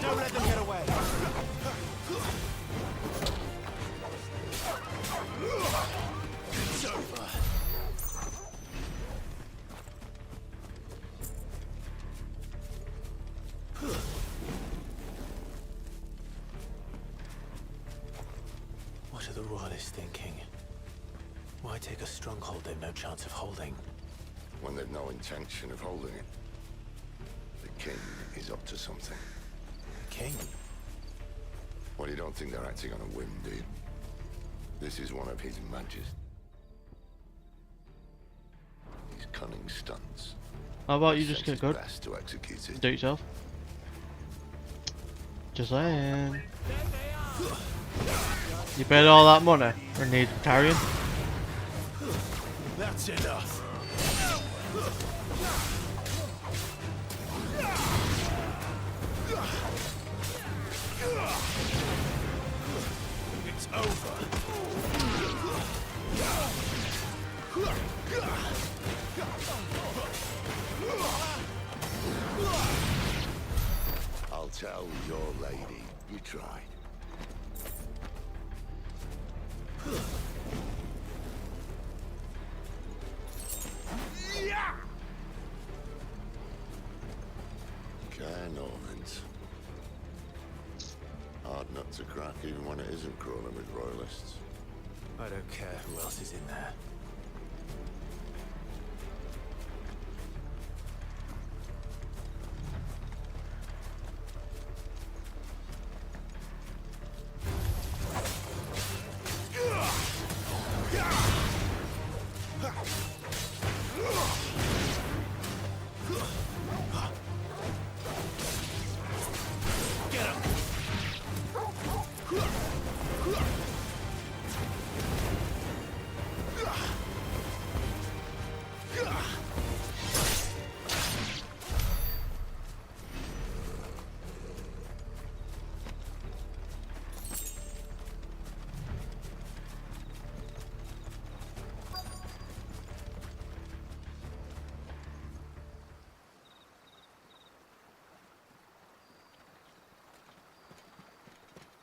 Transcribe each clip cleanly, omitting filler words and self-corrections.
Don't let them get away. It's over. What are the royalists thinking? Why take a stronghold they've no chance of holding? When they've no intention of holding it. The king is up to something. The king? Well, you don't think they're acting on a whim, do you? This is one of his majesty. His cunning stunts. How about you just get good? Best to execute it. Do it yourself. Just saying. You paid all that money and need carrying? That's enough. It's over. I'll tell your lady you tried. Normans. Hard nut to crack even when it isn't crawling with royalists. I don't care who else is in there.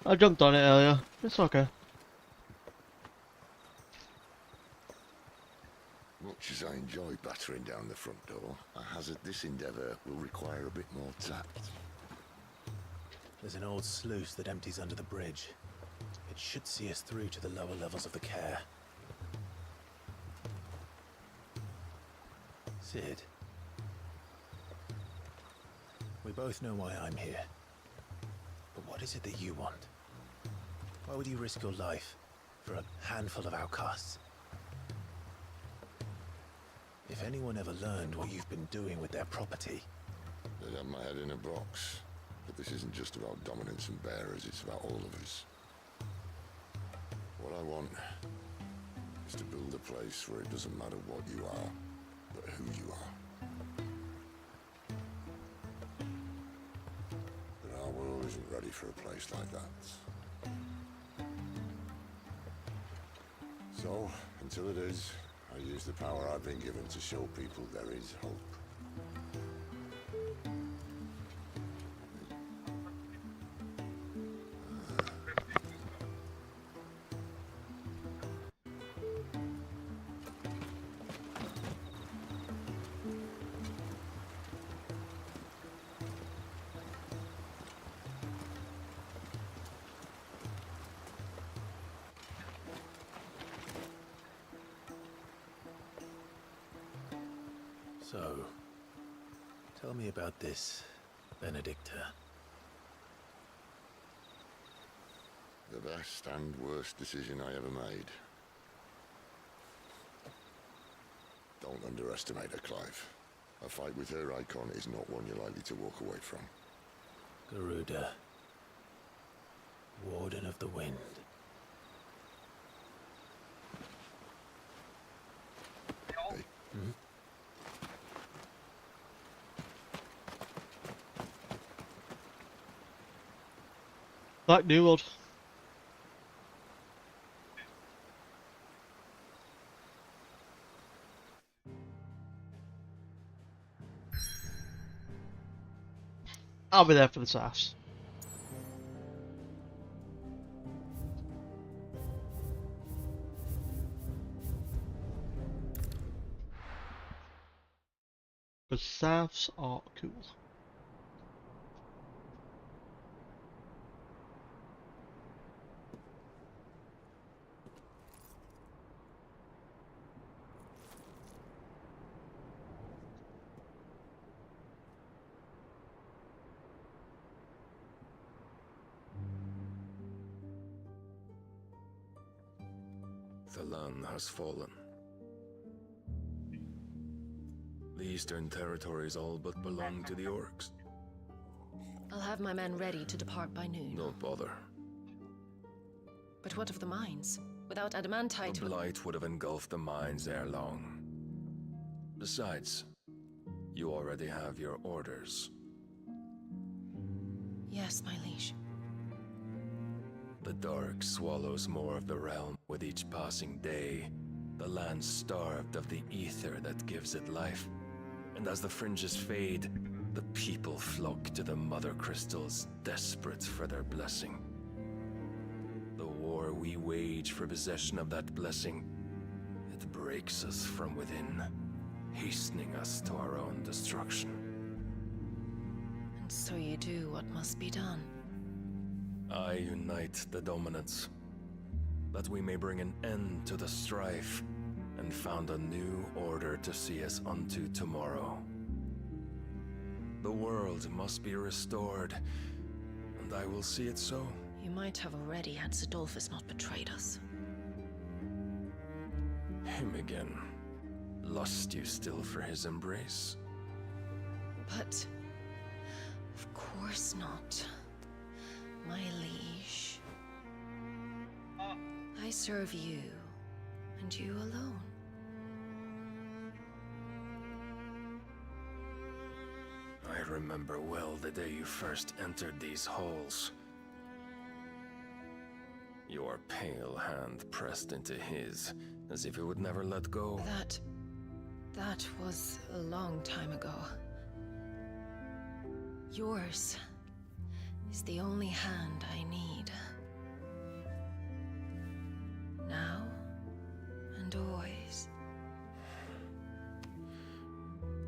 I jumped on it earlier. It's okay. Much as I enjoy battering down the front door, I hazard this endeavour will require a bit more tact. There's an old sluice that empties under the bridge. It should see us through to the lower levels of the care. Sid. We both know why I'm here. But what is it that you want? Why would you risk your life for a handful of outcasts? If anyone ever learned what you've been doing with their property... They'd have my head in a box. But this isn't just about dominance and bearers, it's about all of us. What I want is to build a place where it doesn't matter what you are, but who you are. But our world isn't ready for a place like that. So, until it is, I use the power I've been given to show people there is hope. So, tell me about this, Benedicta. The best and worst decision I ever made. Don't underestimate her, Clive. A fight with her icon is not one you're likely to walk away from. Garuda, Warden of the Wind. Hey. Hmm? Black New World. I'll be there for the SAFs. Because SAFs are cool. The land has fallen. The Eastern Territories all but belong to the orcs. I'll have my men ready to depart by noon. Don't bother. But what of the mines? Without adamantite... The blight would have engulfed the mines ere long. Besides, you already have your orders. Yes, my liege. The dark swallows more of the realm with each passing day. The land starved of the ether that gives it life. And as the fringes fade, the people flock to the mother crystals, desperate for their blessing. The war we wage for possession of that blessing, it breaks us from within, hastening us to our own destruction. And so you do what must be done. I unite the dominants, that we may bring an end to the strife, and found a new order to see us unto tomorrow. The world must be restored, and I will see it so. You might have already had Zidolphus not betrayed us. Him again. Lust you still for his embrace? But... of course not. My liege. I serve you, and you alone. I remember well the day you first entered these halls. Your pale hand pressed into his, as if it would never let go. That was a long time ago. Yours is the only hand I need. Now and always.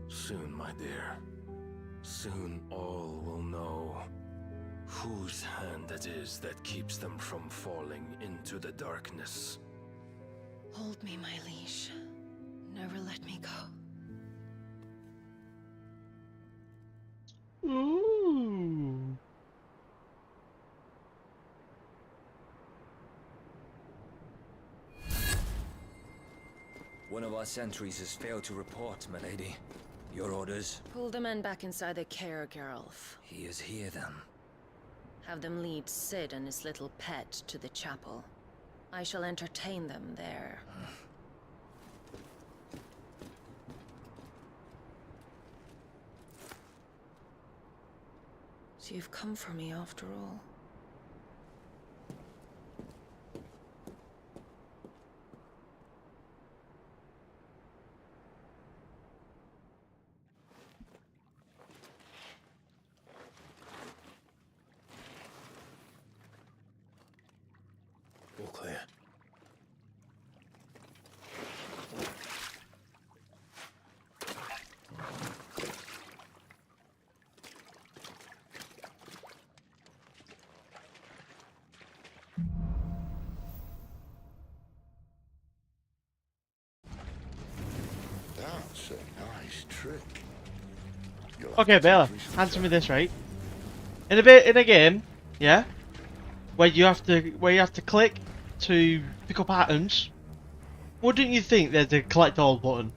Soon, my dear. Soon all will know whose hand it is that keeps them from falling into the darkness. Hold me, my liege. Never let me go. Ooh. One of our sentries has failed to report, my lady. Your orders? Pull the men back inside the care, Geralf. He is here, then. Have them lead Sid and his little pet to the chapel. I shall entertain them there. So you've come for me after all. All clear. That's a nice trick. You'll have Okay, to Bella, teach me some answer me stuff. this, right? In a game, yeah, where you have to click to pick up items. Wouldn't you think there's a collect all button?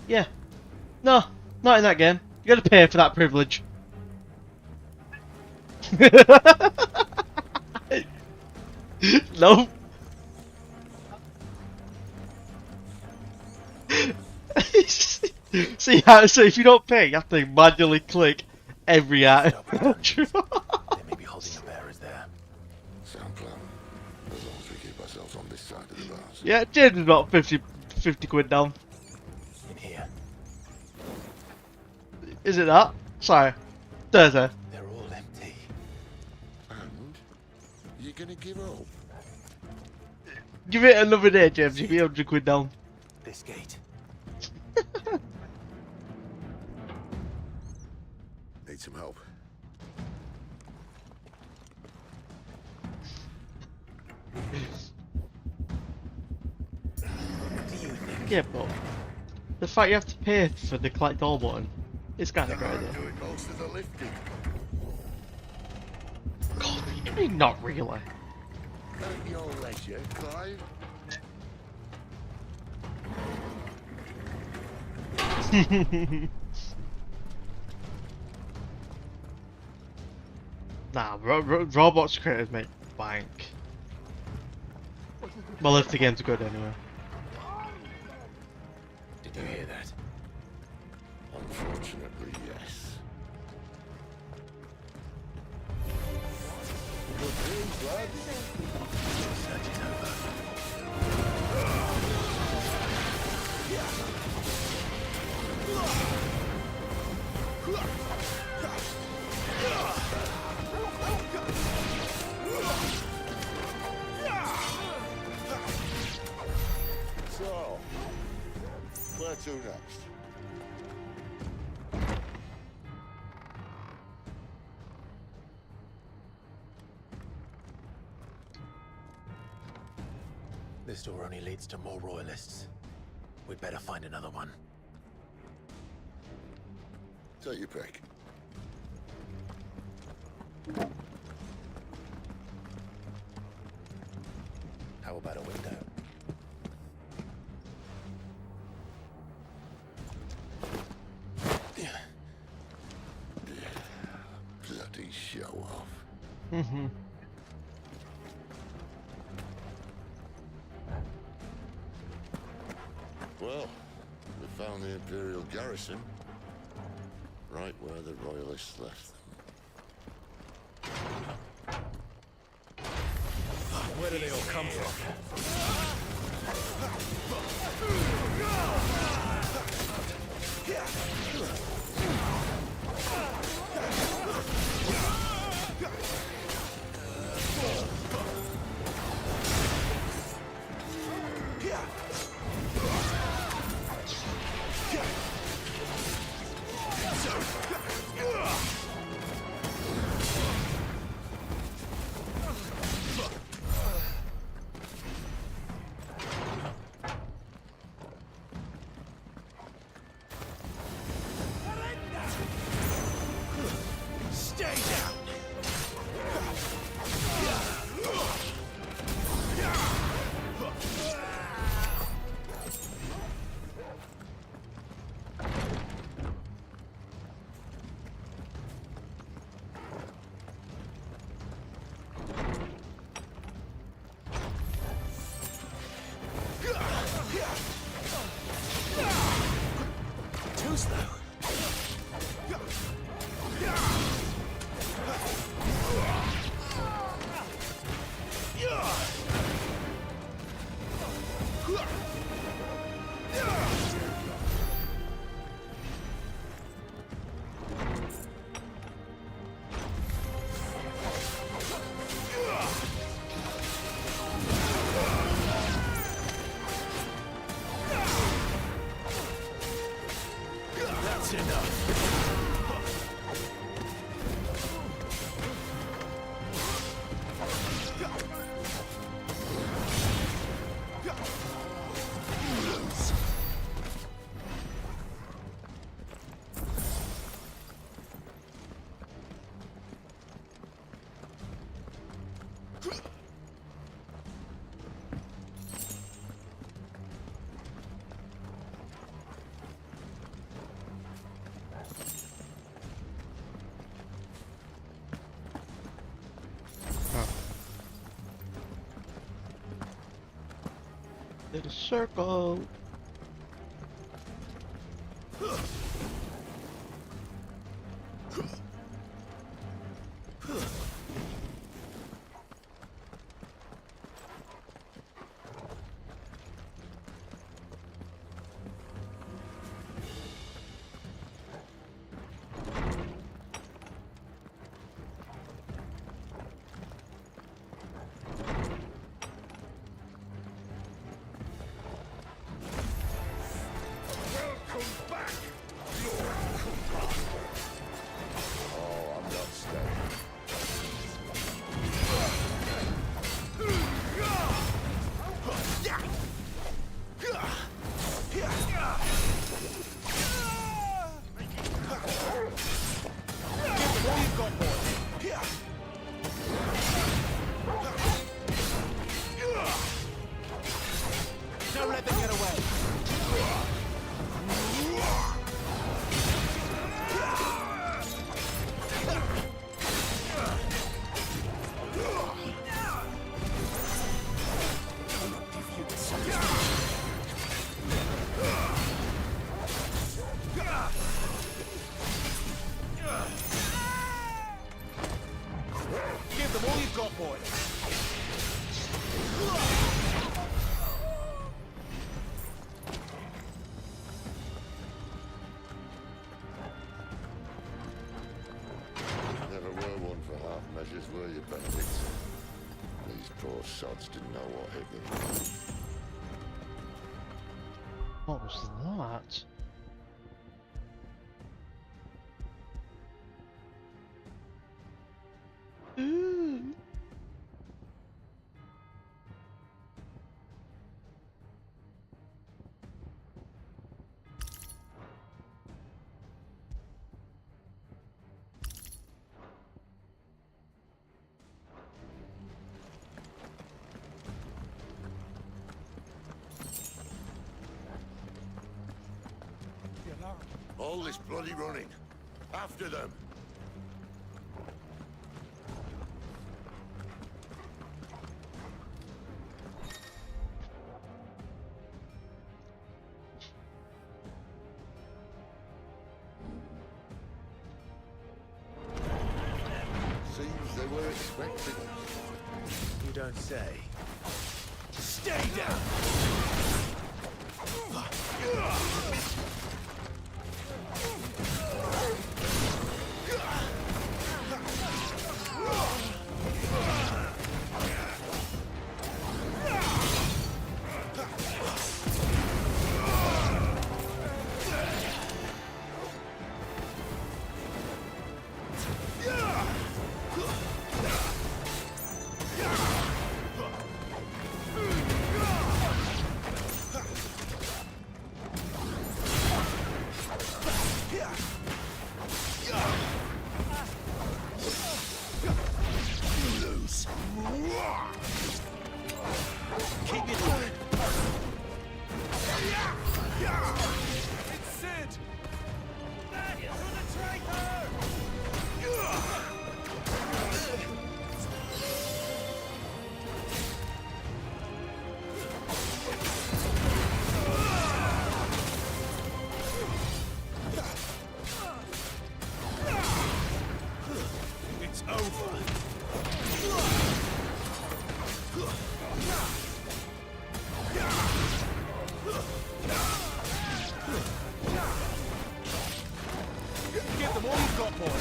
Yeah. No, not in that game. You gotta pay for that privilege. No. So if you don't pay, you have to manually click every art. Stop redundancies. They may be holding up bearers there. Sound plan. As long as we keep ourselves on this side of the bars. Yeah, James is about 50 quid down. In here, Is it that? Sorry. There's a. they're all empty. And you're gonna give up? Give it another day, James. You'll be 100 quid down. This gate. Need some help. What do you think? Yeah, but the fact you have to pay for the collect all button, it's kind of crazy. Doing most of the lifting. God, you mean not really? At your leisure, Clive. Nah, Roblox creators make bank. Well, if the game's good anyway. Did you hear that? Unfortunately, yes. Good news, lads. Search is over. So, where to next? This door only leads to more royalists. We'd better find another one. Take your pick. How about a window? Bloody show off. Mhm. Well, we found the Imperial garrison. Right where the Royalists left them. Where do they all come from? Stay down! Too slow. That's enough. Little circle. boy. Never were one for half measures, were you, Benedict? These poor sods didn't know what hit them. What was that? Ooh. All this bloody running. After them. Seems they were expecting us. You don't say. Stay down! Keep it going. It's Sid! That is for the traitor! It's over. Give them all you've got, boy.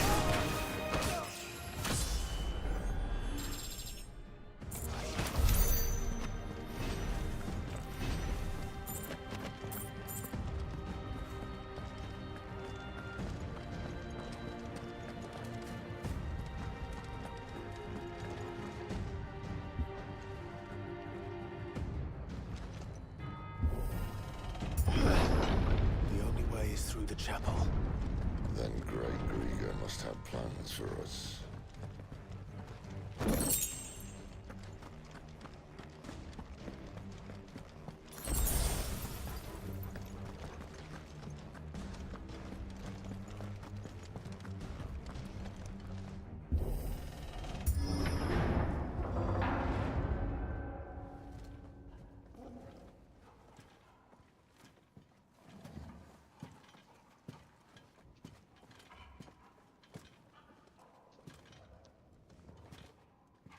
The only way is through the chapel. Then Great Grieger must have plans for us.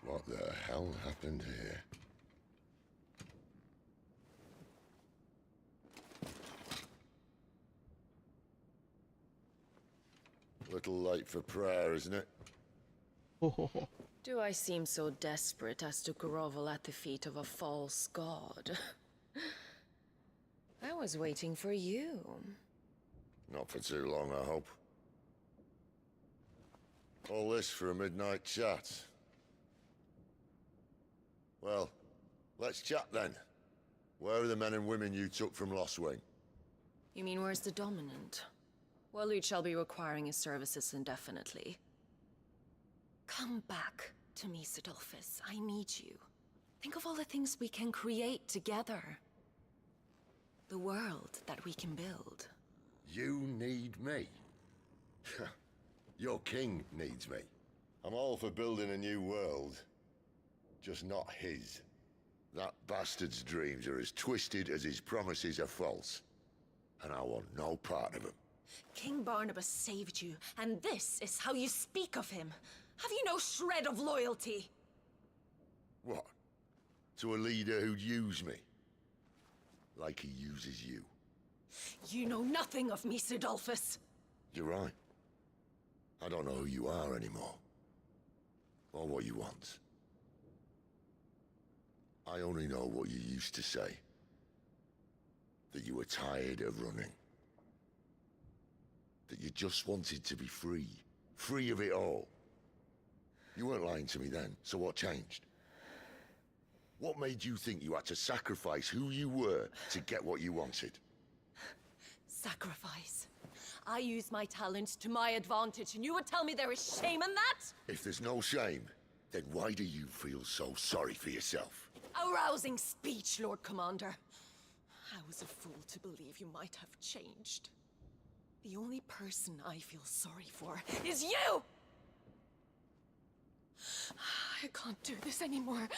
What the hell happened here? Little late for prayer, isn't it? Do I seem so desperate as to grovel at the feet of a false god? I was waiting for you. Not for too long, I hope. All this for a midnight chat. Well, let's chat then. Where are the men and women you took from Lostwing? You mean where's the dominant? Well, you shall be requiring his services indefinitely. Come back to me, Sidolphus. I need you. Think of all the things we can create together. The world that we can build. You need me? Your king needs me. I'm all for building a new world. Just not his. That bastard's dreams are as twisted as his promises are false. And I want no part of them. King Barnabas saved you, and this is how you speak of him. Have you no shred of loyalty? What? To a leader who'd use me? Like he uses you. You know nothing of me, Sidolphus. You're right. I don't know who you are anymore. Or what you want. I only know what you used to say. That you were tired of running. That you just wanted to be free. Free of it all. You weren't lying to me then, so what changed? What made you think you had to sacrifice who you were to get what you wanted? Sacrifice. I use my talents to my advantage, and you would tell me there is shame in that? If there's no shame, then why do you feel so sorry for yourself? A rousing speech, Lord Commander. I was a fool to believe you might have changed. The only person I feel sorry for is you! I can't do this anymore.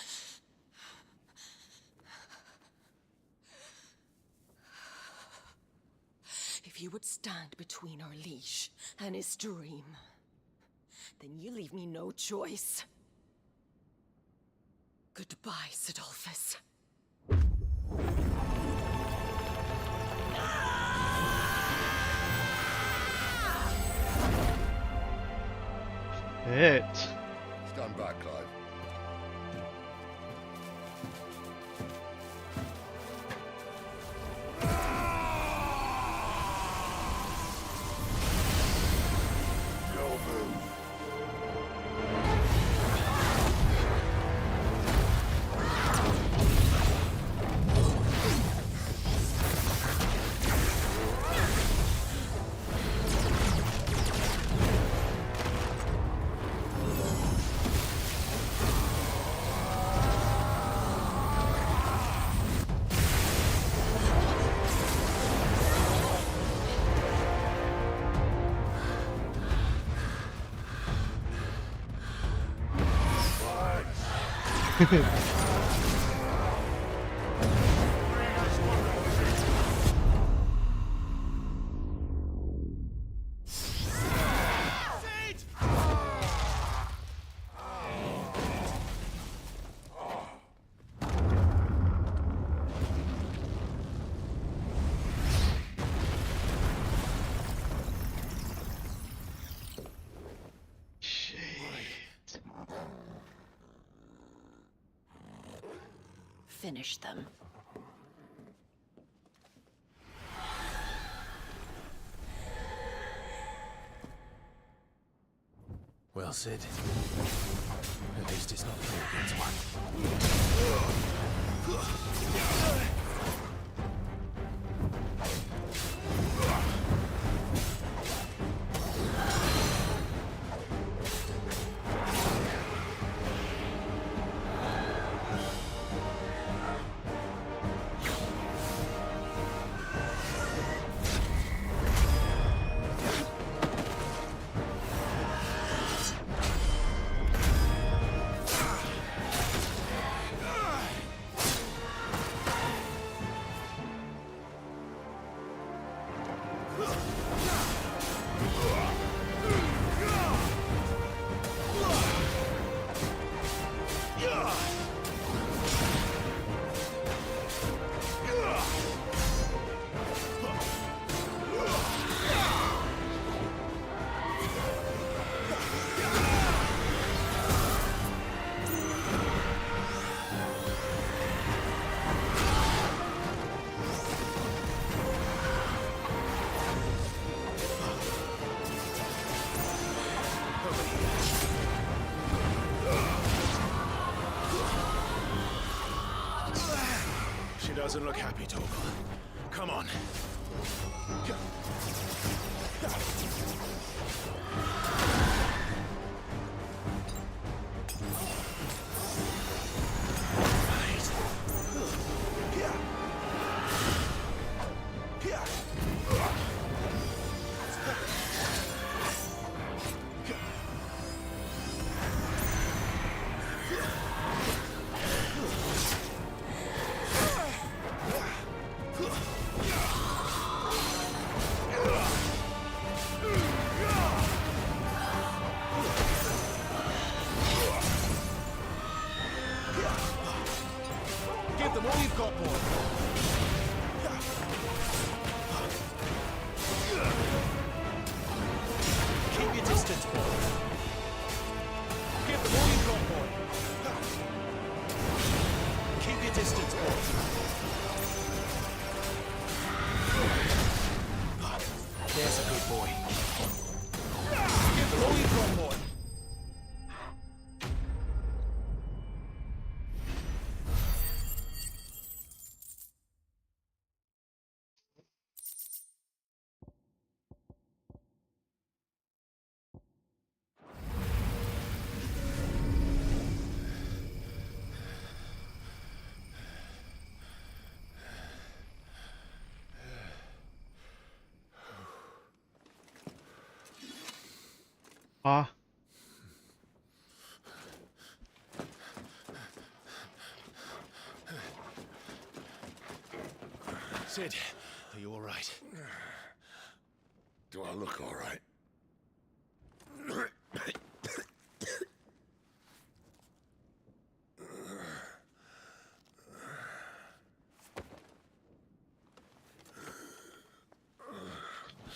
If you would stand between our liege and his dream, then you leave me no choice. Goodbye, Sidolphus. Shit. Stand back, Clive. No move. Finish them. Well, Sid. At least it's not you against one. She doesn't look happy, Torgal. Come on. got, boy? Keep your distance, boy. Give them all you got, boy. Keep your distance, boy. There's a good boy. Give them all you got, boy. Ah. Sid, are you all right? Do I look all right?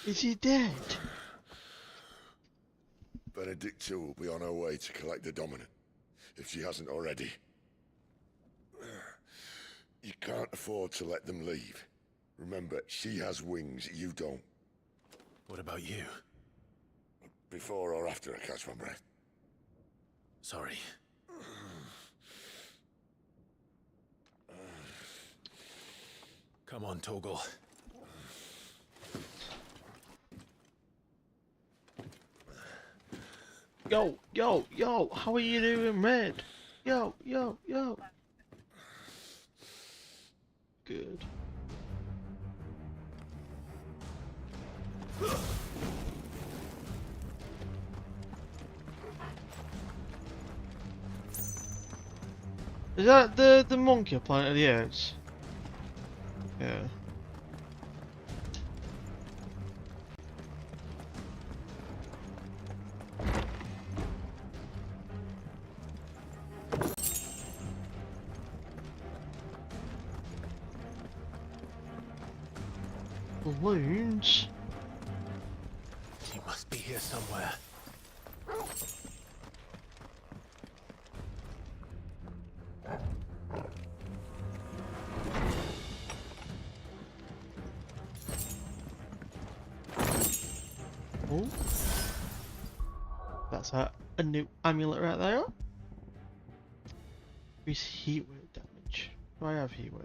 Is he dead? Benedicta will be on her way to collect the dominant, if she hasn't already. You can't afford to let them leave. Remember, she has wings, you don't. What about you? Before or after I catch my breath. Sorry. Come on, Torgal. Yo, yo, yo, how are you doing, Red? Yo, yo, yo. Good. Is that the monkey Planet of the Apes? Yeah. Balloons? He must be here somewhere. Oh. That's a new amulet right there. Increase heat wave damage. Do I have heat wave?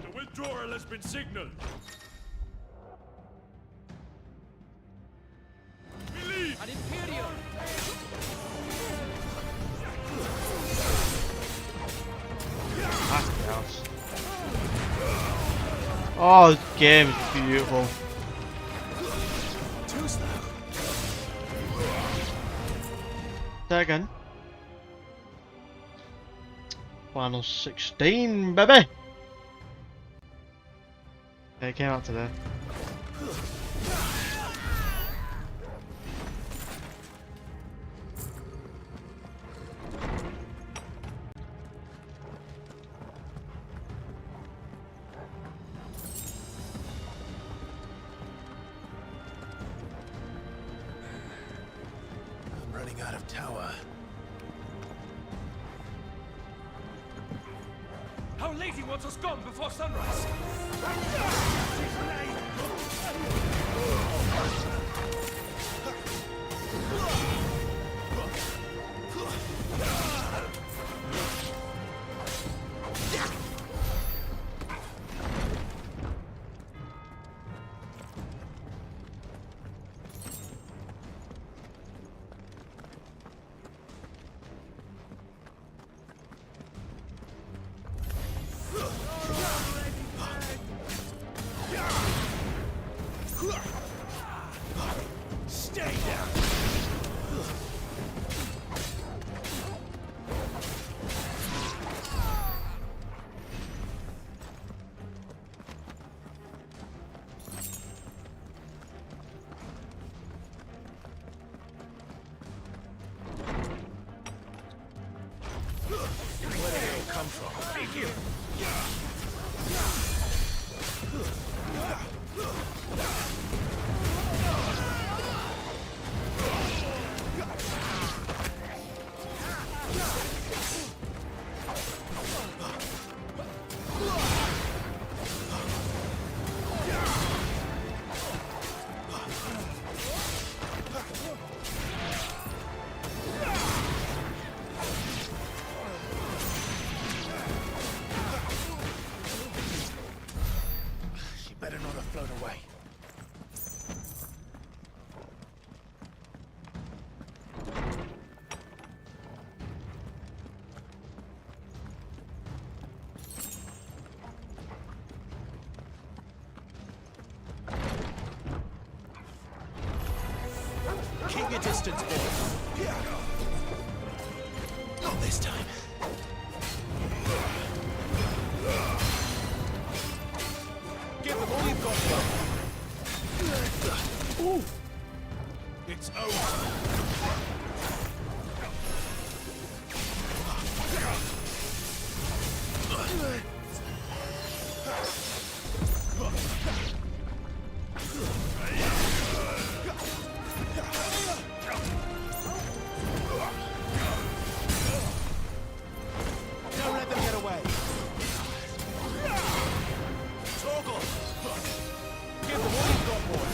The withdrawal has been signaled. Believe! An Imperial! House. Oh, this game is beautiful. Too slow. Say again. Final 16, baby! Yeah, it came out today. I'm running out of tower. How late he wants us gone before sunrise? come from? Big you. She better not have flown away. Keep your distance, boy. Not this time. Give them all you've got, boy. Ooh. It's over. Don't let them get away. Toggle. Give them all you've got, boy.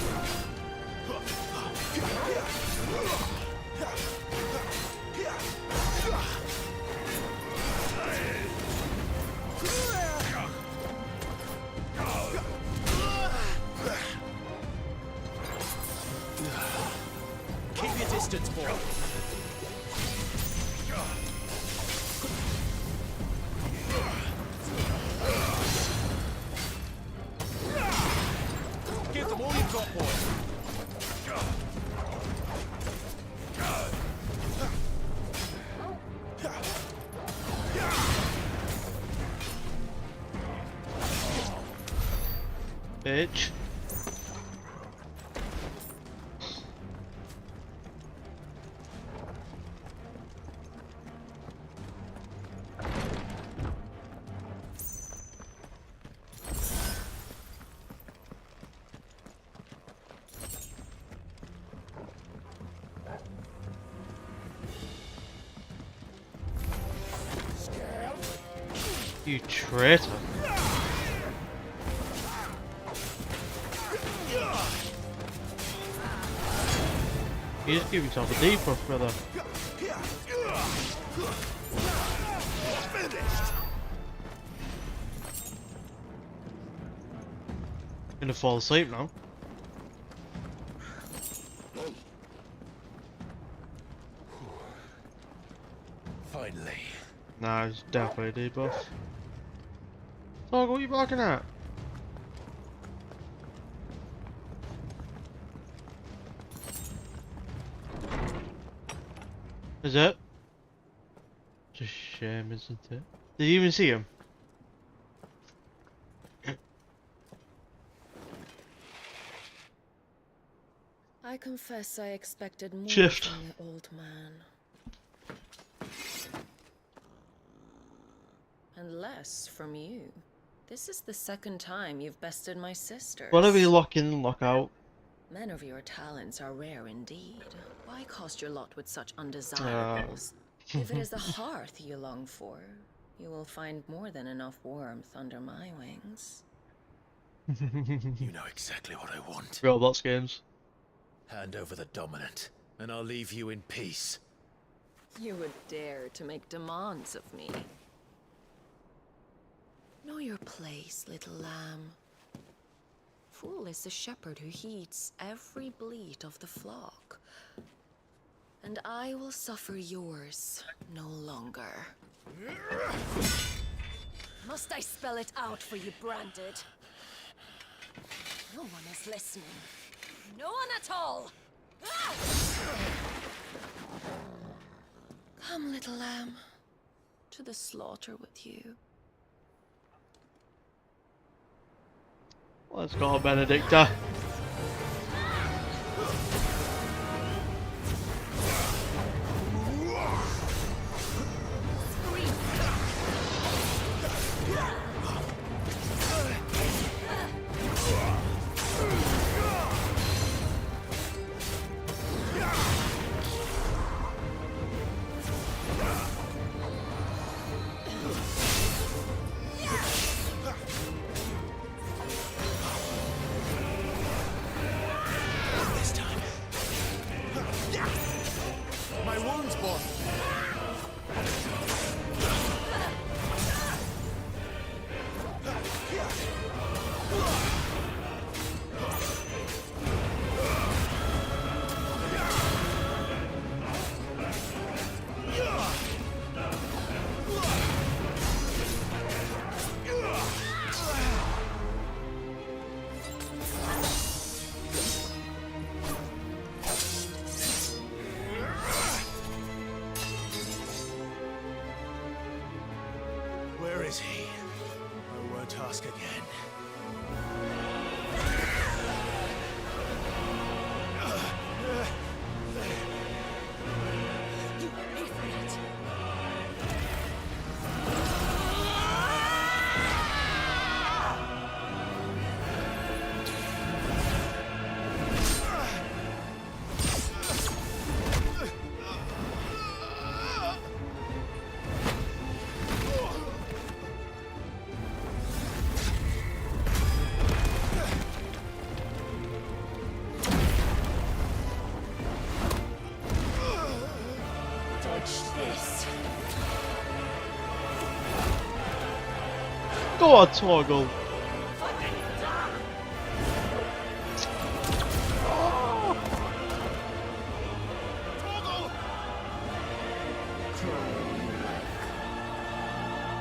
Keep your distance, boy. Give them all you've got, boy. Bitch. You traitor. You just give yourself a debuff, brother. Gonna fall asleep now. Finally. Nah, it's definitely a debuff. Dog, what are you barking at? Is it? It's a shame, isn't it? Did you even see him? I confess I expected more Shift. from the old man. And less from you. This is the second time you've bested my sisters. Whatever you lock in and lock out. Men of your talents are rare indeed. Why cost your lot with such undesirables? If it is the hearth you long for, you will find more than enough warmth under my wings. You know exactly what I want. Robots games. Hand over the dominant, and I'll leave you in peace. You would dare to make demands of me. Know your place, little lamb. Fool is the shepherd who heeds every bleat of the flock. And I will suffer yours no longer. Must I spell it out for you, Branded? No one is listening. No one at all! Ah! Come, little lamb, to the slaughter with you. Let's go, Benedicta. is he? I won't ask again. You IFRIT! Dodge this. Go on, Toggle.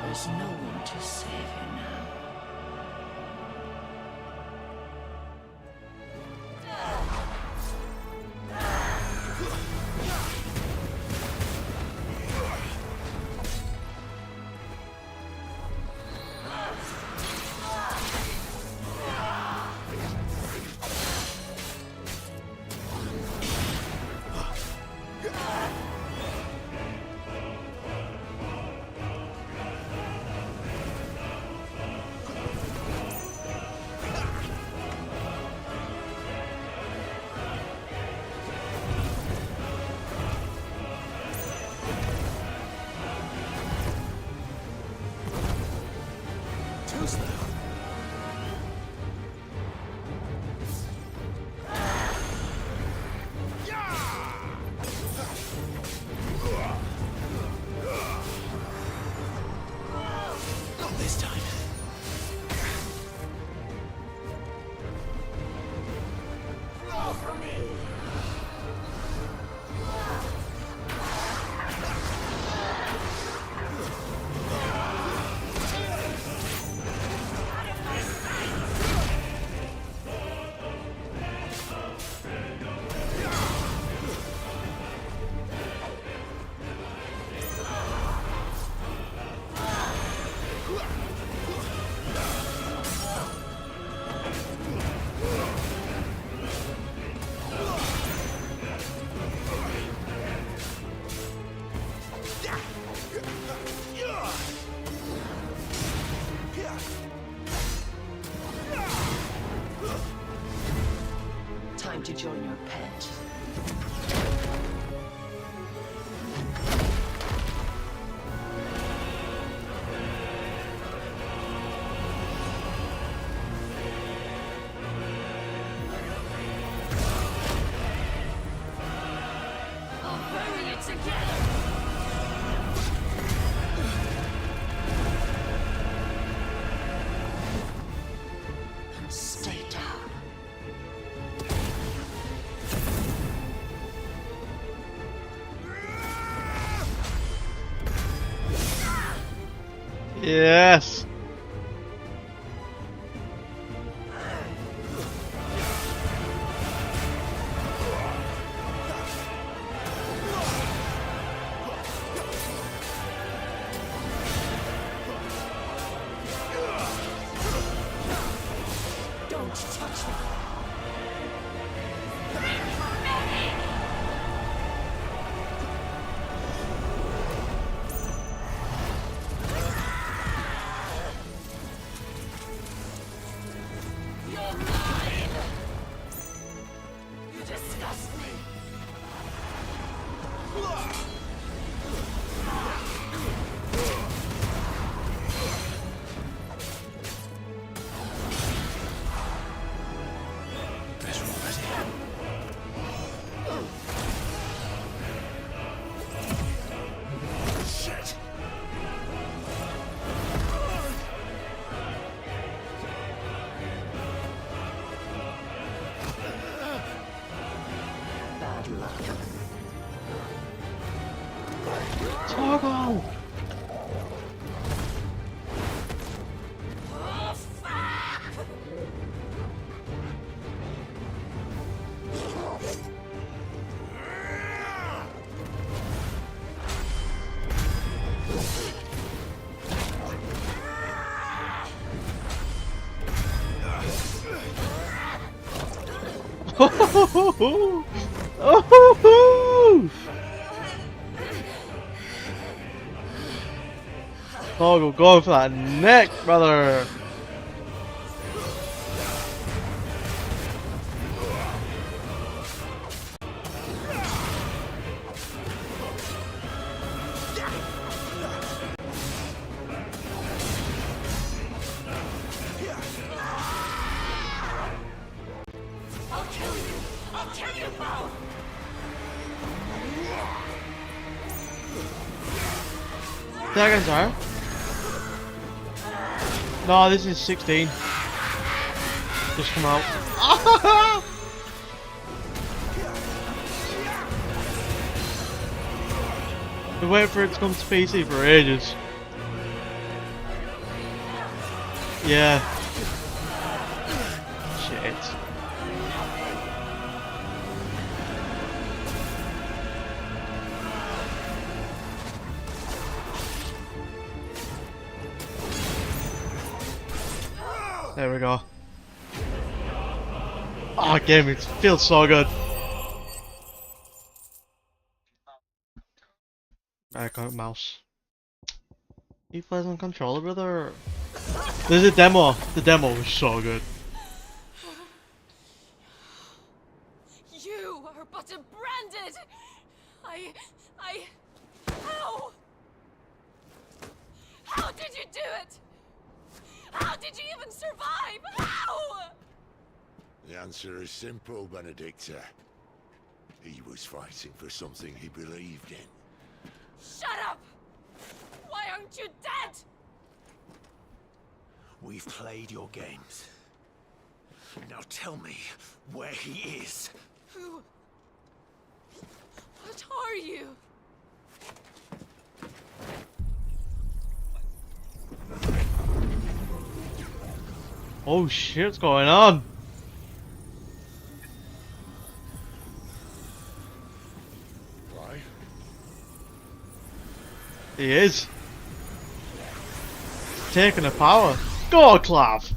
There's no one to save you now. Too slow. Not this time. Roll for me. Time to join your pet. I'll bury you together! Stay down. Yes. Don't touch me! Oh, oh, Toggle going for that neck, brother. Seconds are. No, this is 16. Just come out. Been waiting for it to come to PC for ages. Yeah. Shit. There we go. Oh, game, it feels so good. I can't mouse. He plays on controller, brother. There's a demo. The demo was so good. You are but a branded. How? How did you do it? How did you even survive? How? The answer is simple, Benedicta. He was fighting for something he believed in. Shut up! Why aren't you dead? We've played your games. Now tell me where he is. Who? What are you? Oh shit, what's going on? Clive? He is. Taking the power. Go, Clav!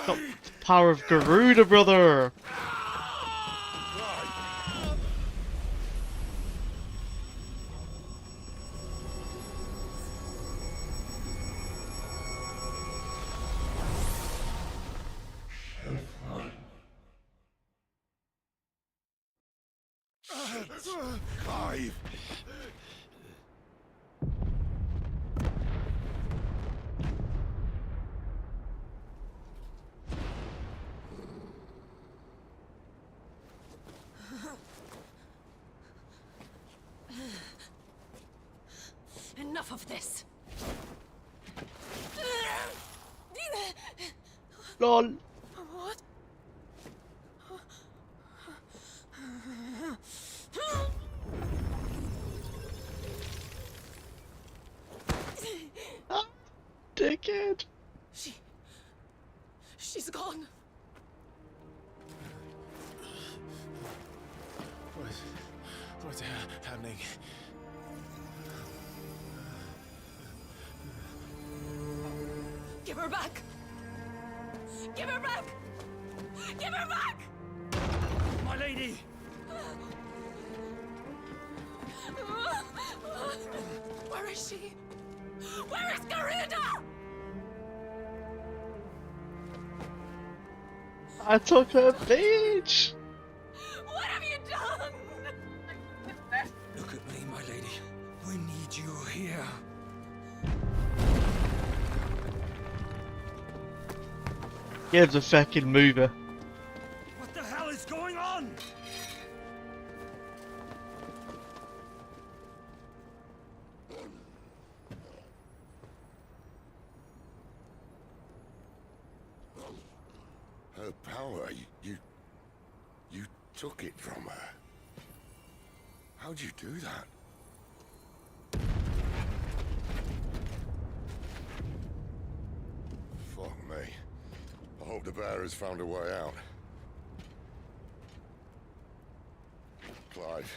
Got the power of Garuda, brother! Clive! Enough of this. LOL! What? Ah, dickhead! She's gone. What's happening? Give her back. Give her back. Give her back. My lady! Where is she? Where is Garuda? I took her bitch! What have you done? Look at me, my lady. We need you here. Gives a fucking mover. What the hell is going on? Her power, you took it from her. How'd you do that? Fuck me. I hope the bearers found a way out. Clive,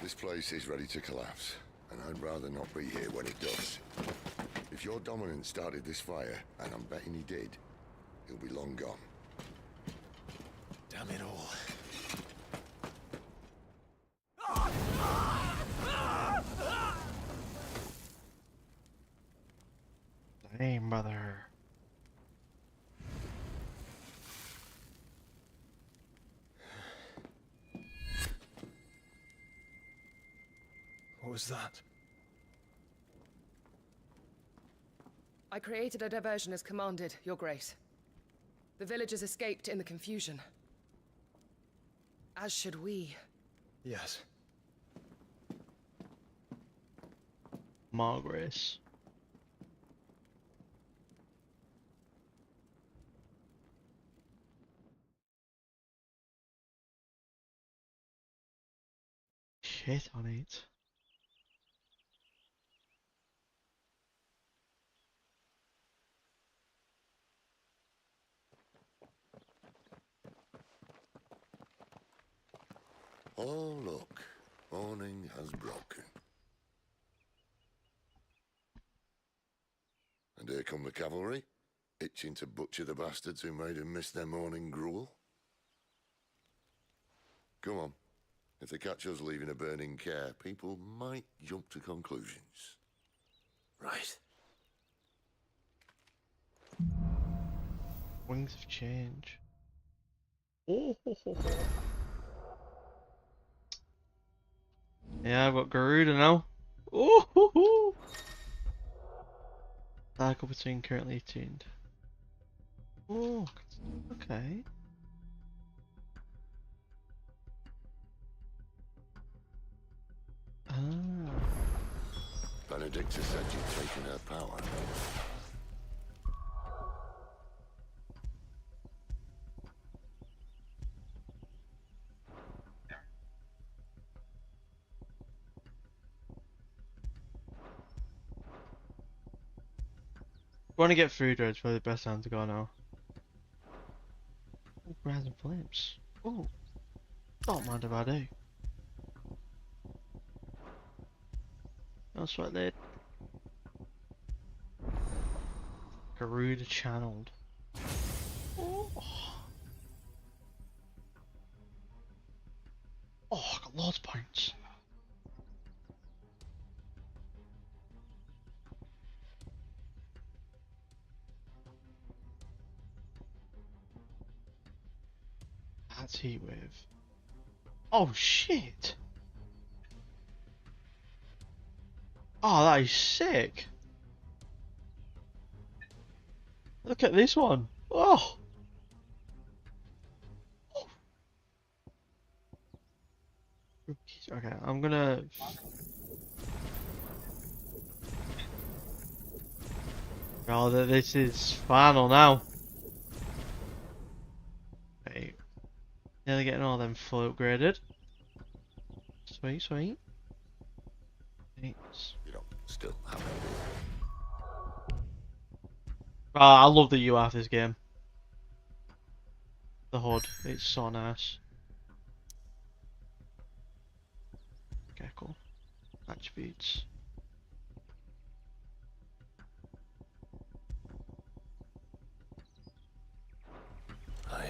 This place is ready to collapse, and I'd rather not be here when it does. If your dominant started this fire, and I'm betting he did, he'll be long gone. Damn it all. Hey, mother. What was that? I created a diversion as commanded, Your Grace. The villagers escaped in the confusion. As should we. Yes. Margaret. Shit on it. Oh, look. Morning has broken. And here come the cavalry, itching to butcher the bastards who made them miss their morning gruel. Come on. If they catch us leaving a burning care, people might jump to conclusions. Right. Wings of change. Oh, ho, ho, ho. Yeah, I've got Garuda now. Oh, ho, ho. Cycle between currently tuned. Oh, okay. Ah. Benedicta said you'd taken her power. Want to get food, it's probably the best time to go now. Oh, grass and flames. Oh, don't mind if I do. No sweat lid. Garuda channeled. Oh. Oh, I got loads of points. That's heat wave. Oh shit! Oh, that is sick. Look at this one. Oh. Okay, I'm gonna. Oh, this is final now. Right. Nearly getting all them full upgraded. Sweet, sweet. Thanks. You don't still have it. Oh, I love the UI of this game. The HUD, it's so nice. Okay, cool. Attributes. I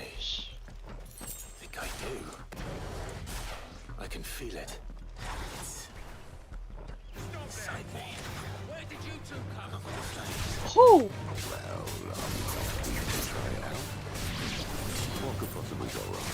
think I do. I can feel it. It's inside me. Where did you two come Over from? the flames. Oh! Well, we can try it out. What could possibly go wrong?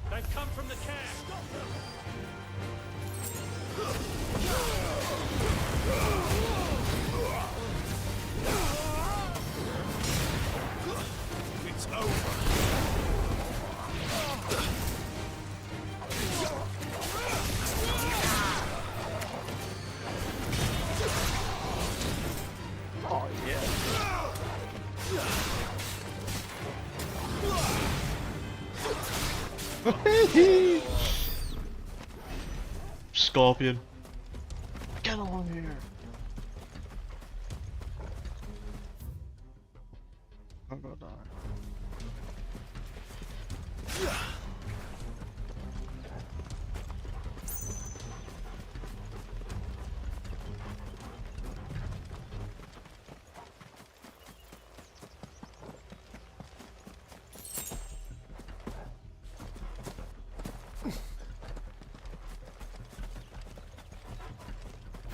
They come from the camp. Stop them! It's over. Scorpion. Get along here. I'm gonna die.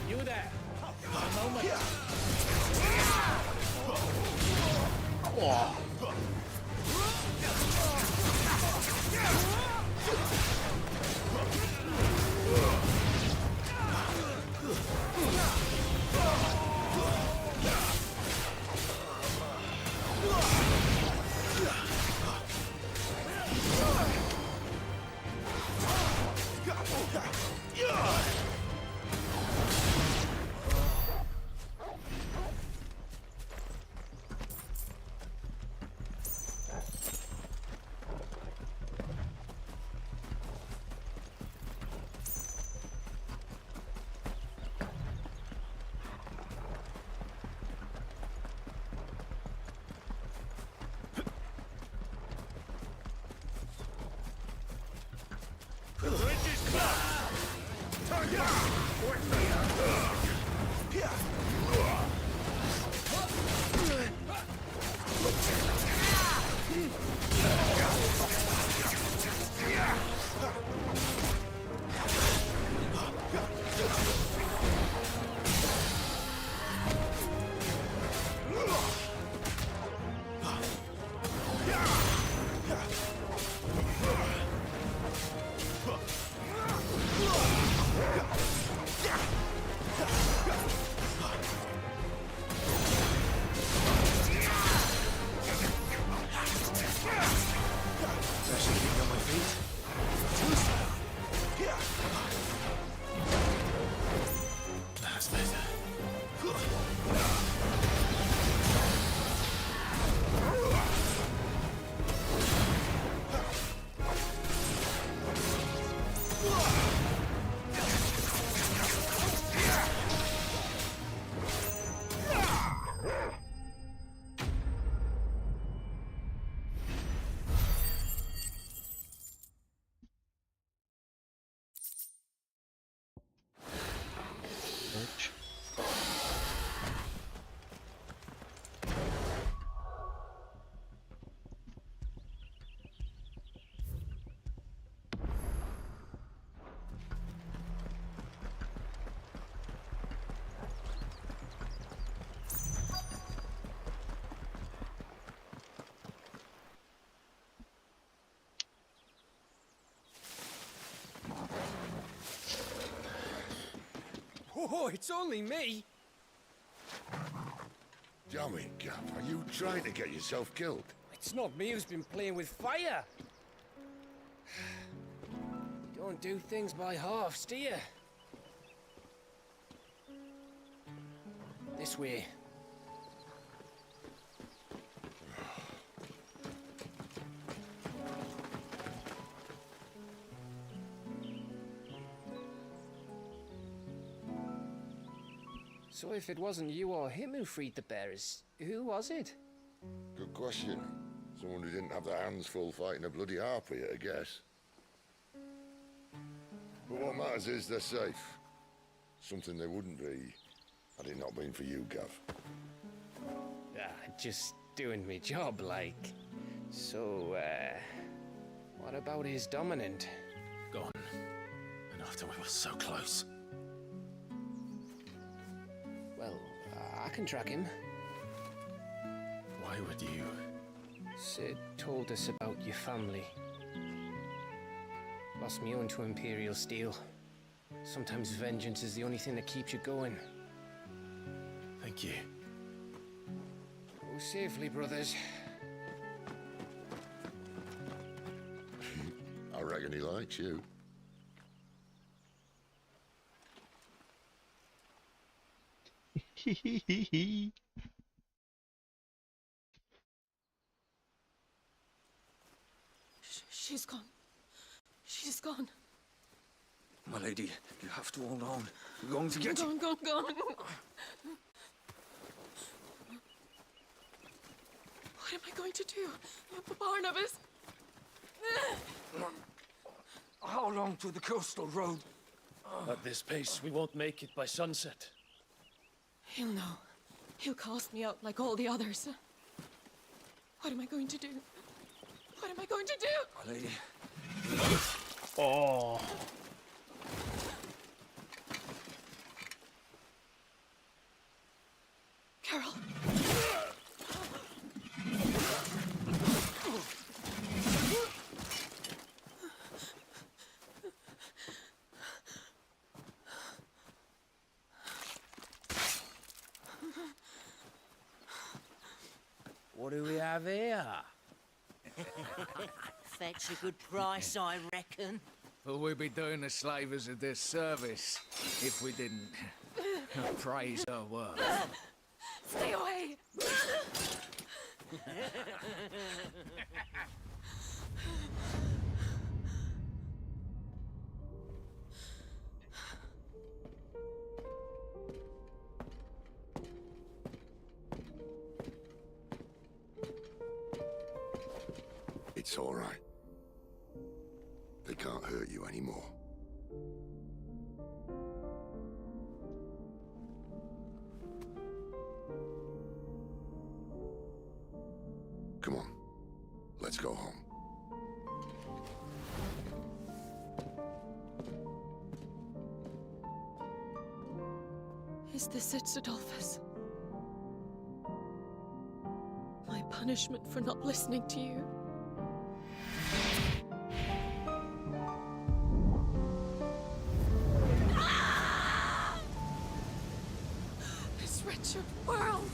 You there? A moment. Oh, it's only me. Damn it, Gav. Are you trying to get yourself killed? It's not me who's been playing with fire. Don't do things by halves, do you? This way. So if it wasn't you or him who freed the bearers, who was it? Good question. Someone who didn't have their hands full fighting a bloody harpy, I guess. But what matters is they're safe. Something they wouldn't be, had it not been for you, Gav. Just doing me job, like. So, what about his dominant? Gone. And after we were so close. Well, I can track him. Why would you? Sid told us about your family. Lost me own to Imperial Steel. Sometimes vengeance is the only thing that keeps you going. Thank you. Go safely, brothers. I reckon he likes you. She's gone. gone. My lady, you have to hold on. We're going to get you. Gone. What am I going to do? Barnabas? How long to the coastal road? At this pace, we won't make it by sunset. He'll know. He'll cast me out like all the others. What am I going to do? What am I going to do? My lady. Oh. Carol. What do we have here? Fetch a good price, I reckon. Well, we'd be doing the slavers a disservice if we didn't praise her work. Stay away! It's all right. They can't hurt you anymore. Come on, let's go home. Is this it, Adolphus? My punishment for not listening to you? This wretched world!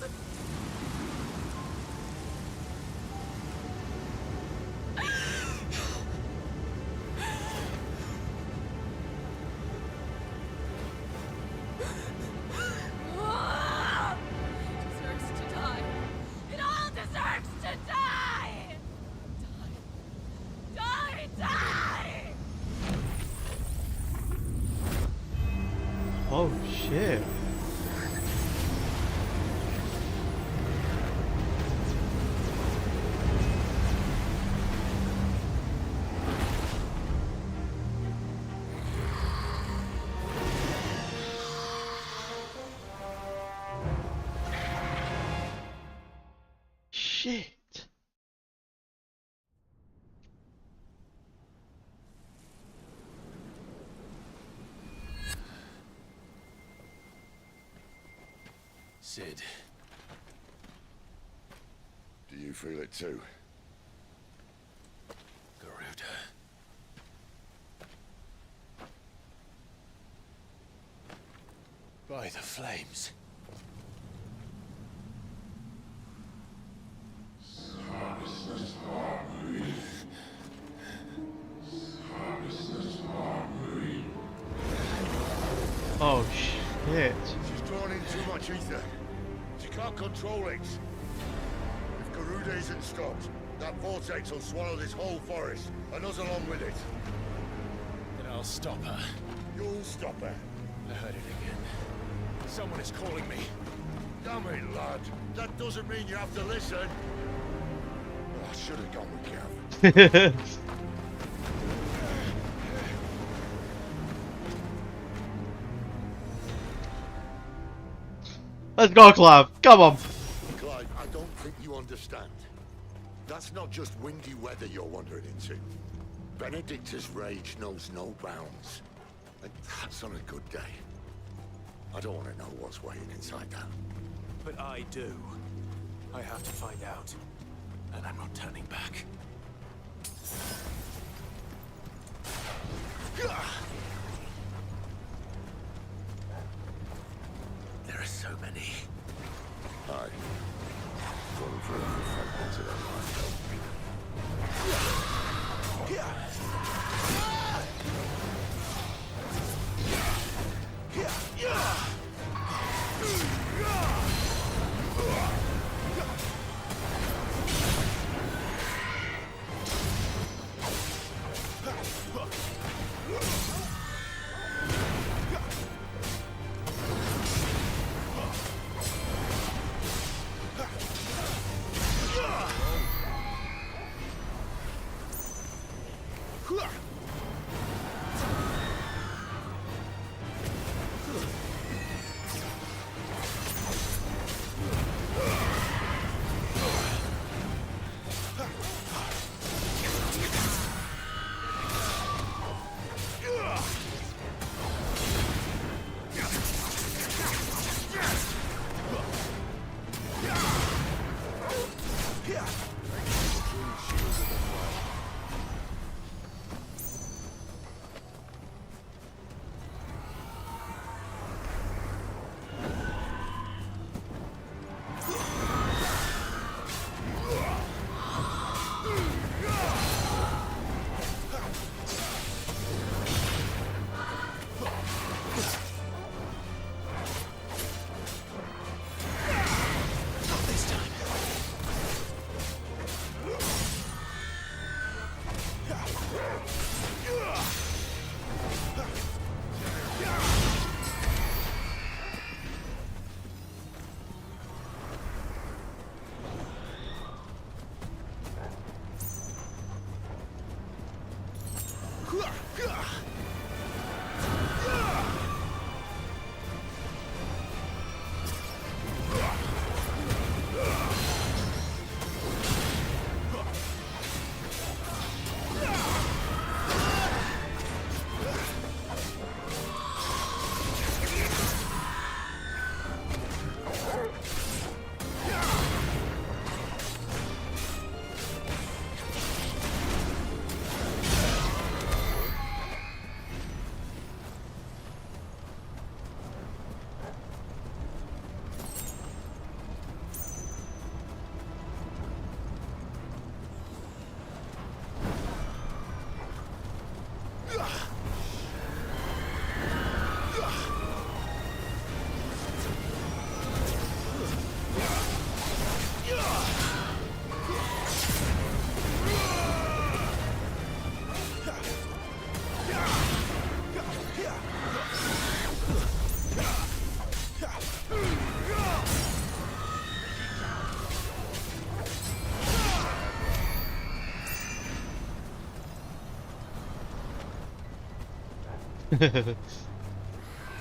Deserves to die. It all deserves to die! Die! Oh shit. Shit. Sid. Do you feel it too? Garuda. By the flames. Oh shit. She's drawn in too much ether. She can't control it. If Garuda isn't stopped, that vortex will swallow this whole forest, and us along with it. Then I'll stop her. You'll stop her. I heard it again. Someone is calling me. Damn it, lad. That doesn't mean you have to listen. Oh, I should have gone with Gav. Let's go, Clive. Come on. Clive, I don't think you understand. That's not just windy weather you're wandering into. Benedicta's rage knows no bounds. And that's on a good day. I don't want to know what's waiting inside that. But I do. I have to find out. And I'm not turning back. There are so many. Aye. Going for every fragment of that line.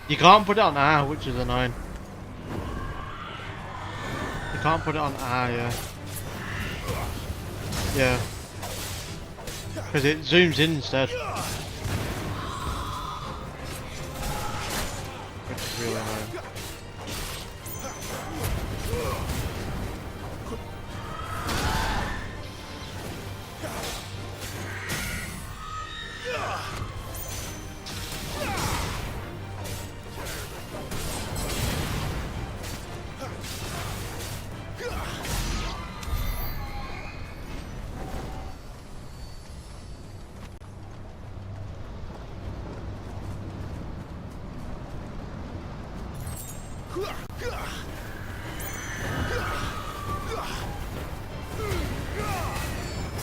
You can't put it on R, which is annoying. You can't put it on R, yeah. Yeah. Because it zooms in instead. Which is really annoying.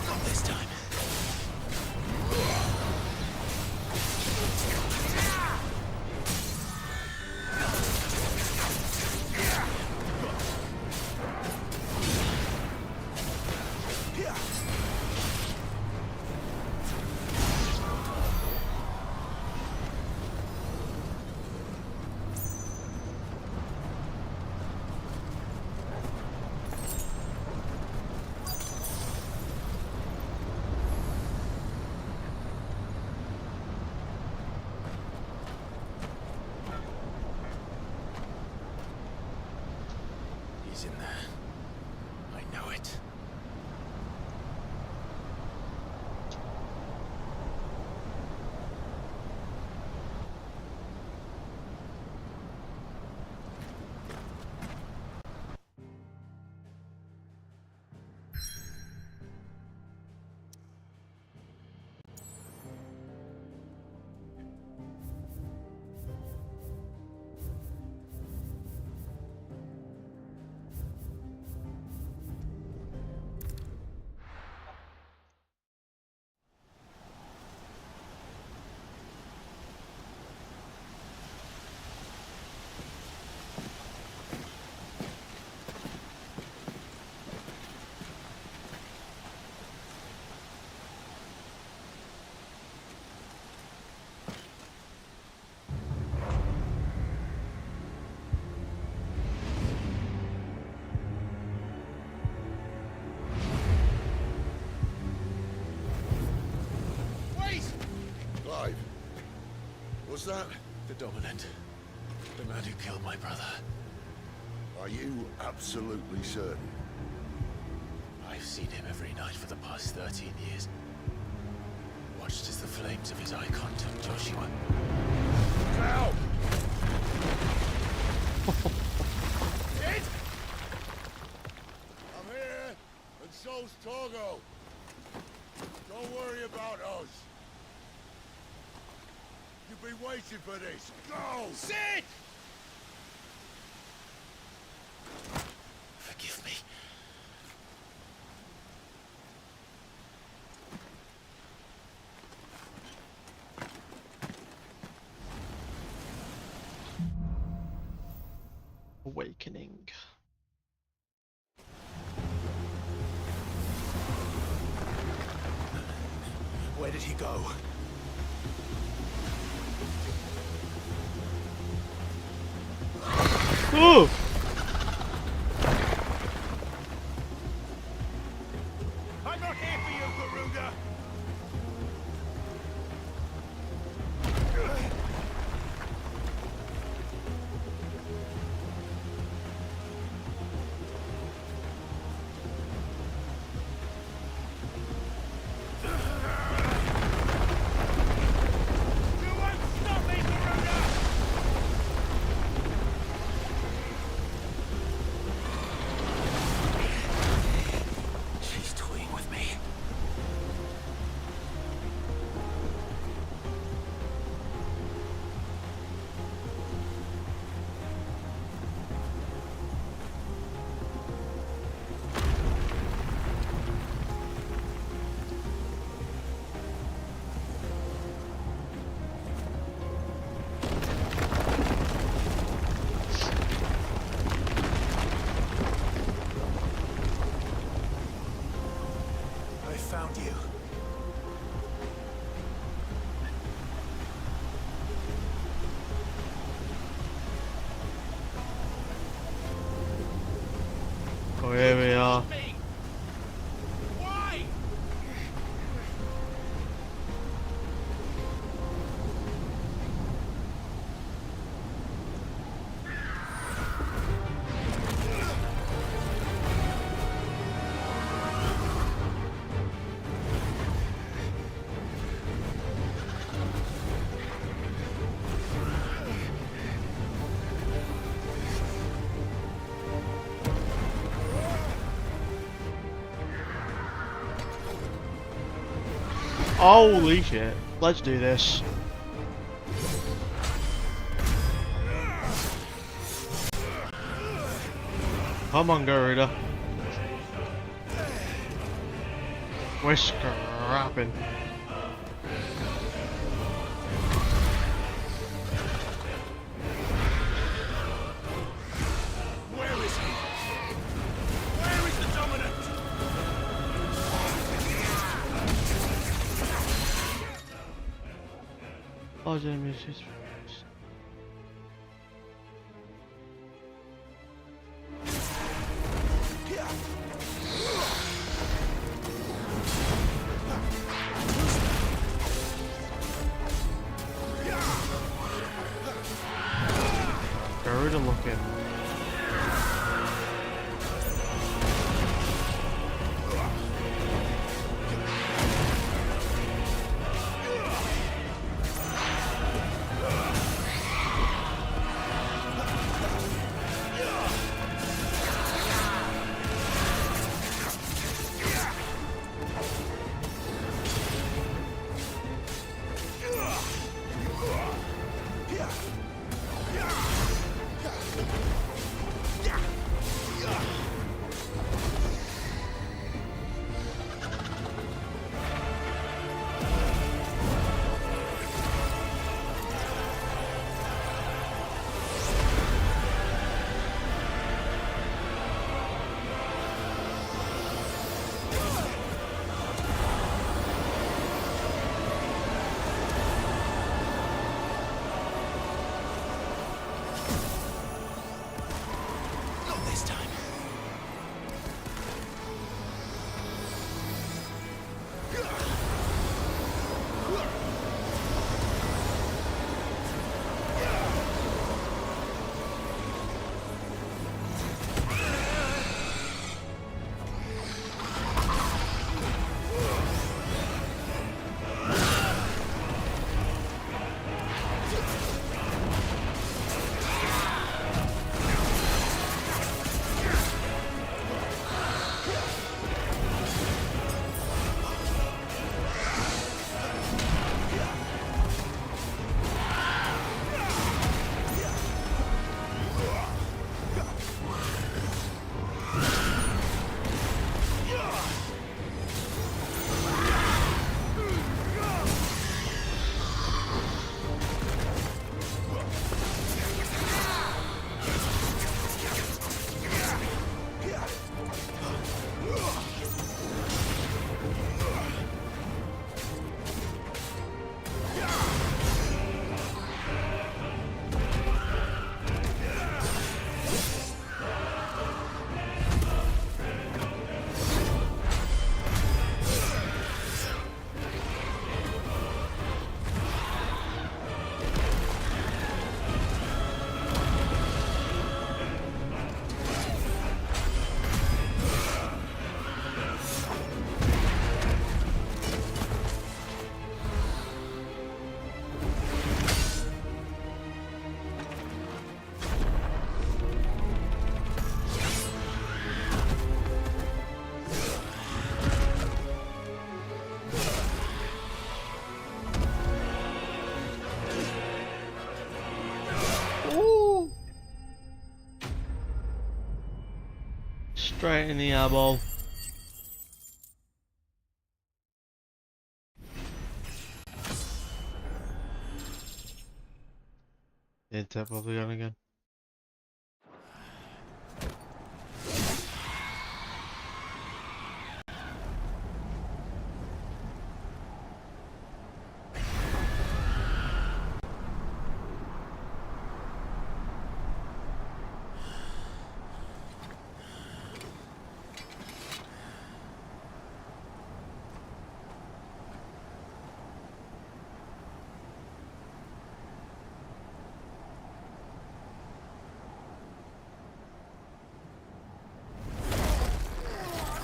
Not this time. He's in there. I know it. Clive, what's that? The Dominant. The man who killed my brother. Are you absolutely certain? I've seen him every night for the past 13 years. Watched as the flames of his icon took Joshua. Now! I'm here, and so's Togo. Don't worry about us. You've been waiting for this. Go! Sid! Forgive me. Awakening. Where did he go? Holy shit. Let's do this. Come on, Garuda. We're scrapping. Where is he? Where is the dominant? Large enemies. Garuda looking. Straight in the eyeball. Did that probably on again.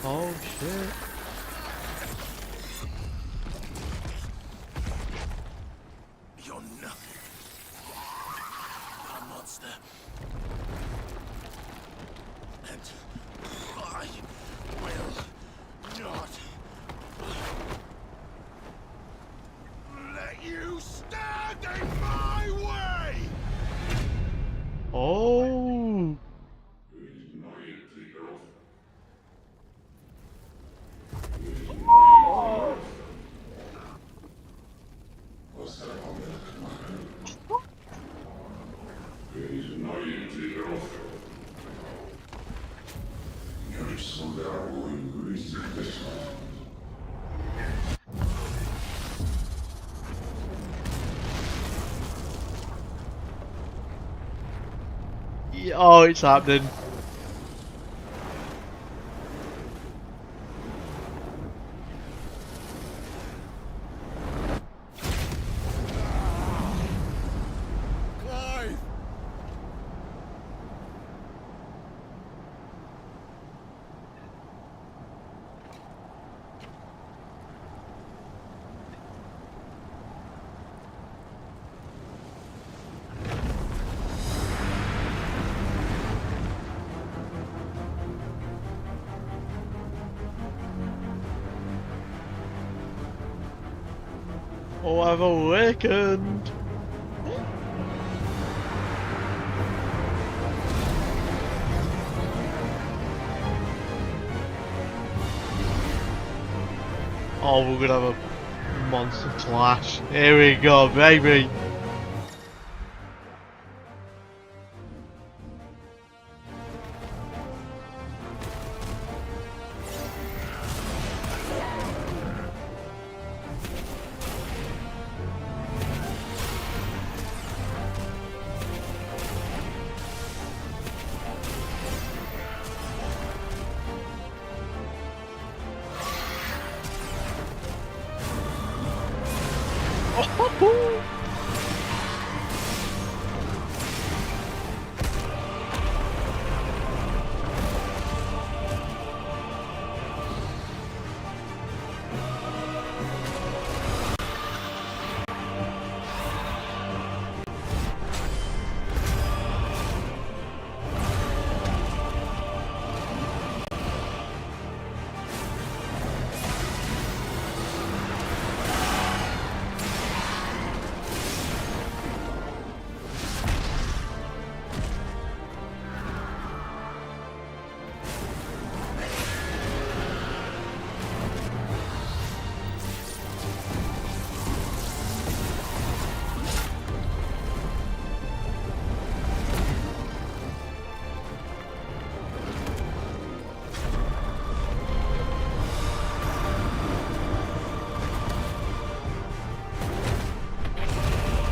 Oh shit. You're nothing. A monster. And I will not. Get in my way! Oh. Oh, it's happening. Clive! Oh, I've awakened. Oh, we're gonna have a monster clash. Here we go, baby. Oh,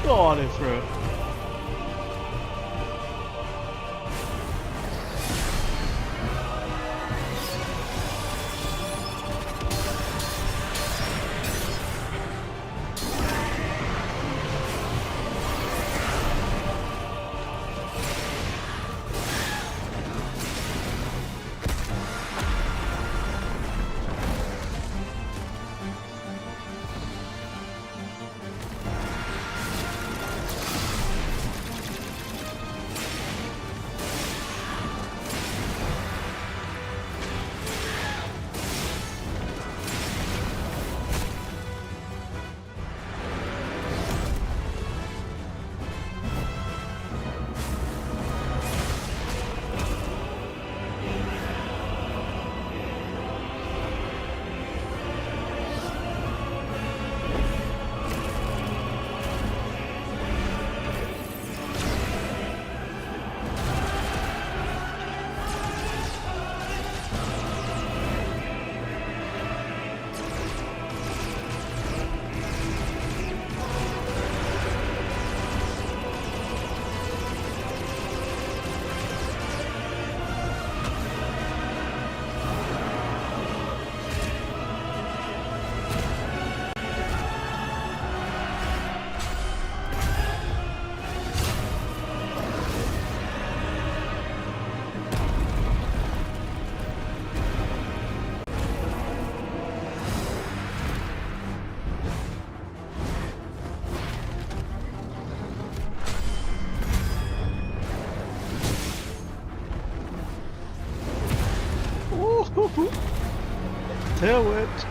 go on in through it. Tail whipped.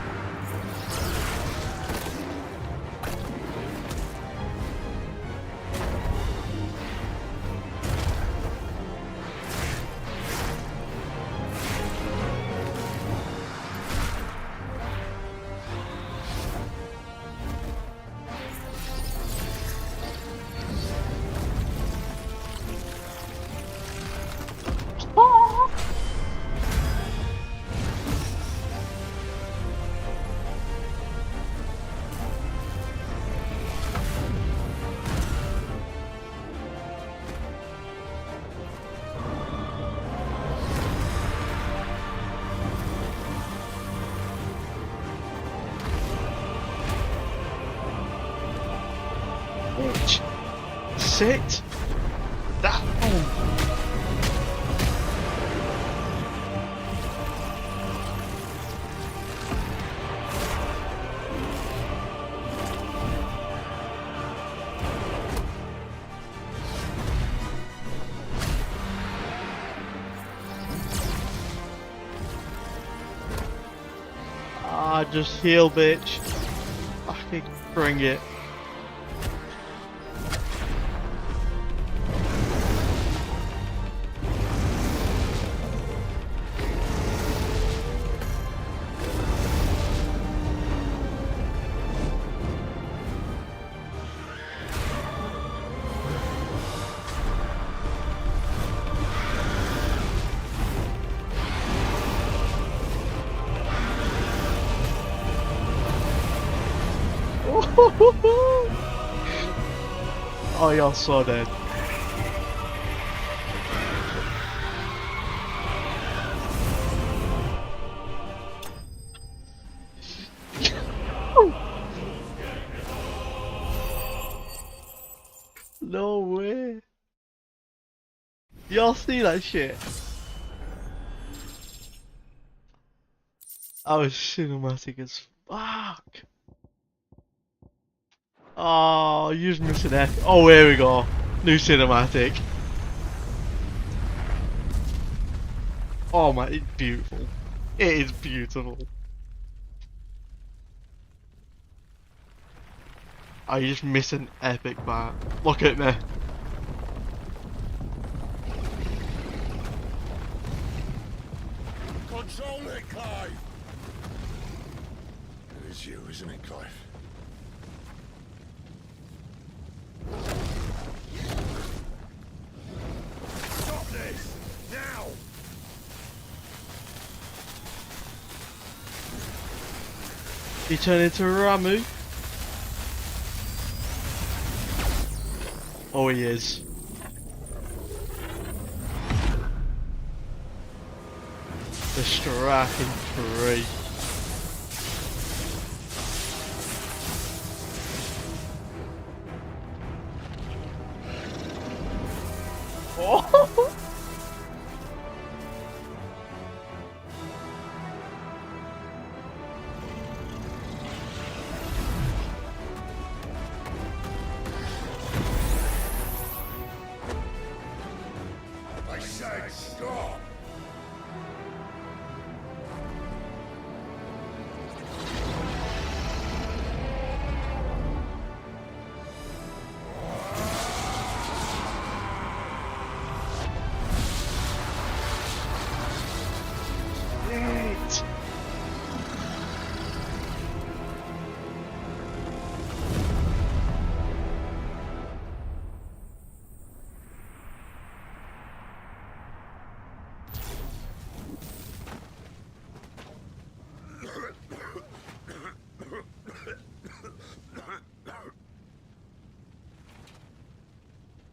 bitch. Sit down. Ah, just heal, bitch. Fucking bring it. Oh, you're so dead. No way. Y'all see that shit? I was cinematic as fuck. Oh, you're missing that. Oh, here we go. New cinematic. Oh my, it's beautiful. It is beautiful. Oh, you just miss an epic part. Look at me. Control it, Clive! It is you, isn't it, Clive? Stop this! Now! He turned into Ramu. Oh, he is. The striking tree. Oh! I said stop! Shit.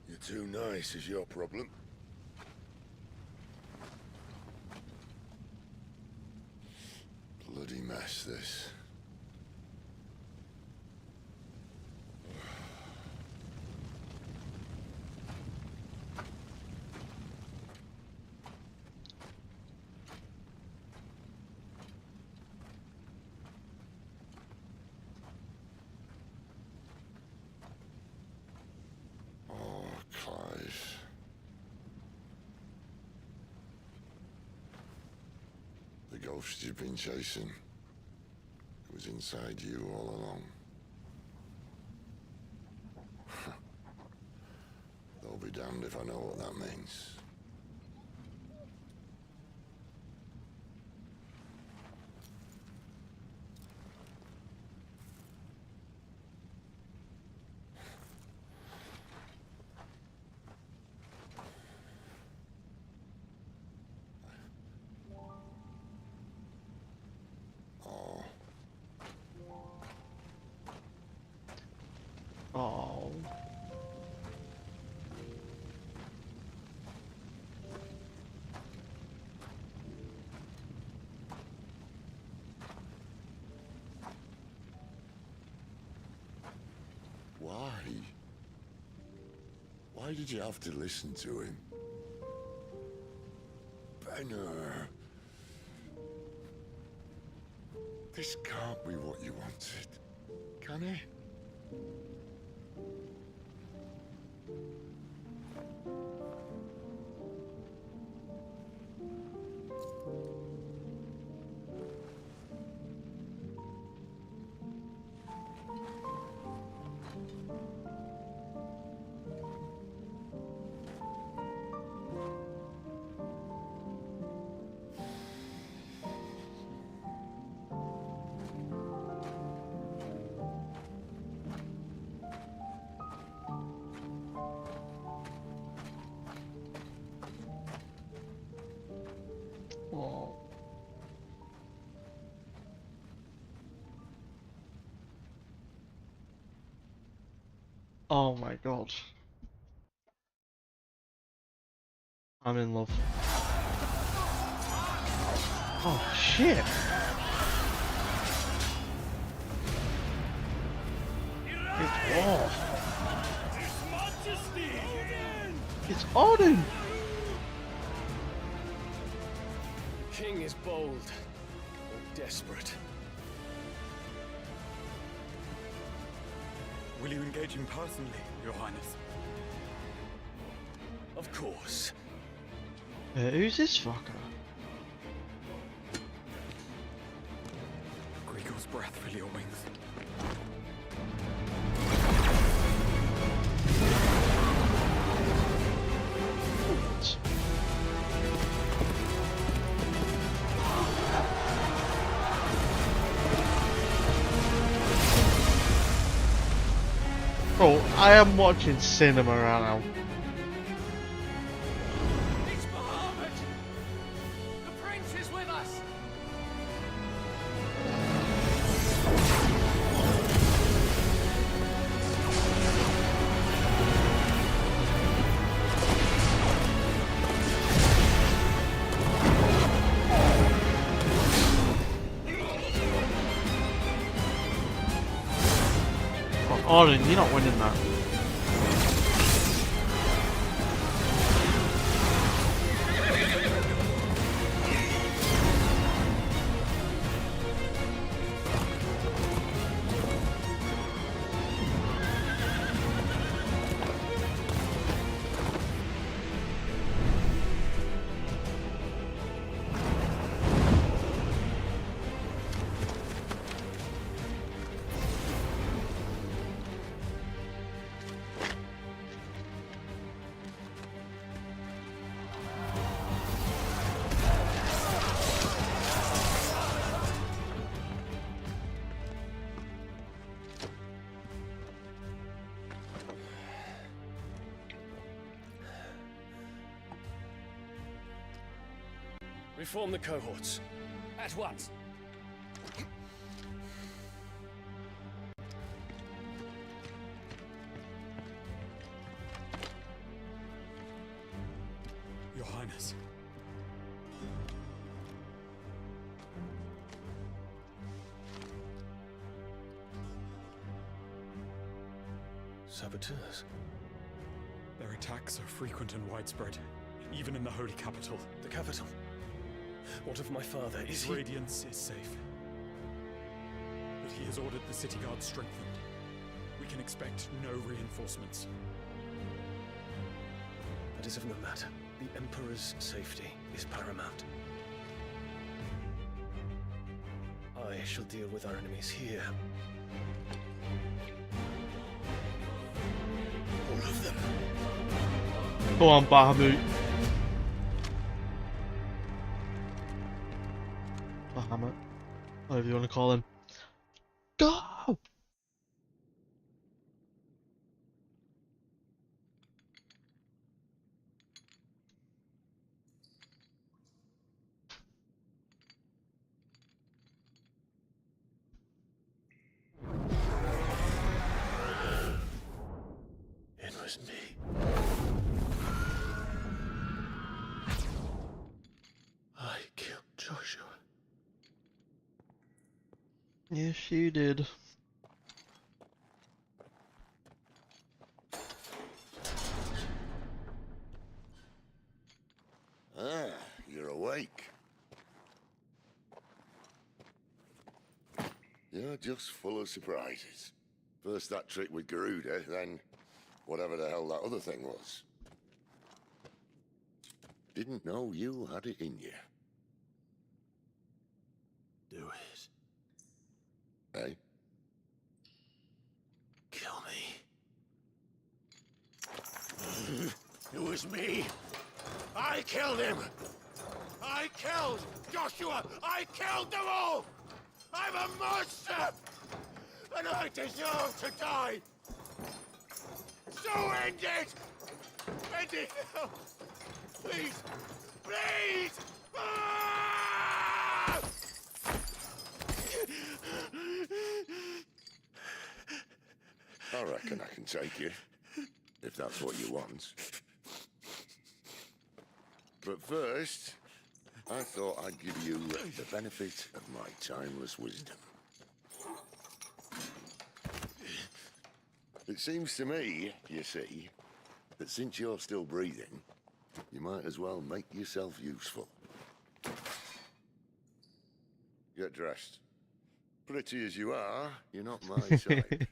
You're too nice is your problem. Bloody mess, this. Oh, Clive. The ghost you've been chasing. It was inside you all along. They'll be damned if I know what that means. Oh. Why did you have to listen to him? Benner. This can't be what you wanted, can it? Oh. Oh my god. I'm in love. Oh shit! It's Odin! King is bold, or desperate. Will you engage him personally, Your Highness? Of course. Who's this fucker? Grigor's breath fill your wings. Bro, I am watching cinema right now. It's Bahamut! The prince is with us! Oh, Odin, you're not winning that. Reform the cohorts. At once. Your Highness. Saboteurs. Their attacks are frequent and widespread, even in the holy capital. The capital. What of my father? Is His he... radiance is safe. But he has ordered the city guard strengthened. We can expect no reinforcements. That is of no matter. The Emperor's safety is paramount. I shall deal with our enemies here. All of them. Go on, Bahamut. Bahamut. Whatever you want to call him. Go! It was me. I killed Joshua. Yes, you did. lake. You're just full of surprises. First that trick with Garuda, then whatever the hell that other thing was. Didn't know you had it in you. Do it. Eh? Kill me. It was me. I killed him. I killed Joshua. I killed them all. I'm a monster. And I deserve to die. So end it. End it now. Please. Please. Ah! I reckon I can take you, if that's what you want. But first, I thought I'd give you the benefit of my timeless wisdom. It seems to me, you see, that since you're still breathing, you might as well make yourself useful. Get dressed. Pretty as you are, you're not my type.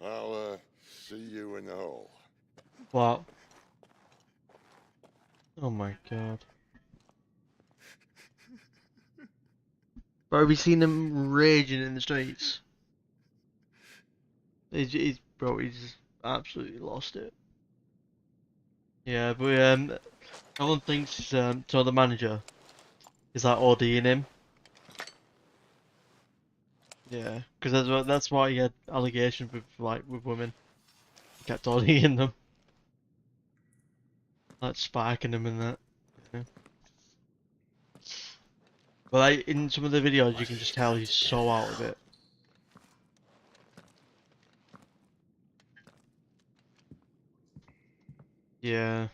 I'll, see you in the hall. What? Oh my god. Bro, have you seen him raging in the streets? Bro, he's just absolutely lost it. Yeah, but everyone thinks so the manager is like ODing him. Yeah, because that's why he had allegations with with women. He kept ODing them, like sparking them and that. Yeah. But like in some of the videos, you can just tell he's so out of it. Yeah,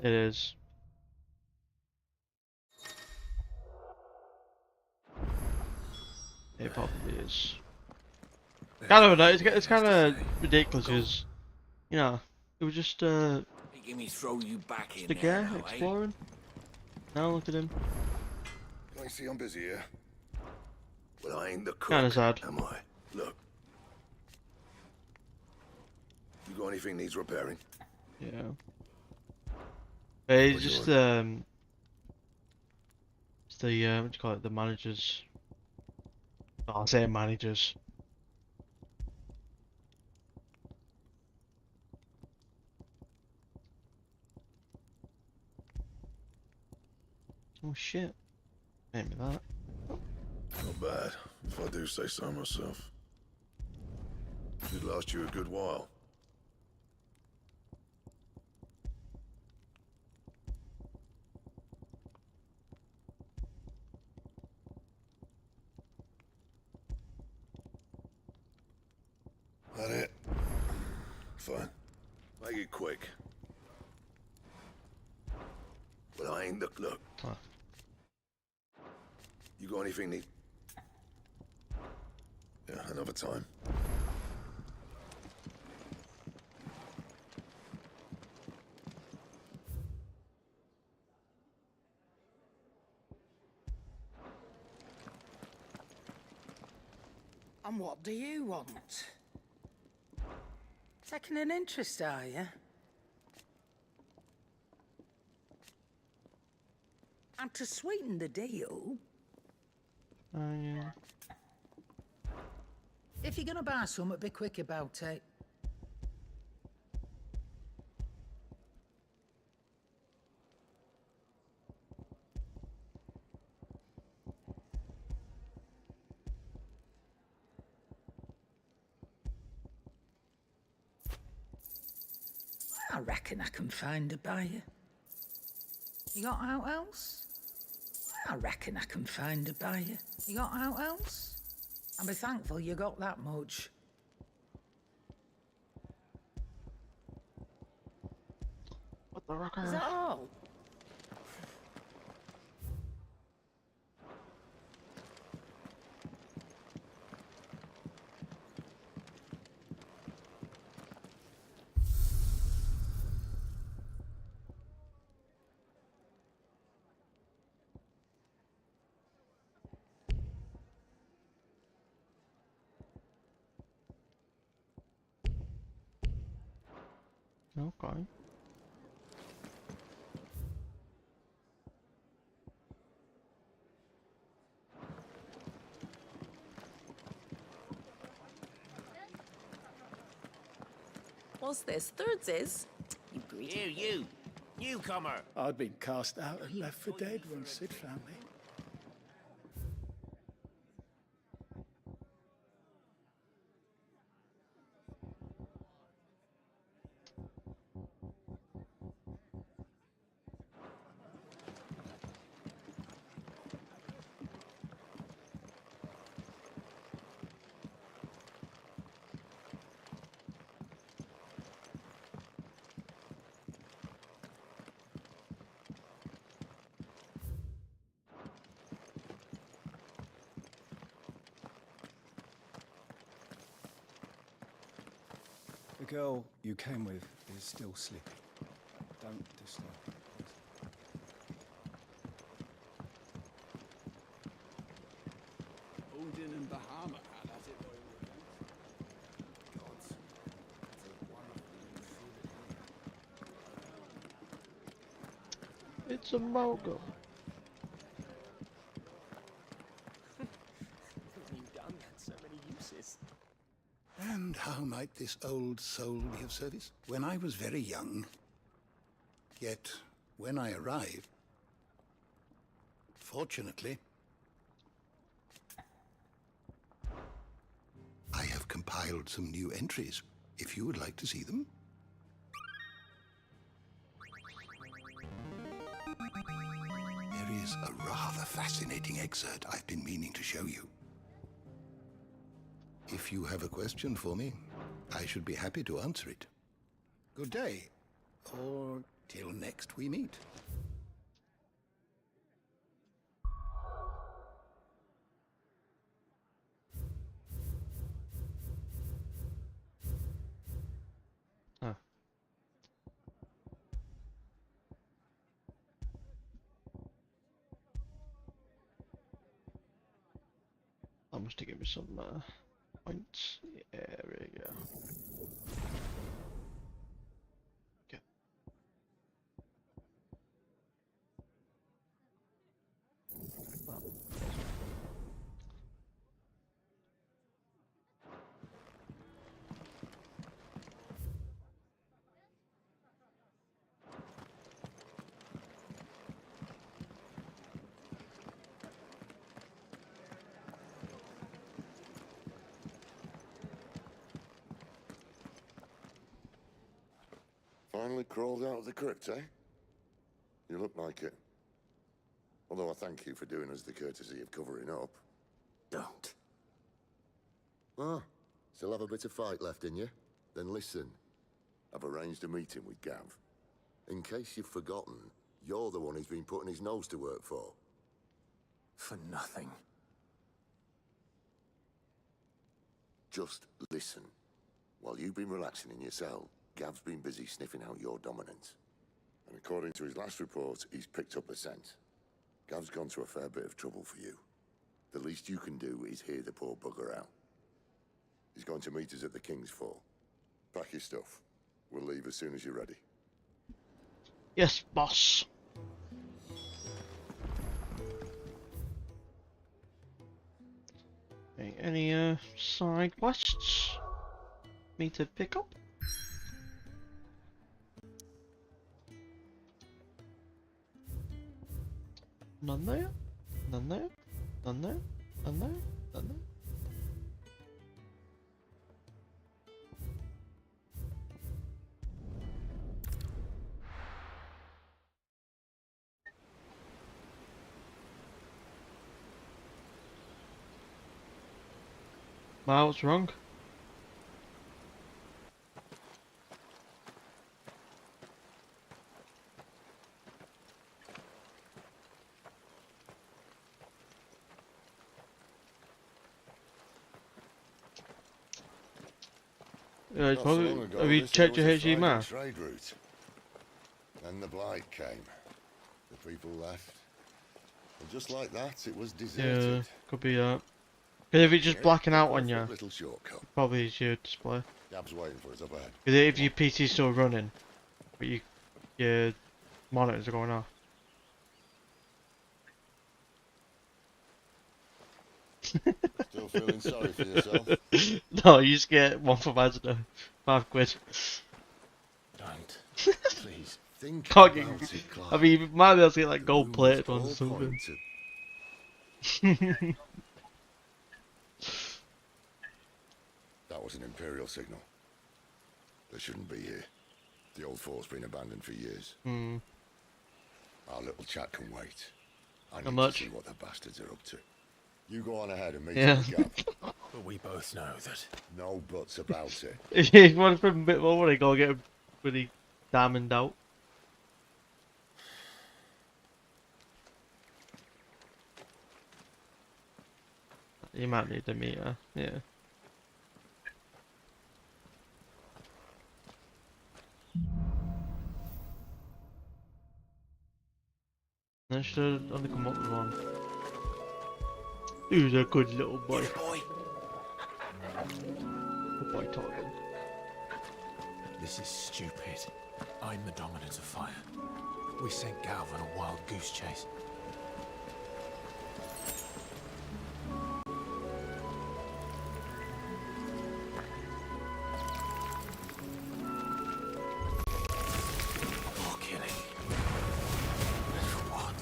it is. It probably is. Kind of, it's kind of ridiculous because, you know, it was just Making me throw you back just in a there, guy now, exploring. Now look at him. I see I'm busy here. Well, I ain't the cook, Kind of sad. am I? Look. You got anything needs repairing? Yeah. But it's just it's the what do you call it? The managers. Oh, I say managers. Oh shit! Maybe that. Not bad, if I do say so myself. Should last you a good while. That it? Fine. Make it quick. Well, I ain't the look. Huh. You got anything need? Yeah, another time. And what do you want? Taking an interest, are you? And to sweeten the deal, Yeah. if you're gonna buy something, be quick about it. I reckon I can find a buyer. You got out else? I reckon I can find a buyer. You got out else? I'll be thankful you got that much. What the rocker? Is that all? Okay. What's this? Thirds is? You greedy. You! Newcomer! I'd been cast out and left for dead when Sid found me. The girl you came with is still sleeping. Don't disturb her, please. Odin and Bahama had at it during the event. Gods, it's a wonderful It's a mogul. You've done so many uses. And how might this old soul be of service? When I was very young, yet when I arrived, fortunately, I have compiled some new entries, if you would like to see them. There is a rather fascinating excerpt I've been meaning to show you. If you have a question for me, I should be happy to answer it. Good day, or till next we meet. Huh. That must have given me some points. Yeah, there we go. Okay. Well, Finally crawled out of the crypt, eh? You look like it. Although I thank you for doing us the courtesy of covering up. Don't. Ah, still have a bit of fight left in you? Then listen. I've arranged a meeting with Gav. In case you've forgotten, you're the one he's been putting his nose to work for. For nothing. Just listen. While you've been relaxing in your cell, Gav's been busy sniffing out your dominance. And according to his last report, he's picked up the scent. Gav's gone to a fair bit of trouble for you. The least you can do is hear the poor bugger out. He's going to meet us at the King's Fall. Pack your stuff. We'll leave as soon as you're ready. yes, boss. Okay, any side quests me to pick up? None there? None there? None there? None there? None there? Wow, what's wrong? Yeah, it's Not so probably. long ago, Have you this checked your was a HE thriving map? trade route. Then the blight came. The people left. And just like that, it was Yeah, deserted. could be that. Because if it's just Yeah, blacking the out on perfect you, little shortcut. probably is your display. Gab's waiting for us up ahead. Because if your PC's still running, But your monitors are going off. Still feeling sorry for yourself? No, you just get one for Mazda. £5. Don't. Please. Think Can't about get, it, Clive. I mean, you might be able to get like The gold room plated was ones or all something. pointed. That was an Imperial signal. They shouldn't be here. The old fort's been abandoned for years. Hmm. Our little chat can wait. I How need to much? see what the bastards are up to. You go on ahead and meet Yeah. the gap. But we both know that. No buts about it. If you want to put a bit more money, go get a pretty diamond out. You might need a meter, yeah. I should only come up with one. Who's a good little boy? Here, boy. Good boy talking. This is stupid. I'm the dominant of fire. We sent Galv on a wild goose chase. More killing. For what?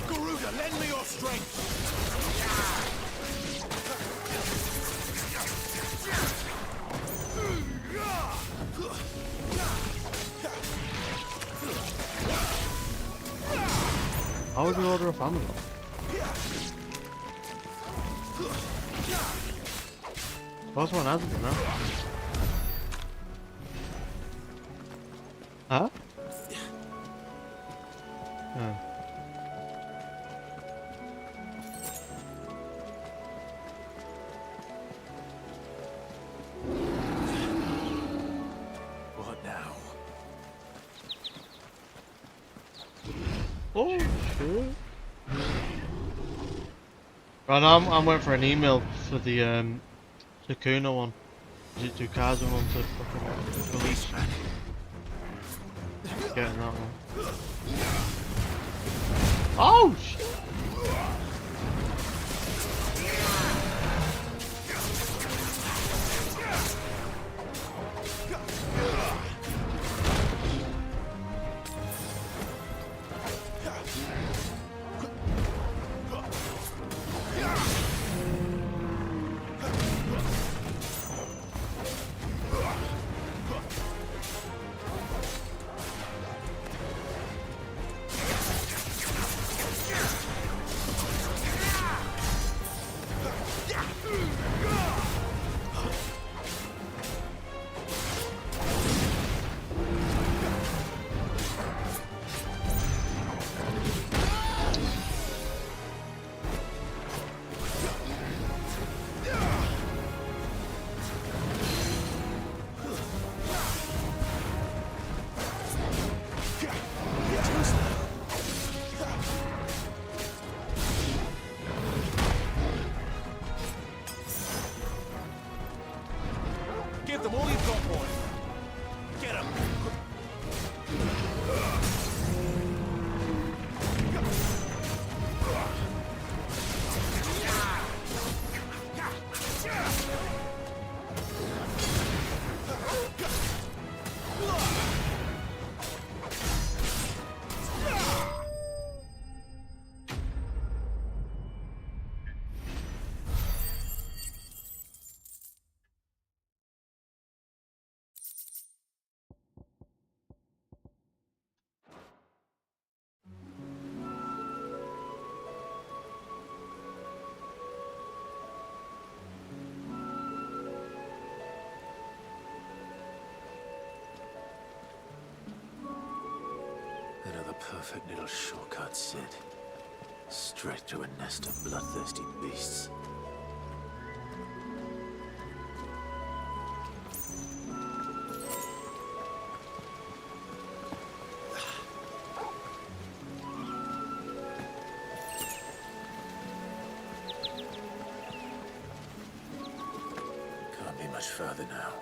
Garuda, lend me your strength. How would you order a family? First one hasn't been, no? Huh? Yeah. What now? Oh shit. Right now I'm waiting for an email for the Sakuna one. Is it Dukaza one to fucking release? Getting that one. Oh shit! Give them all you've got, boy. Get them. Another perfect little shortcut, Sid. Straight to a nest of bloodthirsty beasts. much further now.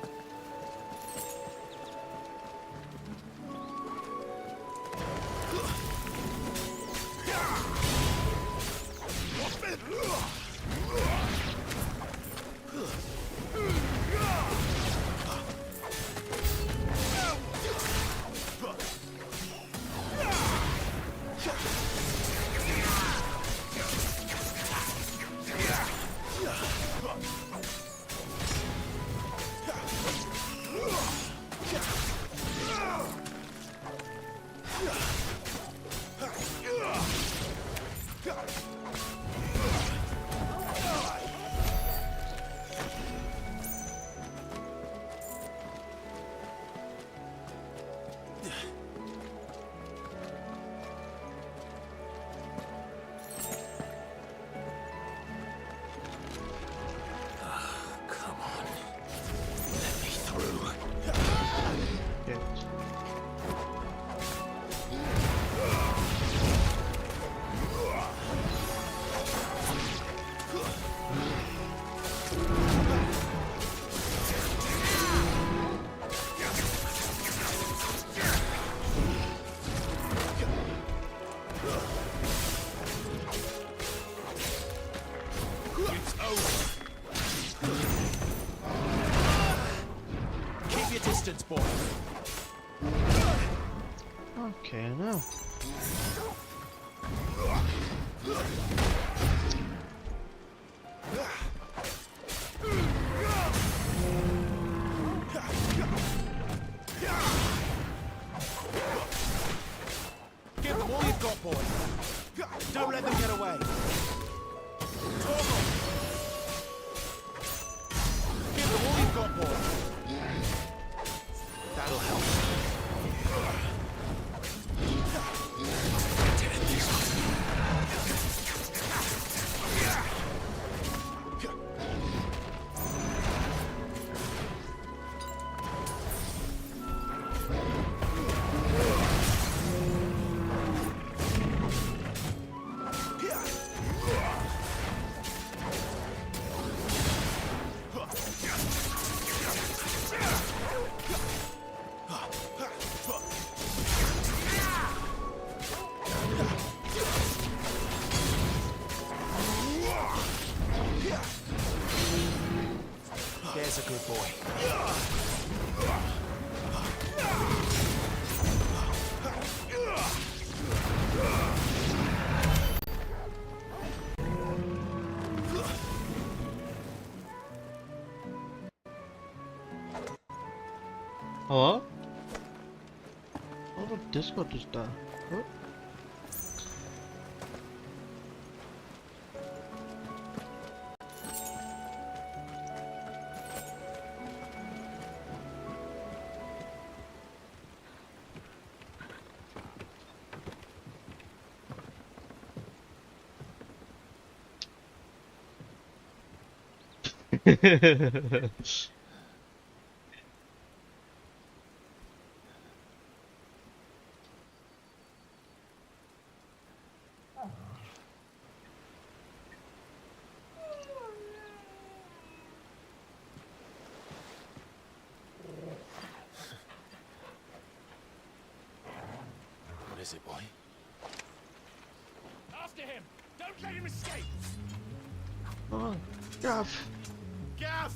Boy. Okay, now. Give them all you've got, boy. Don't let them get away. Torgal. Give them all you've got, boy. That'll help. There's a good boy. Hello? Oh, the Discord just died. Oh. What is it, boy? After him! Don't let him escape! Oh, Gav. Gav!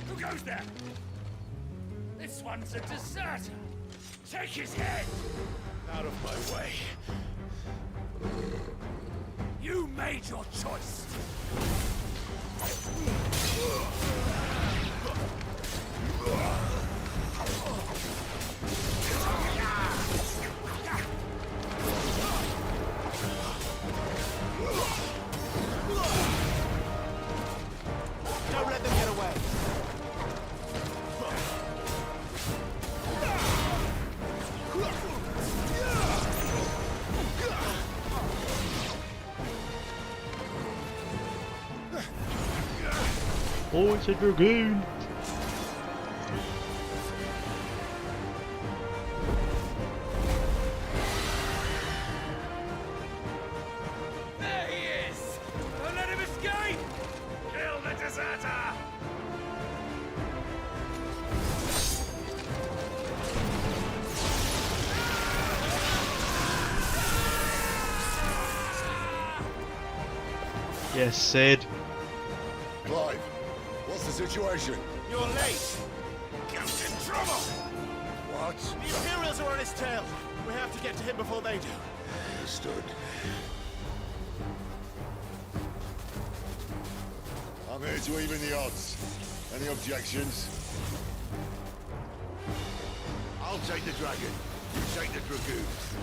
Who goes there? This one's a deserter! Take his head! Out of my way. You made your choice! Don't let them get away! Oh, it's a dragoon. Yes, Sid. Clive, what's the situation? You're late. Goose in trouble. What? The Imperials are on his tail. We have to get to him before they do. Understood. I'm here to even the odds. Any objections? I'll take the dragon. You take the dragoons.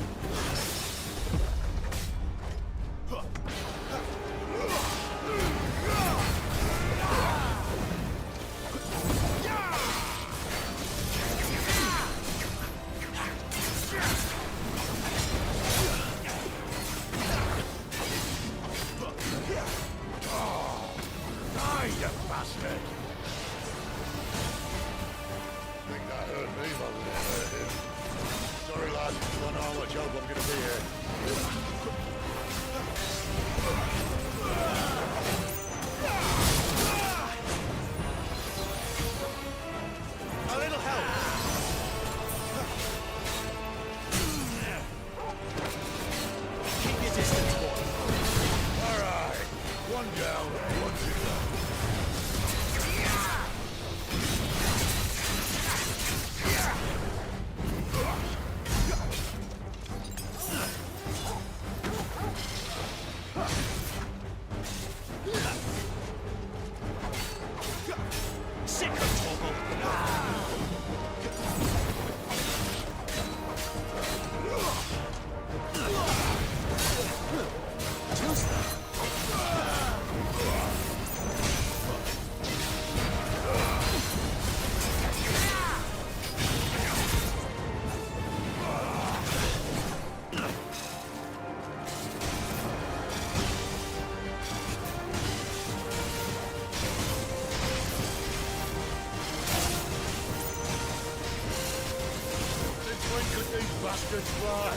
Bastards fly.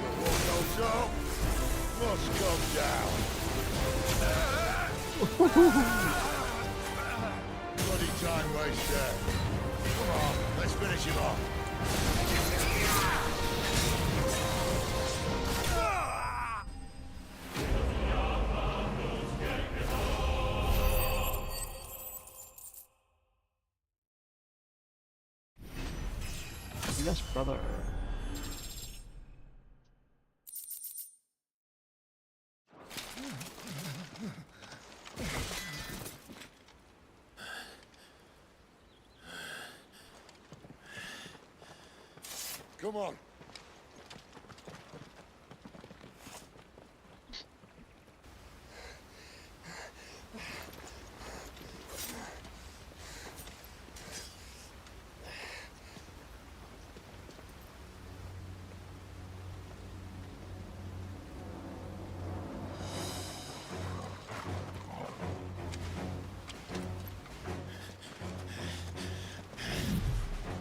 The one goes up, must come down. Bloody time waster. Come on, let's finish him off. Yes, brother. Come on.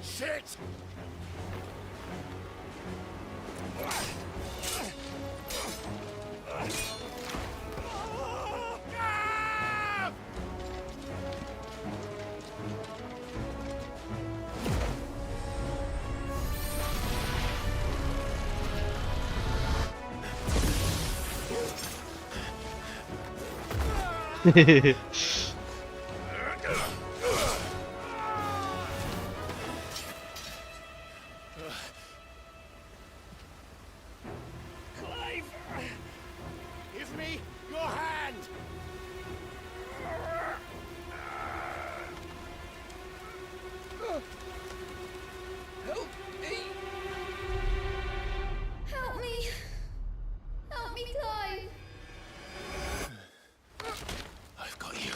Shit! Clive! Give me your hand! Help me! Help me! Help me, Clive! I've got you.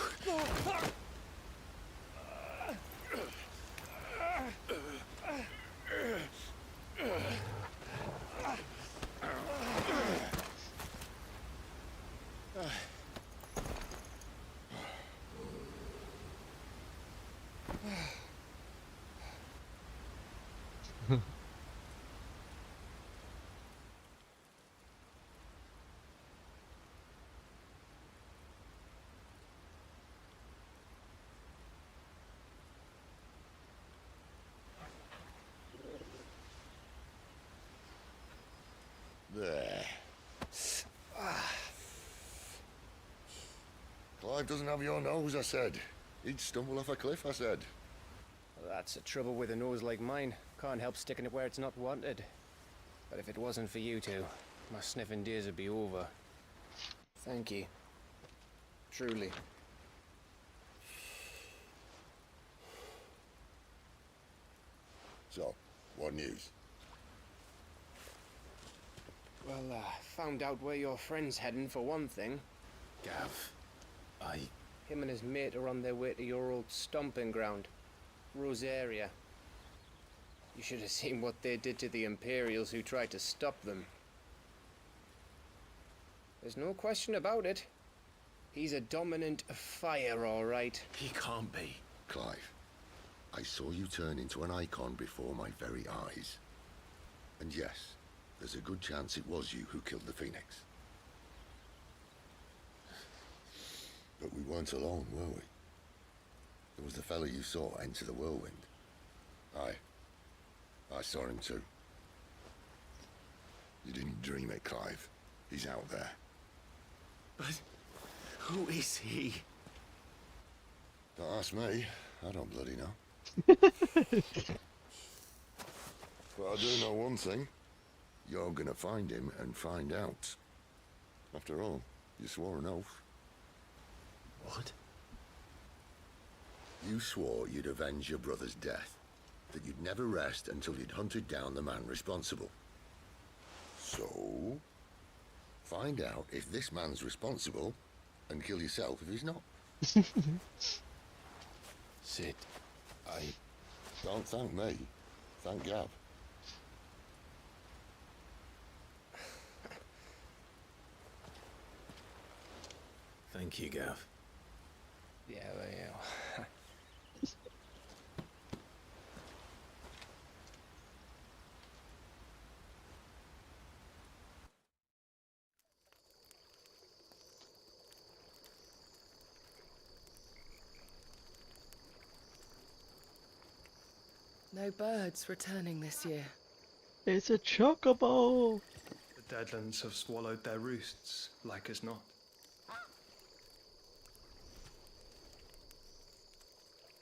Clive doesn't have your nose, I said. He'd stumble off a cliff, I said. Well, that's the trouble with a nose like mine. Can't help sticking it where it's not wanted. But if it wasn't for you two, my sniffing days would be over. Thank you. Truly. So, what news? Well, found out where your friend's heading for one thing. Gav, Him and his mate are on their way to your old stomping ground, Rosaria. You should have seen what they did to the Imperials who tried to stop them. There's no question about it. He's a dominant of fire, all right. He can't be. Clive, I saw you turn into an icon before my very eyes. And yes, there's a good chance it was you who killed the Phoenix. But we weren't alone, were we? There was the fellow you saw enter the whirlwind. I saw him too. You didn't dream it, Clive. He's out there. But who is he? Don't ask me. I don't bloody know. But I do know one thing. You're gonna find him and find out. After all, you swore an oath. What? You swore you'd avenge your brother's death. That you'd never rest until you'd hunted down the man responsible. So, find out if this man's responsible and kill yourself if he's not. Sid, Don't thank me. Thank Gav. Thank you, Gav. Yeah, well. No birds returning this year. It's a chocobo. The Deadlands have swallowed their roosts, like as not.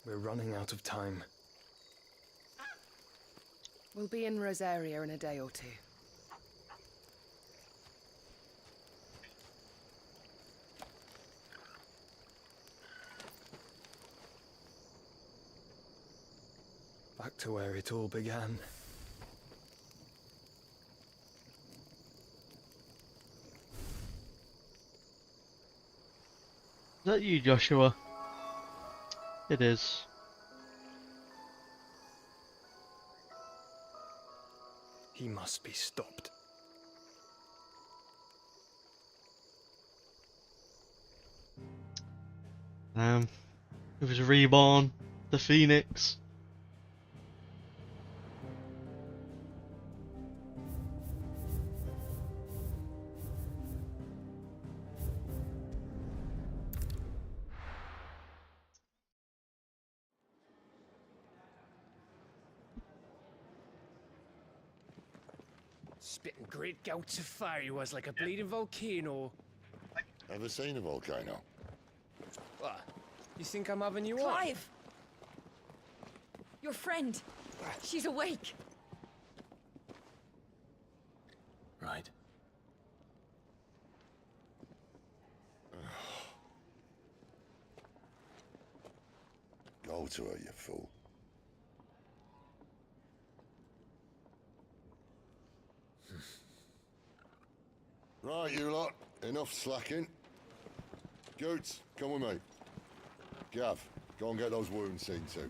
We're running out of time. We'll be in Rosaria in a day or two. Back to where it all began. Is that you, Joshua? It is. He must be stopped. It was reborn, the Phoenix. Spitting great gouts of fire he was, like a bleeding volcano. Ever seen a volcano? What? You think I'm having you on? Clive! Your friend. She's awake. Right. Go to her, you fool. Right, you lot. Enough slacking. Goots, come with me. Gav, go and get those wounds seen to.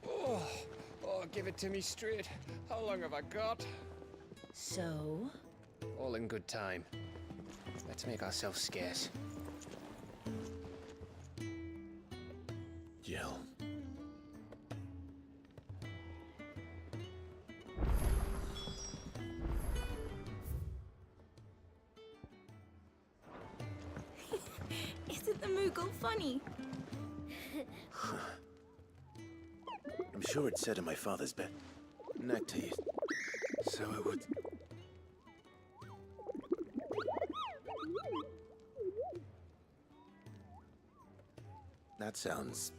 Oh, give it to me straight. How long have I got? So? All in good time. Let's make ourselves scarce. Jill. Isn't the Moogle funny? I'm sure it said in my father's bed. Neck teeth. So it would. That sounds...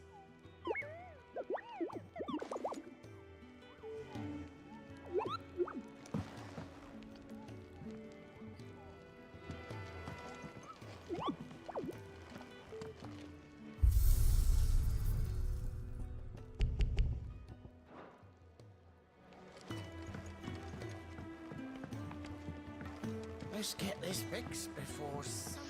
Let's get this fixed before someone...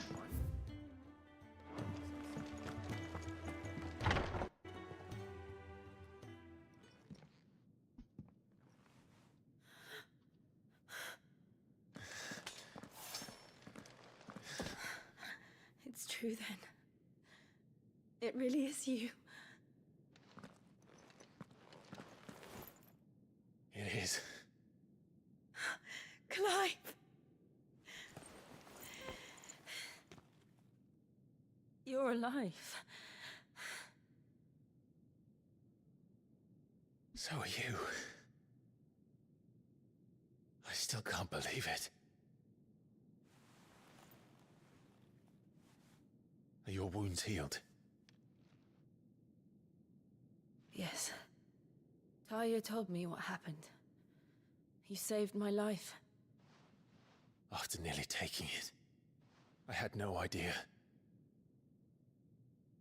It's true then. It really is you. It is. Clive! You're alive. So are you. I still can't believe it. Are your wounds healed? Yes. Talia told me what happened. You saved my life. After nearly taking it, I had no idea.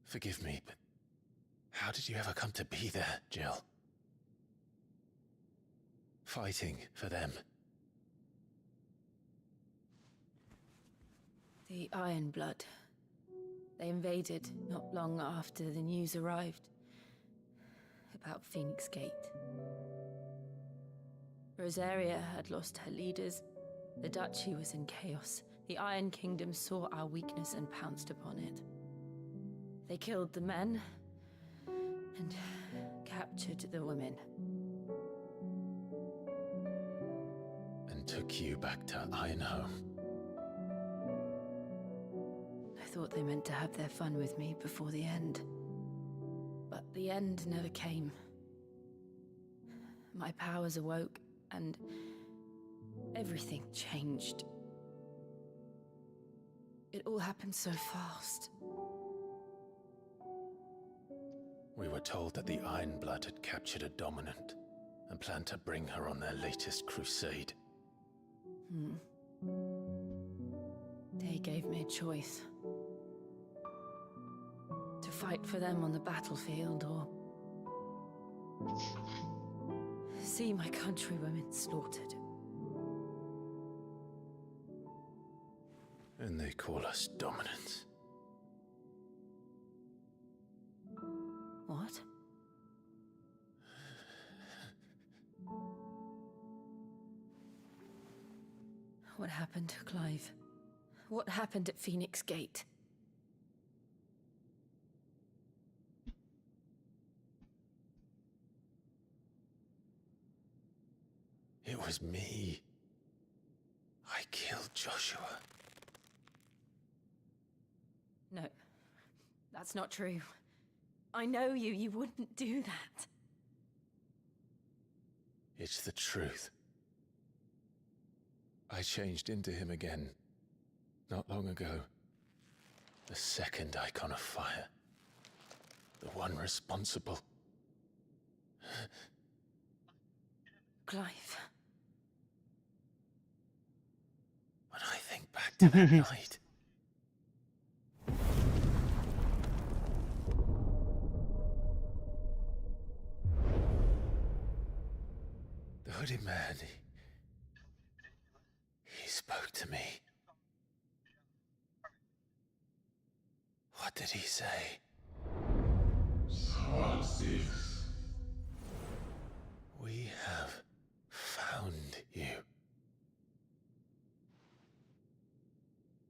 Forgive me, but how did you ever come to be there, Jill? Fighting for them. The Iron Blood. They invaded not long after the news arrived about Phoenix Gate. Rosaria had lost her leaders. The Duchy was in chaos. The Iron Kingdom saw our weakness and pounced upon it. They killed the men and captured the women. And took you back to Ironhome. I thought they meant to have their fun with me before the end. But the end never came. My powers awoke, and everything changed. It all happened so fast. We were told that the Iron Blood had captured a dominant and planned to bring her on their latest crusade. They gave me a choice. To fight for them on the battlefield, or see my countrywomen slaughtered. And they call us dominants. What? What happened, Clive? What happened at Phoenix Gate? It was me. I killed Joshua. No, that's not true. I know you. You wouldn't do that. It's the truth. I changed into him again, not long ago. The second icon of fire. The one responsible. Clive. When I think back to that night... The hooded man, he spoke to me. What did he say? We have found you.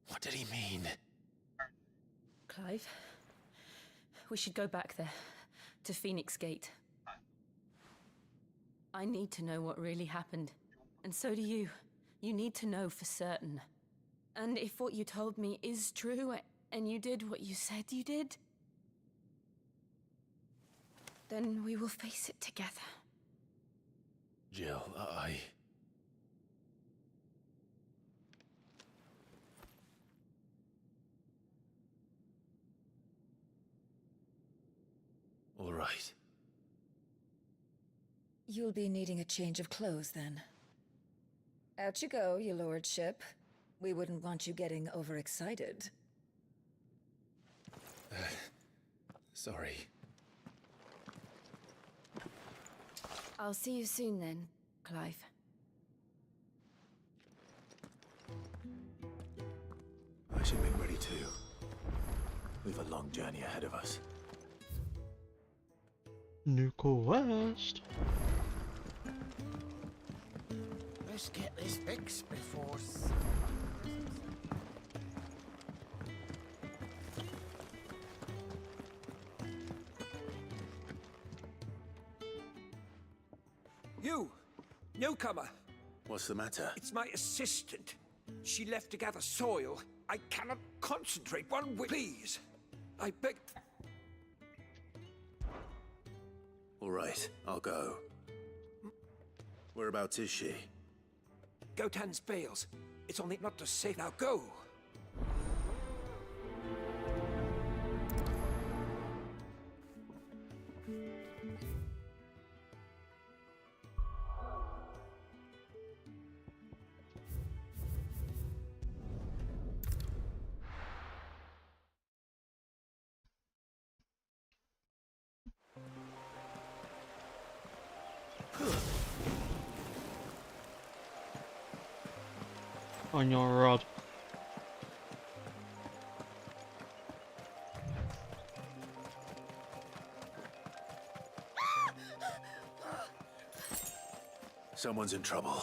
What did he mean? Clive, we should go back there, to Phoenix Gate. I need to know what really happened, and so do you. You need to know for certain. And if what you told me is true, and you did what you said you did, then we will face it together. Jill, right. You'll be needing a change of clothes then. Out you go, your lordship. We wouldn't want you getting overexcited. Sorry. I'll see you soon then, Clive. I should make ready too. We've a long journey ahead of us. New quest. Let's get this fixed before... You! Newcomer! What's the matter? It's my assistant. She left to gather soil. I cannot concentrate one whit. Please! I beg... All right, I'll go. Whereabouts is she? Gotan's bales. It's only not to say now go! On your rod. Someone's in trouble.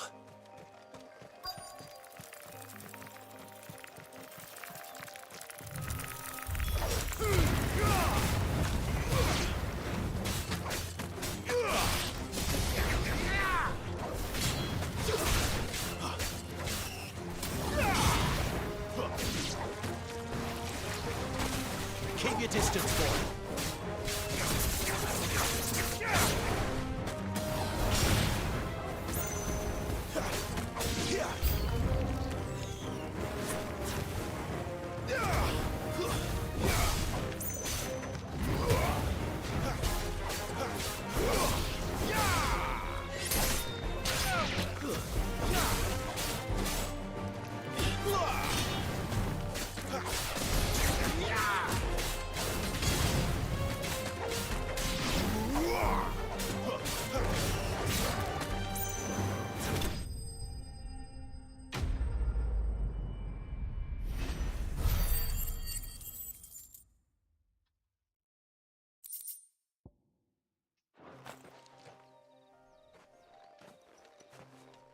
Keep your distance, boy.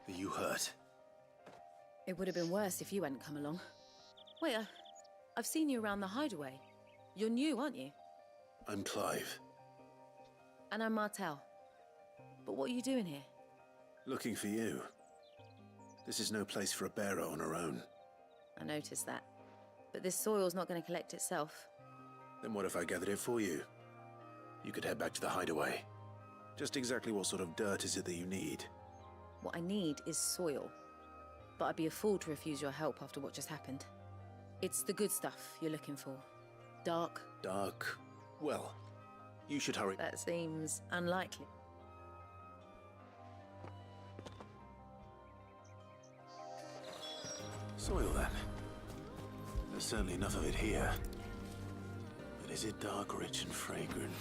Are you hurt? It would have been worse if you hadn't come along. Wait, I've seen you around the hideaway. You're new, aren't you? I'm Clive. And I'm Martel. But what are you doing here? Looking for you. This is no place for a bearer on her own. I noticed that. But this soil's not going to collect itself. Then what if I gathered it for you? You could head back to the hideaway. Just exactly what sort of dirt is it that you need? What I need is soil. But I'd be a fool to refuse your help after what just happened. It's the good stuff you're looking for. Dark. Dark? Well, you should hurry. That seems unlikely. Soil, then. There's certainly enough of it here. But is it dark, rich, and fragrant?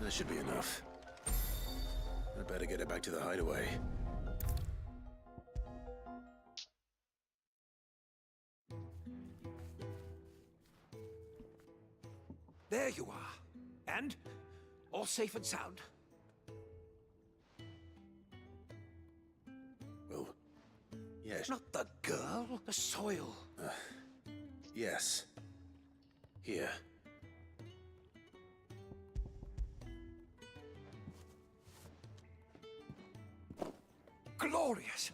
That should be enough. I'd better get it back to the hideaway. There you are. And? All safe and sound? Well, yes. Not the girl, the soil. Yes. Here. Glorious!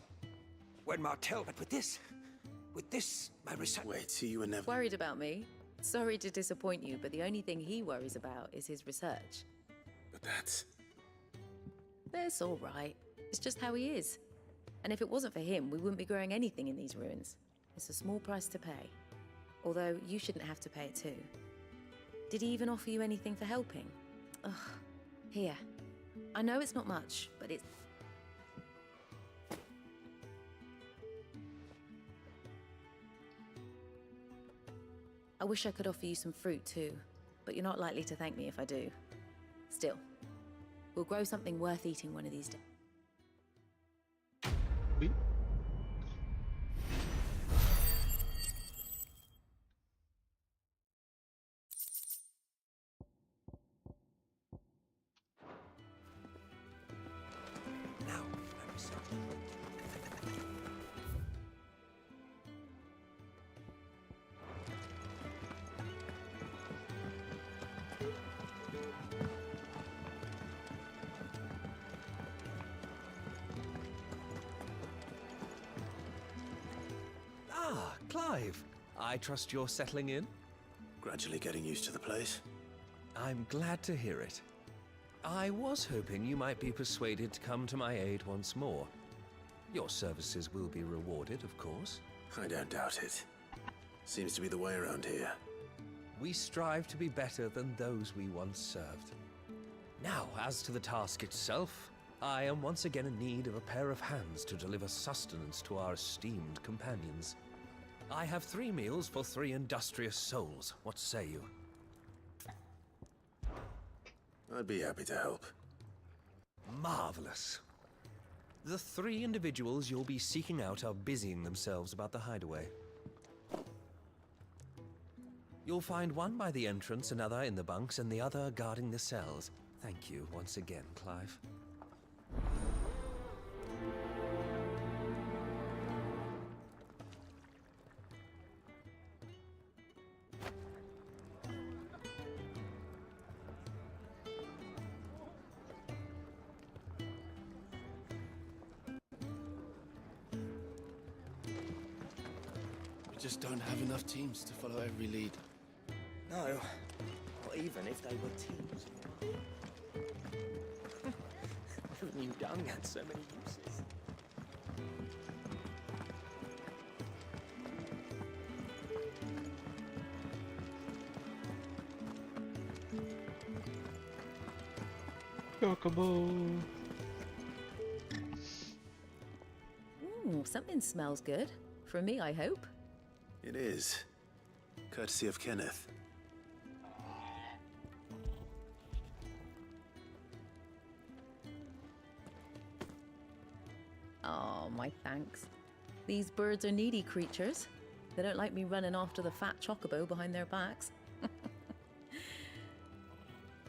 When Martel met with this, With this, my research... Wait, so you were never... Worried about me? Sorry to disappoint you, but the only thing he worries about is his research. But that's... That's all right. It's just how he is. And if it wasn't for him, we wouldn't be growing anything in these ruins. It's a small price to pay. Although, you shouldn't have to pay it too. Did he even offer you anything for helping? Ugh. Here. I know it's not much, but it's... I wish I could offer you some fruit too, but you're not likely to thank me if I do. Still, we'll grow something worth eating one of these days. Oui. Now, my research... Ah, Clive. I trust you're settling in? Gradually getting used to the place. I'm glad to hear it. I was hoping you might be persuaded to come to my aid once more. Your services will be rewarded, of course. I don't doubt it. Seems to be the way around here. We strive to be better than those we once served. Now, as to the task itself, I am once again in need of a pair of hands to deliver sustenance to our esteemed companions. I have 3 meals for 3 industrious souls. What say you? I'd be happy to help. Marvelous. The 3 individuals you'll be seeking out are busying themselves about the hideaway. You'll find one by the entrance, another in the bunks, and the other guarding the cells. Thank you once again, Clive. We just don't have enough teams to follow every lead. No, not even if they were teams. Never knew dung had so many uses. Chocobo. Ooh, something smells good. For me, I hope. It is. Courtesy of Kenneth. Oh, my thanks. These birds are needy creatures. They don't like me running after the fat chocobo behind their backs.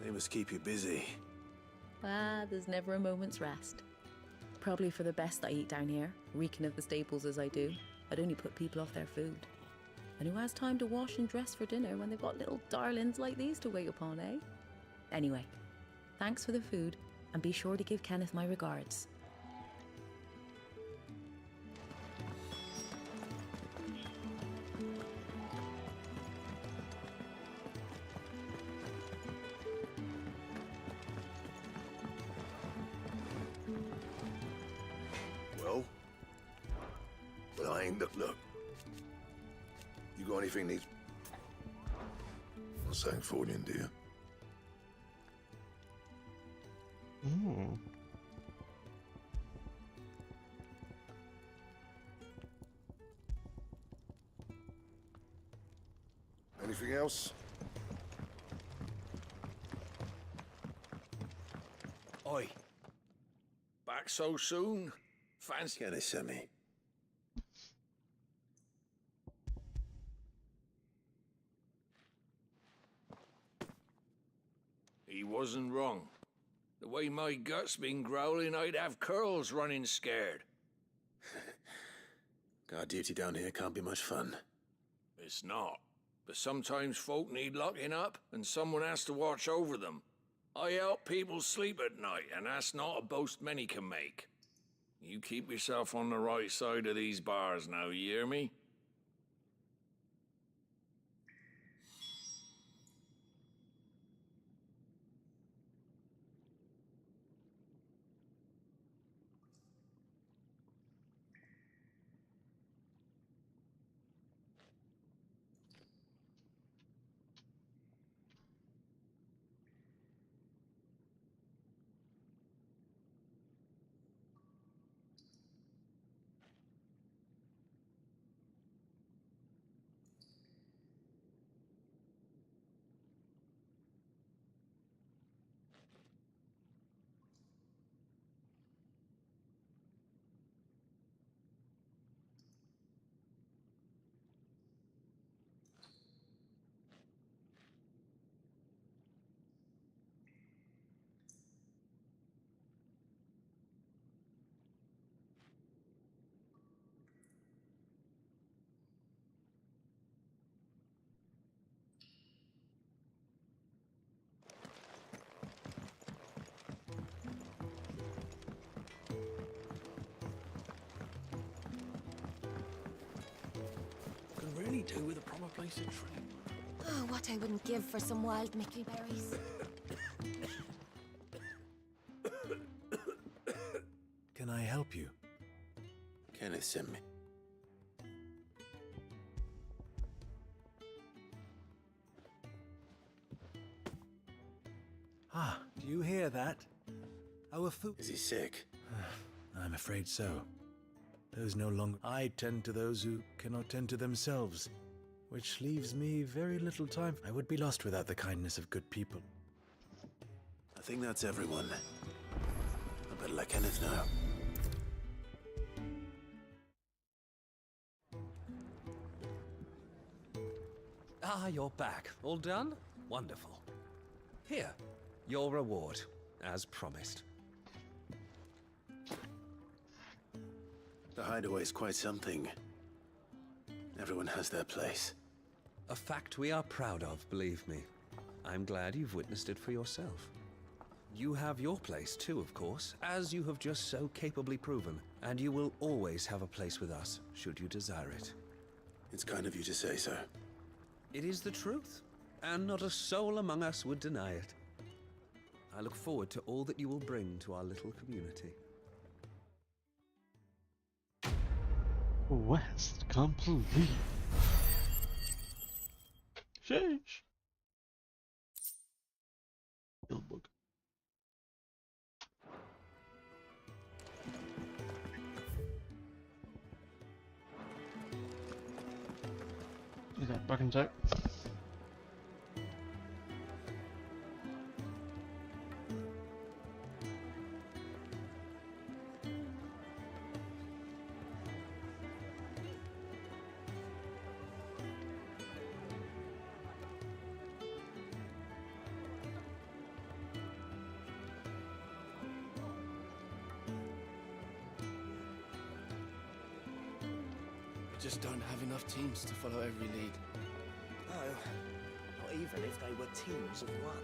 They must keep you busy. Ah, there's never a moment's rest. Probably for the best I eat down here, reeking of the stables as I do. I'd only put people off their food. And who has time to wash and dress for dinner when they've got little darlings like these to wait upon, eh? Anyway, thanks for the food, and be sure to give Kenneth my regards. Well, I ain't look. You got anything needs? Not saying for you, do you? Mm. Anything else? Oi. Back so soon? Fancy... Can they send me? He wasn't wrong. The way my gut's been growling, I'd have curls running scared. Guard duty down here can't be much fun. It's not. But sometimes folk need locking up, and someone has to watch over them. I help people sleep at night, and that's not a boast many can make. You keep yourself on the right side of these bars now, you hear me? really do with a proper place to trip. Oh, what I wouldn't give for some wild Mickey berries. Can I help you? Kenneth sent me. Ah, do you hear that? Our food. Is he sick? I'm afraid so. Those no longer. I tend to those who cannot tend to themselves, which leaves me very little time. I would be lost without the kindness of good people. I think that's everyone. I better let Kenneth know. Ah, you're back. All done? Wonderful. Here, your reward, as promised. The hideaway is quite something. Everyone has their place. A fact we are proud of, believe me. I'm glad you've witnessed it for yourself. You have your place too, of course, as you have just so capably proven, and you will always have a place with us, should you desire it. It's kind of you to say so. It is the truth, and not a soul among us would deny it. I look forward to all that you will bring to our little community. Quest complete. Sheesh. Guildbook. Is that back in check? We just don't have enough teams to follow every lead. No, not even if they were teams of one.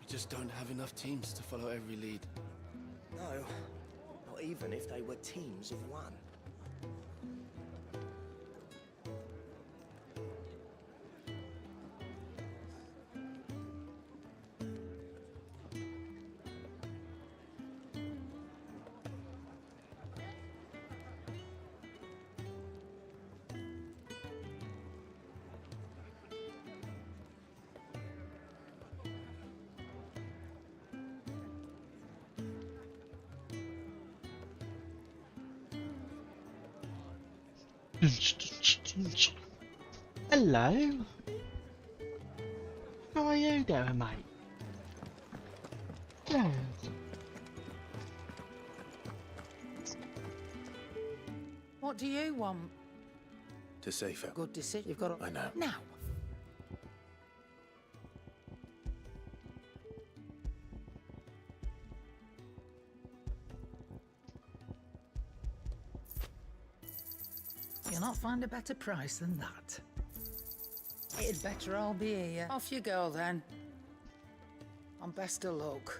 We just don't have enough teams to follow every lead. No, not even if they were teams of one. Hello. How are you doing, mate? Good. What do you want? To save her. Good decision. You've got to... I know. Now. You'll not find a better price than that. It'd better all be here. Off you go, then. And best of luck.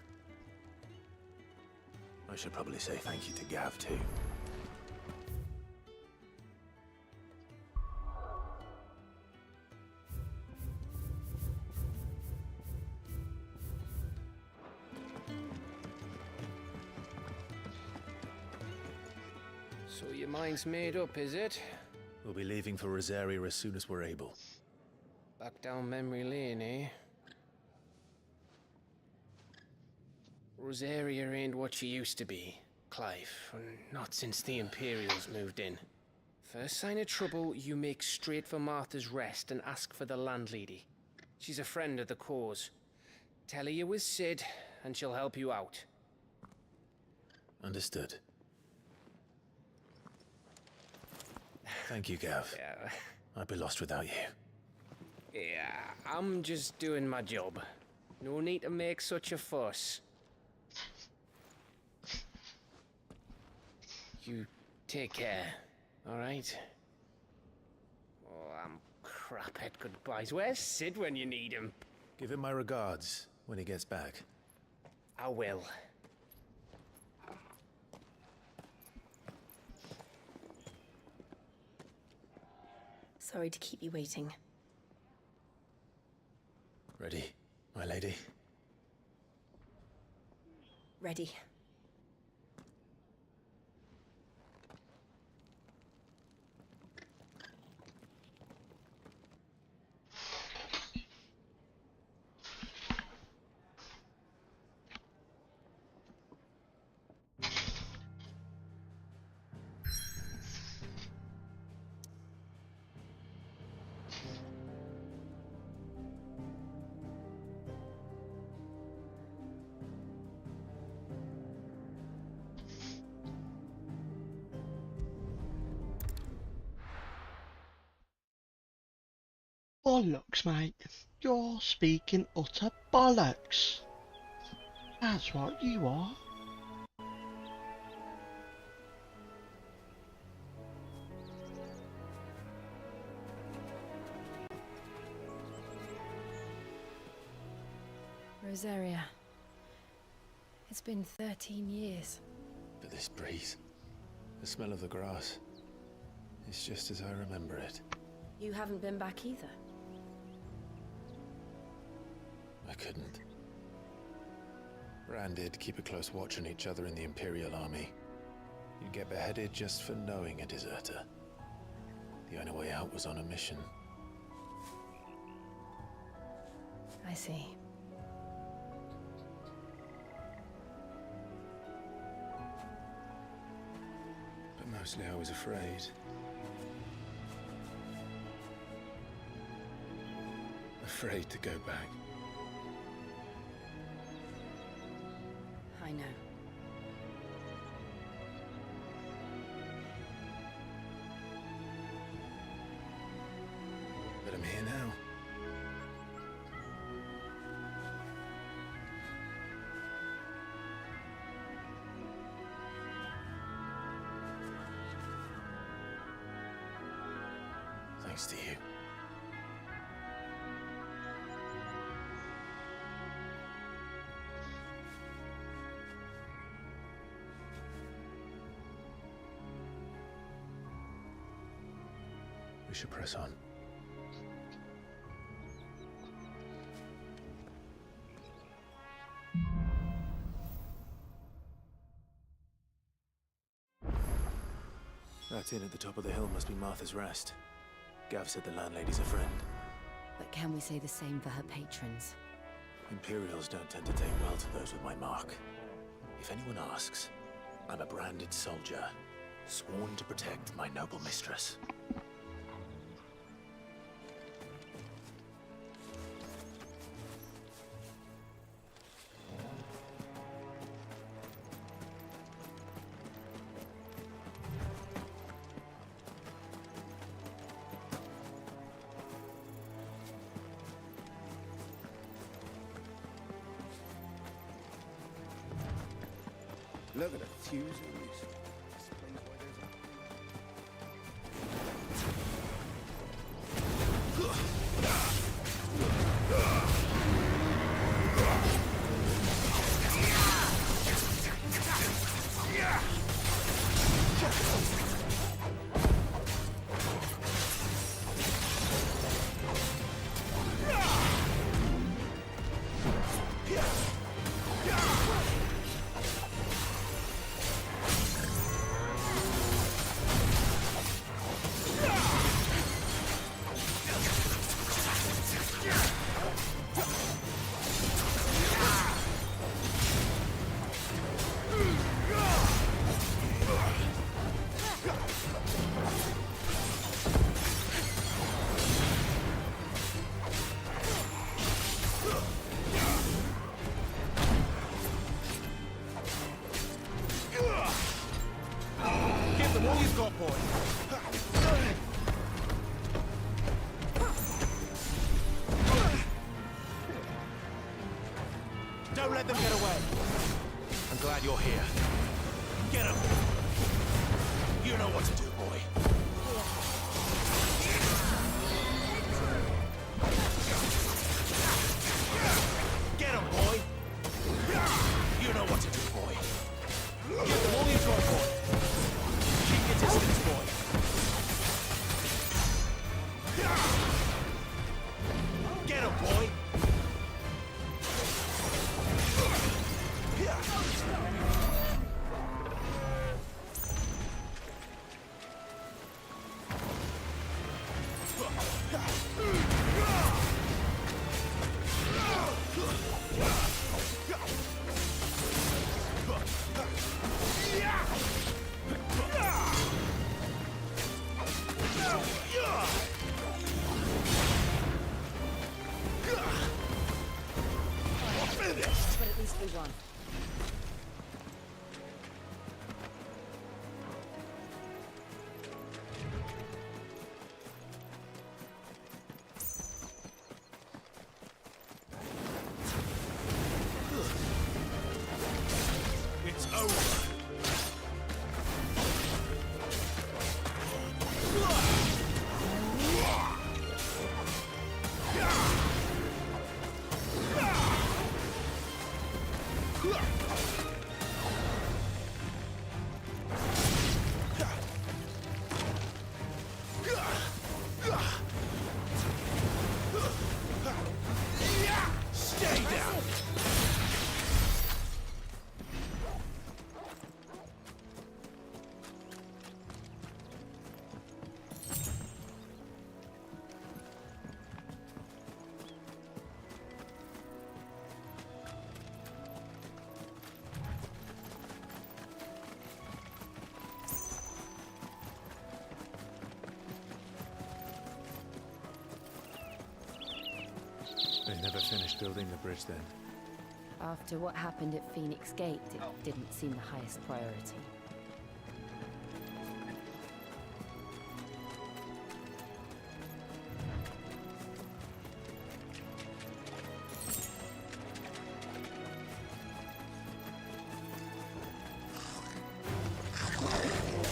I should probably say thank you to Gav, too. So your mind's made up, is it? We'll be leaving for Rosaria as soon as we're able. Back down memory lane, eh? Rosaria ain't what she used to be, Clive. Not since the Imperials moved in. First sign of trouble, you make straight for Martha's Rest and ask for the landlady. She's a friend of the cause. Tell her you was Sid, and she'll help you out. Understood. Thank you, Gav. Yeah. I'd be lost without you. Yeah, I'm just doing my job. No need to make such a fuss. You take care, alright? Oh, I'm crap at goodbyes. Where's Sid when you need him? Give him my regards when he gets back. I will. Sorry to keep you waiting. Ready, my lady? Ready. Bollocks, mate. You're speaking utter bollocks. That's what you are. Rosaria. It's been 13 years. But this breeze, the smell of the grass, it's just as I remember it. You haven't been back either. I couldn't. Rand did keep a close watch on each other in the Imperial Army. You'd get beheaded just for knowing a deserter. The only way out was on a mission. I see. But mostly I was afraid. Afraid to go back. I know. But I'm here now. Thanks to you. should press on. That inn at the top of the hill must be Martha's Rest. Gav said the landlady's a friend. But can we say the same for her patrons? Imperials don't tend to take well to those with my mark. If anyone asks, I'm a branded soldier, sworn to protect my noble mistress. Look at the fuse on this. Don't let them get away. I'm glad you're here. Get him. You know what to do, boy. Get him, boy. You know what to do, boy. Give them all you've got, boy. Keep your distance, boy. Get him, boy. But at least we won. It's over. Stay down. They never finished building the bridge then. After what happened at Phoenix Gate, it didn't seem the highest priority.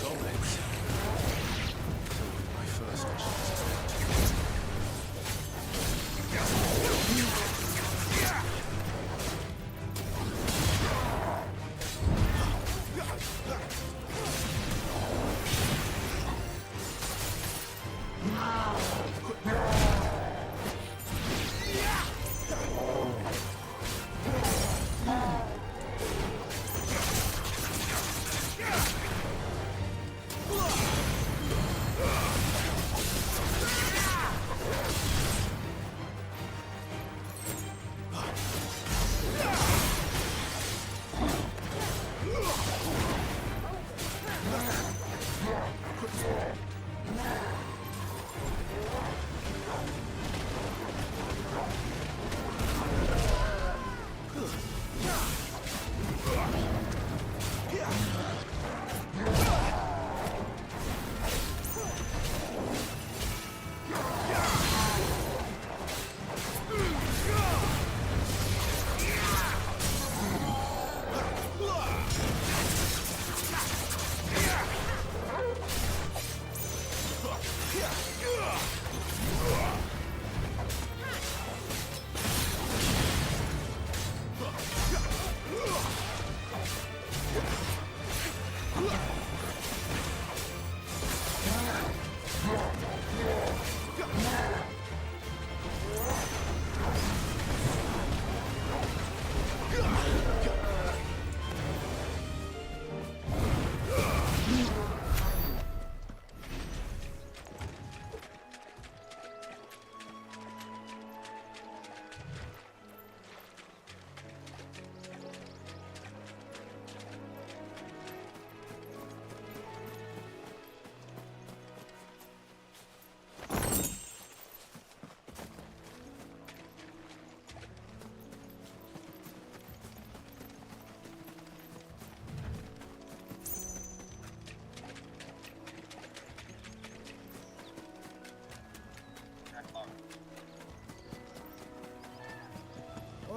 Goblins. My first mission.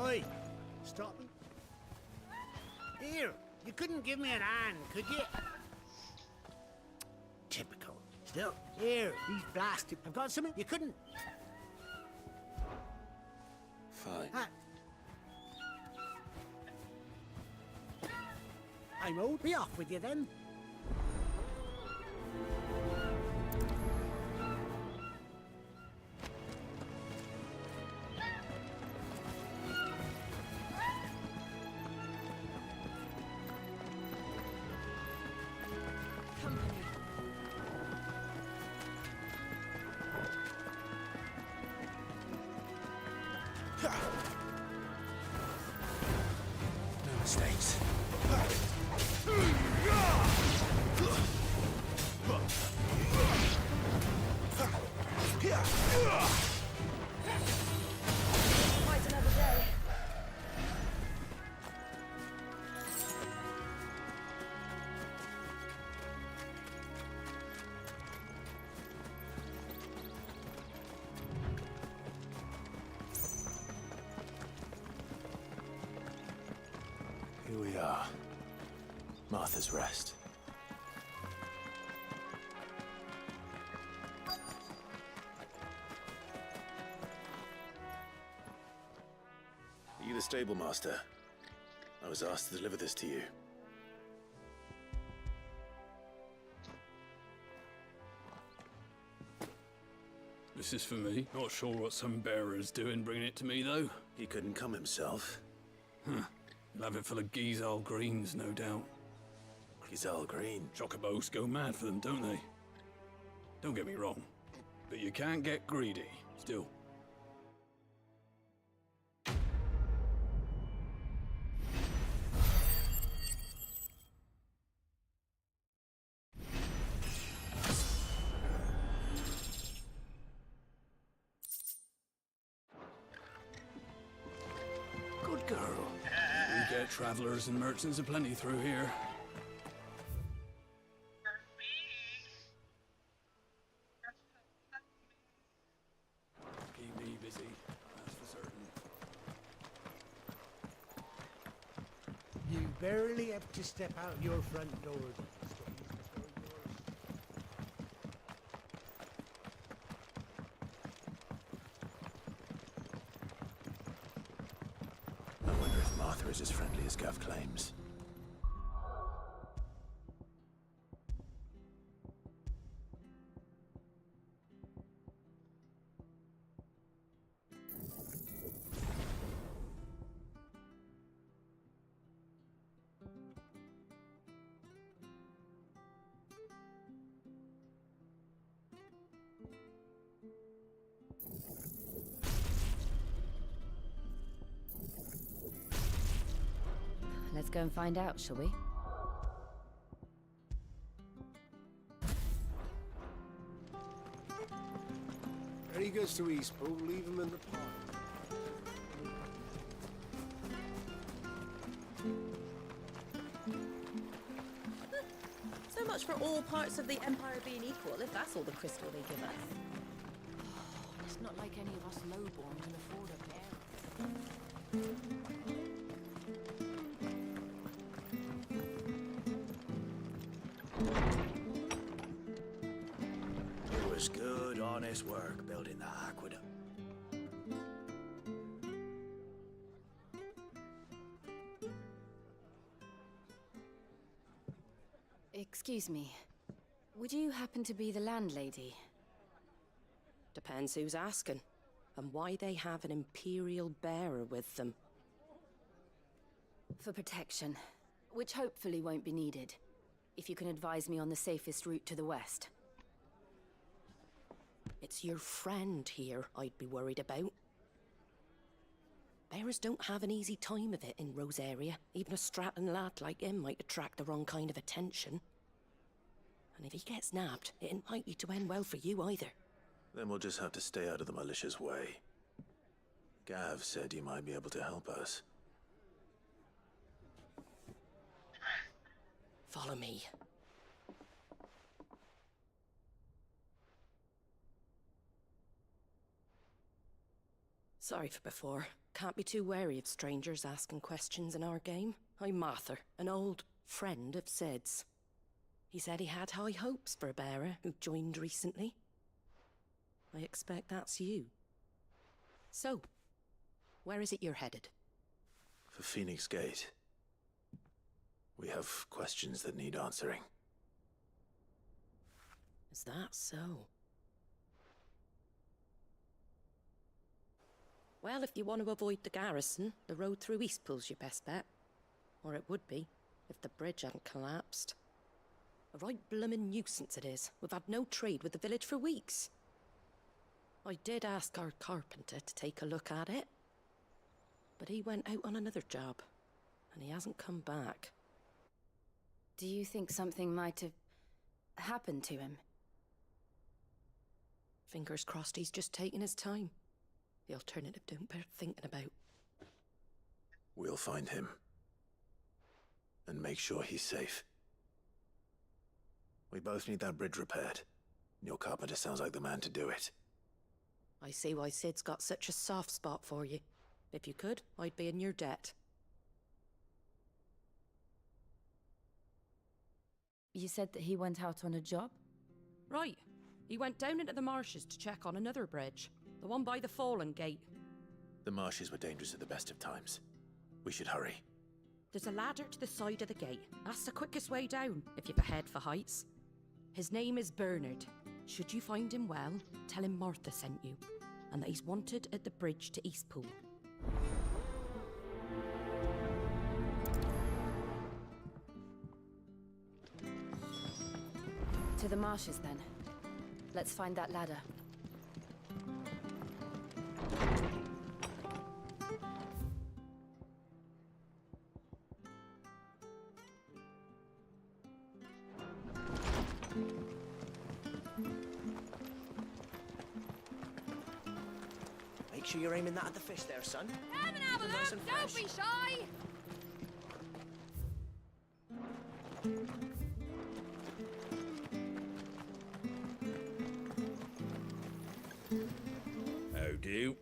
Oi! Stop me. Here, you couldn't give me an hand, could you? Typical. Still, here, these blasted... I've got something you couldn't... Fine. I'm old. Be off with you then. No mistakes. Quite another day. Here we are. Martha's Rest. Are you the stable master? I was asked to deliver this to you. This is for me. Not sure what some bearer's doing bringing it to me, though. He couldn't come himself. Huh. He'll have it full of Gizal greens, no doubt. Gizal green? Chocobos go mad for them, don't they? Don't get me wrong, but you can't get greedy, still. Good girl. We get travelers and merchants aplenty through here. Keep me busy, that's for certain. You barely have to step out your front door. I wonder if Martha is as friendly as Gav claims. Let's go and find out, shall we? There he goes to Eastpool, leave him in the park. So much for all parts of the Empire being equal, if that's all the crystal they give us. It's not like any of us lowborn can afford a bear. It was good, honest work building that aqueduct. Excuse me. Would you happen to be the landlady? Depends who's asking, and why they have an Imperial bearer with them. For protection, which hopefully won't be needed. If you can advise me on the safest route to the west. It's your friend here I'd be worried about. Bearers don't have an easy time of it in Rosaria. Even a Stratton lad like him might attract the wrong kind of attention. And if he gets nabbed, it ain't likely to end well for you either. Then we'll just have to stay out of the malicious way. Gav said you might be able to help us. Follow me. Sorry for before. Can't be too wary of strangers asking questions in our game. I'm Martha, an old friend of Sid's. He said he had high hopes for a bearer who joined recently. I expect that's you. So, where is it you're headed? For Phoenix Gate. We have questions that need answering. Is that so? Well, if you want to avoid the garrison, the road through Eastpool's your best bet. Or it would be, if the bridge hadn't collapsed. A right bloomin' nuisance it is. We've had no trade with the village for weeks. I did ask our carpenter to take a look at it. But he went out on another job, and he hasn't come back. Do you think something might have happened to him? Fingers crossed he's just taking his time. The alternative don't bear thinking about. We'll find him. And make sure he's safe. We both need that bridge repaired. Your carpenter sounds like the man to do it. I see why Sid's got such a soft spot for you. If you could, I'd be in your debt. You said that he went out on a job? Right. He went down into the marshes to check on another bridge. The one by the Fallen Gate. The marshes were dangerous at the best of times. We should hurry. There's a ladder to the side of the gate. That's the quickest way down, if you've a head for heights. His name is Bernard. Should you find him well, tell him Martha sent you, and that he's wanted at the bridge to Eastpool. To the marshes, then. Let's find that ladder. Make sure you're aiming that at the fish there, son. Come and have a Nice look, and don't fresh. be shy! How do?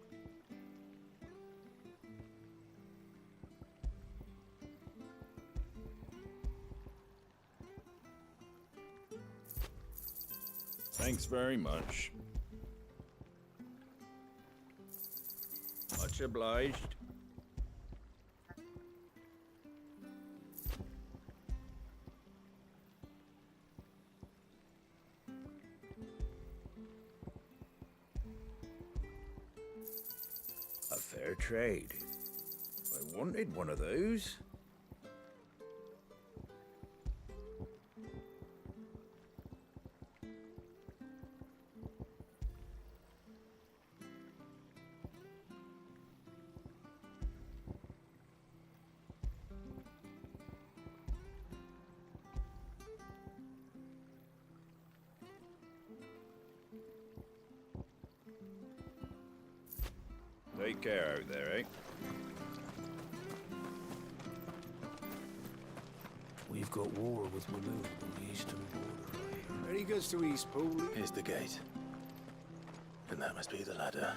Thanks very much. Much obliged. A fair trade. I wanted one of those. Take care out there, eh? We've got war with Waloon on the eastern border right here. Ready goes to Eastpool. Here's the gate. And that must be the ladder.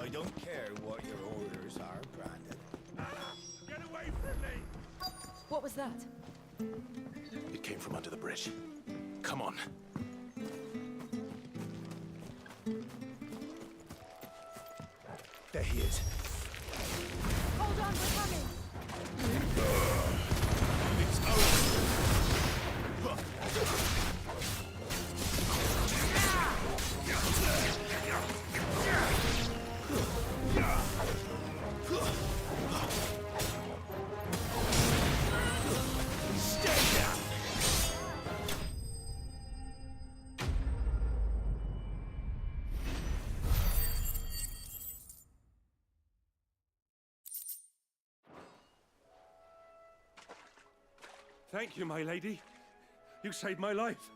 I don't care what your orders are, Brandon. Get away from me! What was that? It came from under the bridge. Come on. There he is. Hold on, we're coming! It's Stay down! Thank you, my lady. You saved my life.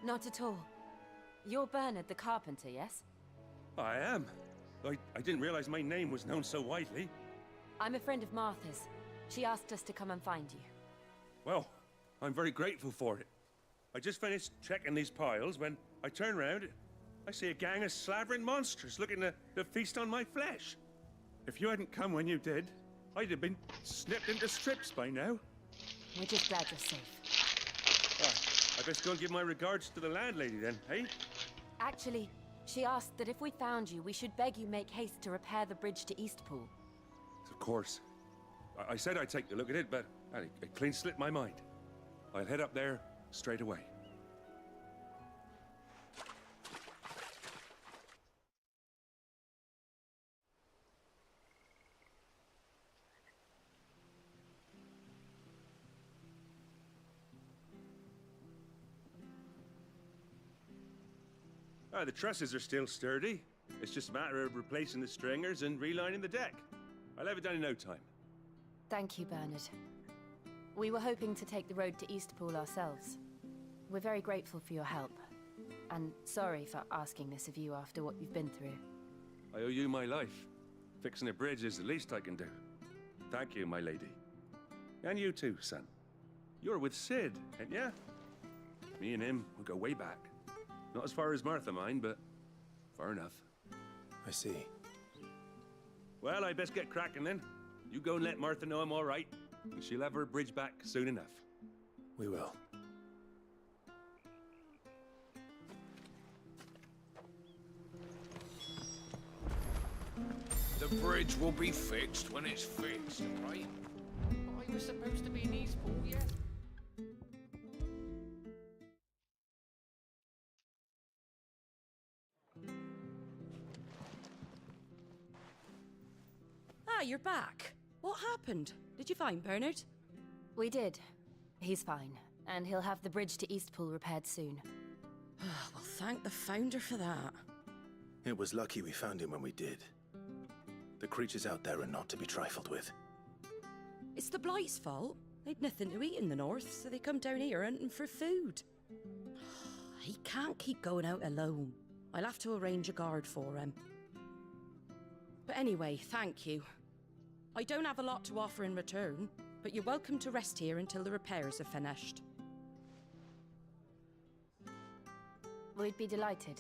Not at all. You're Bernard the carpenter, yes? I am. I didn't realize my name was known so widely. I'm a friend of Martha's. She asked us to come and find you. Well, I'm very grateful for it. I just finished checking these piles when I turn round, I see a gang of slavering monsters looking to feast on my flesh. If you hadn't come when you did, I'd have been snipped into strips by now. We're just glad you're safe. I best go and give my regards to the landlady then, eh? Actually, she asked that if we found you, we should beg you make haste to repair the bridge to Eastpool. Of course. I said I'd take a look at it, but it clean slipped my mind. I'll head up there straight away. The trusses are still sturdy. It's just a matter of replacing the stringers and relining the deck. I'll have it done in no time. Thank you, Bernard. We were hoping to take the road to Eastpool ourselves. We're very grateful for your help. And sorry for asking this of you after what you've been through. I owe you my life. Fixing a bridge is the least I can do. Thank you, my lady. And you too, son. You're with Sid, ain't ya? Me and him will go way back. Not as far as Martha, mind, but far enough. I see. Well, I best get cracking then. You go and let Martha know I'm all right, and she'll have her bridge back soon enough. We will. The bridge will be fixed when it's fixed, right? I was supposed to be in Eastpool yet. Ah, you're back. What happened? Did you find Bernard? We did. He's fine, and he'll have the bridge to Eastpool repaired soon. Well, thank the Founder for that. It was lucky we found him when we did. The creatures out there are not to be trifled with. It's the Blight's fault. They'd nothing to eat in the north, so they come down here hunting for food. He can't keep going out alone. I'll have to arrange a guard for him. But anyway, thank you. I don't have a lot to offer in return, but you're welcome to rest here until the repairs are finished. We'd be delighted.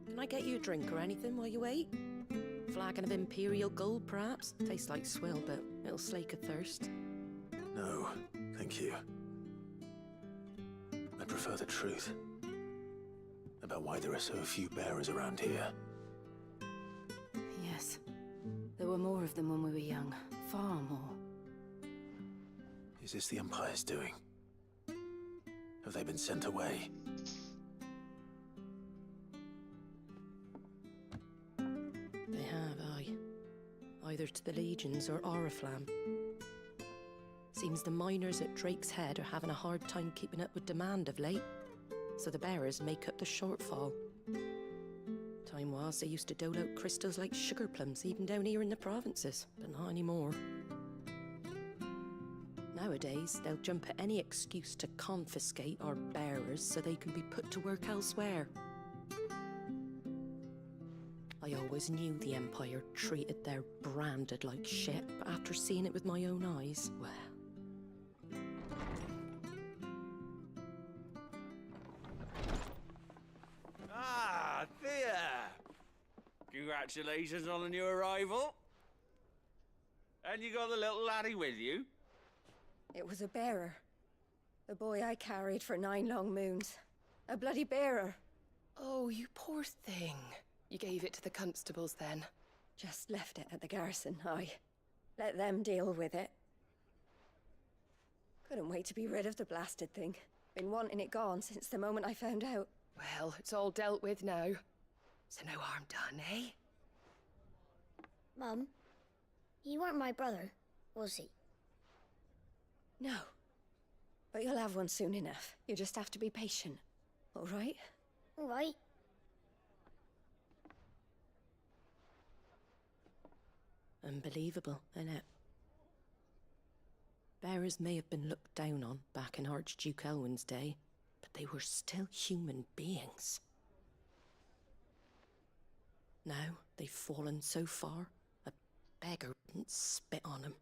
Can I get you a drink or anything while you wait? Flagon of Imperial Gold, perhaps? Tastes like swill, but it'll slake a thirst. No, thank you. I prefer the truth. About why there are so few bearers around here. Yes. There were more of them when we were young. Far more. Is this the Empire's doing? Have they been sent away? They have, aye. Either to the Legions or Oriflamme. Seems the miners at Drake's Head are having a hard time keeping up with demand of late, so the bearers make up the shortfall. Time was, they used to dole out crystals like sugar plums, even down here in the provinces, but not anymore. Nowadays, they'll jump at any excuse to confiscate our bearers so they can be put to work elsewhere. I always knew the Empire treated their branded like shit, but after seeing it with my own eyes, well... Ah, Thea! Congratulations on the new arrival. And you got the little laddie with you? It was a bearer. The boy I carried for 9 long moons. A bloody bearer. Oh, you poor thing. You gave it to the constables then? Just left it at the garrison, aye. Let them deal with it. Couldn't wait to be rid of the blasted thing. Been wanting it gone since the moment I found out. Well, it's all dealt with now. So no harm done, eh? Mum, you weren't my brother, was he? No. But you'll have one soon enough. You just have to be patient. All right? All right. Unbelievable, innit? Bearers may have been looked down on back in Archduke Elwin's day, but they were still human beings. Now they've fallen so far, a beggar wouldn't spit on them.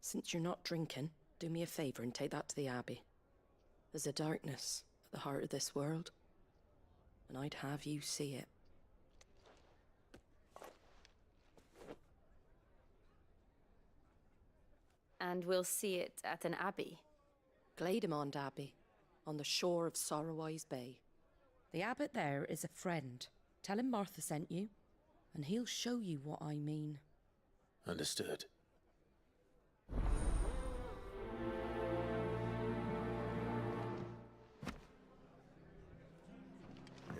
Since you're not drinking, do me a favour and take that to the Abbey. There's a darkness at the heart of this world, and I'd have you see it. And we'll see it at an abbey? Glademond Abbey, on the shore of Sorrowwise Bay. The abbot there is a friend. Tell him Martha sent you, and he'll show you what I mean. Understood.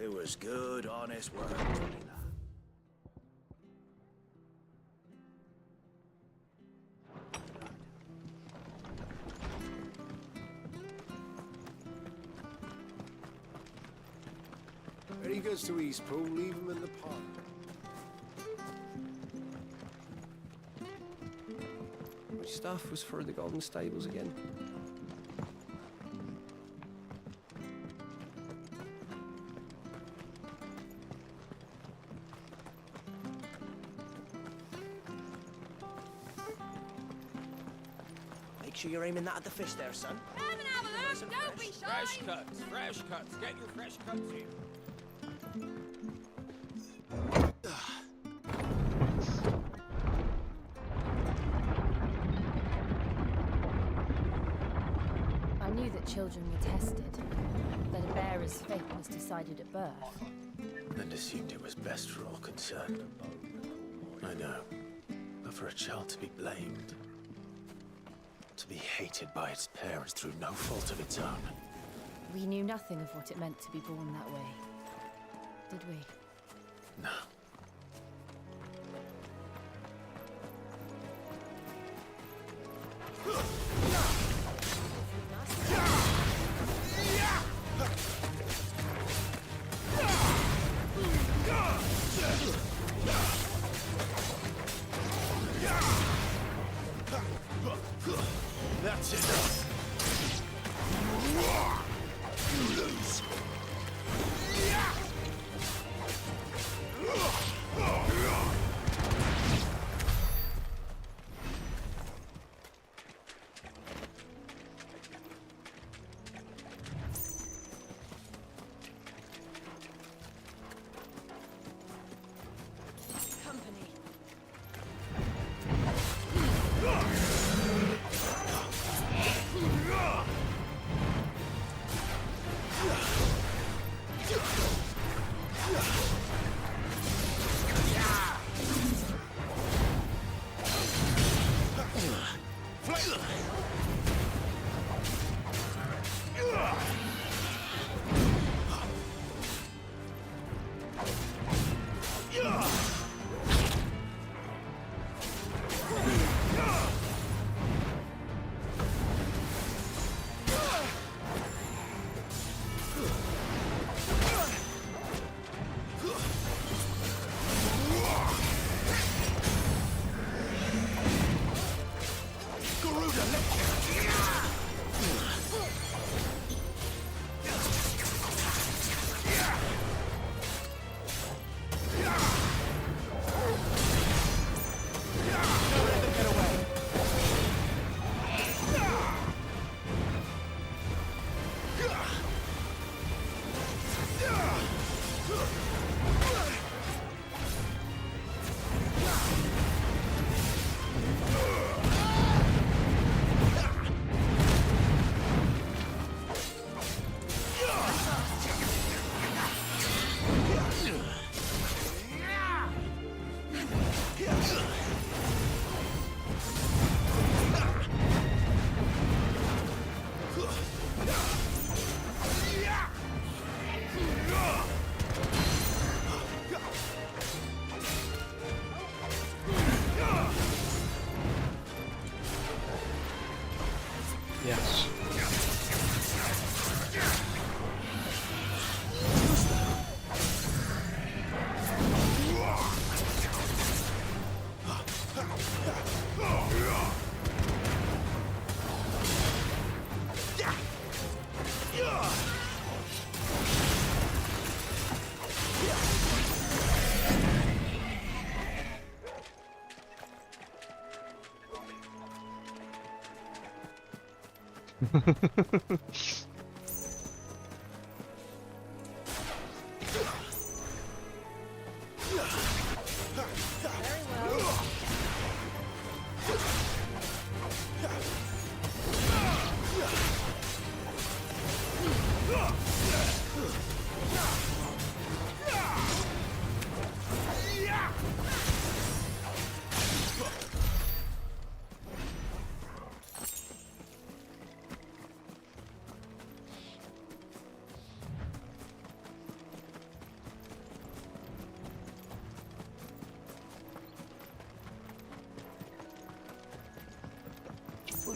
It was good, honest work, Trina. When he gets to Eastpool, leave him in the park. Which staff was for the Golden Stables again? Make sure you're aiming that at the fish there, son. Come and have a look, don't be shy! Fresh cuts, fresh cuts. Get your fresh cuts in. I knew that children were tested, that a bearer's fate was decided at birth. And assumed it was best for all concerned. I know. But for a child to be blamed, to be hated by its parents through no fault of its own. We knew nothing of what it meant to be born that way, did we? No. That's enough. You lose.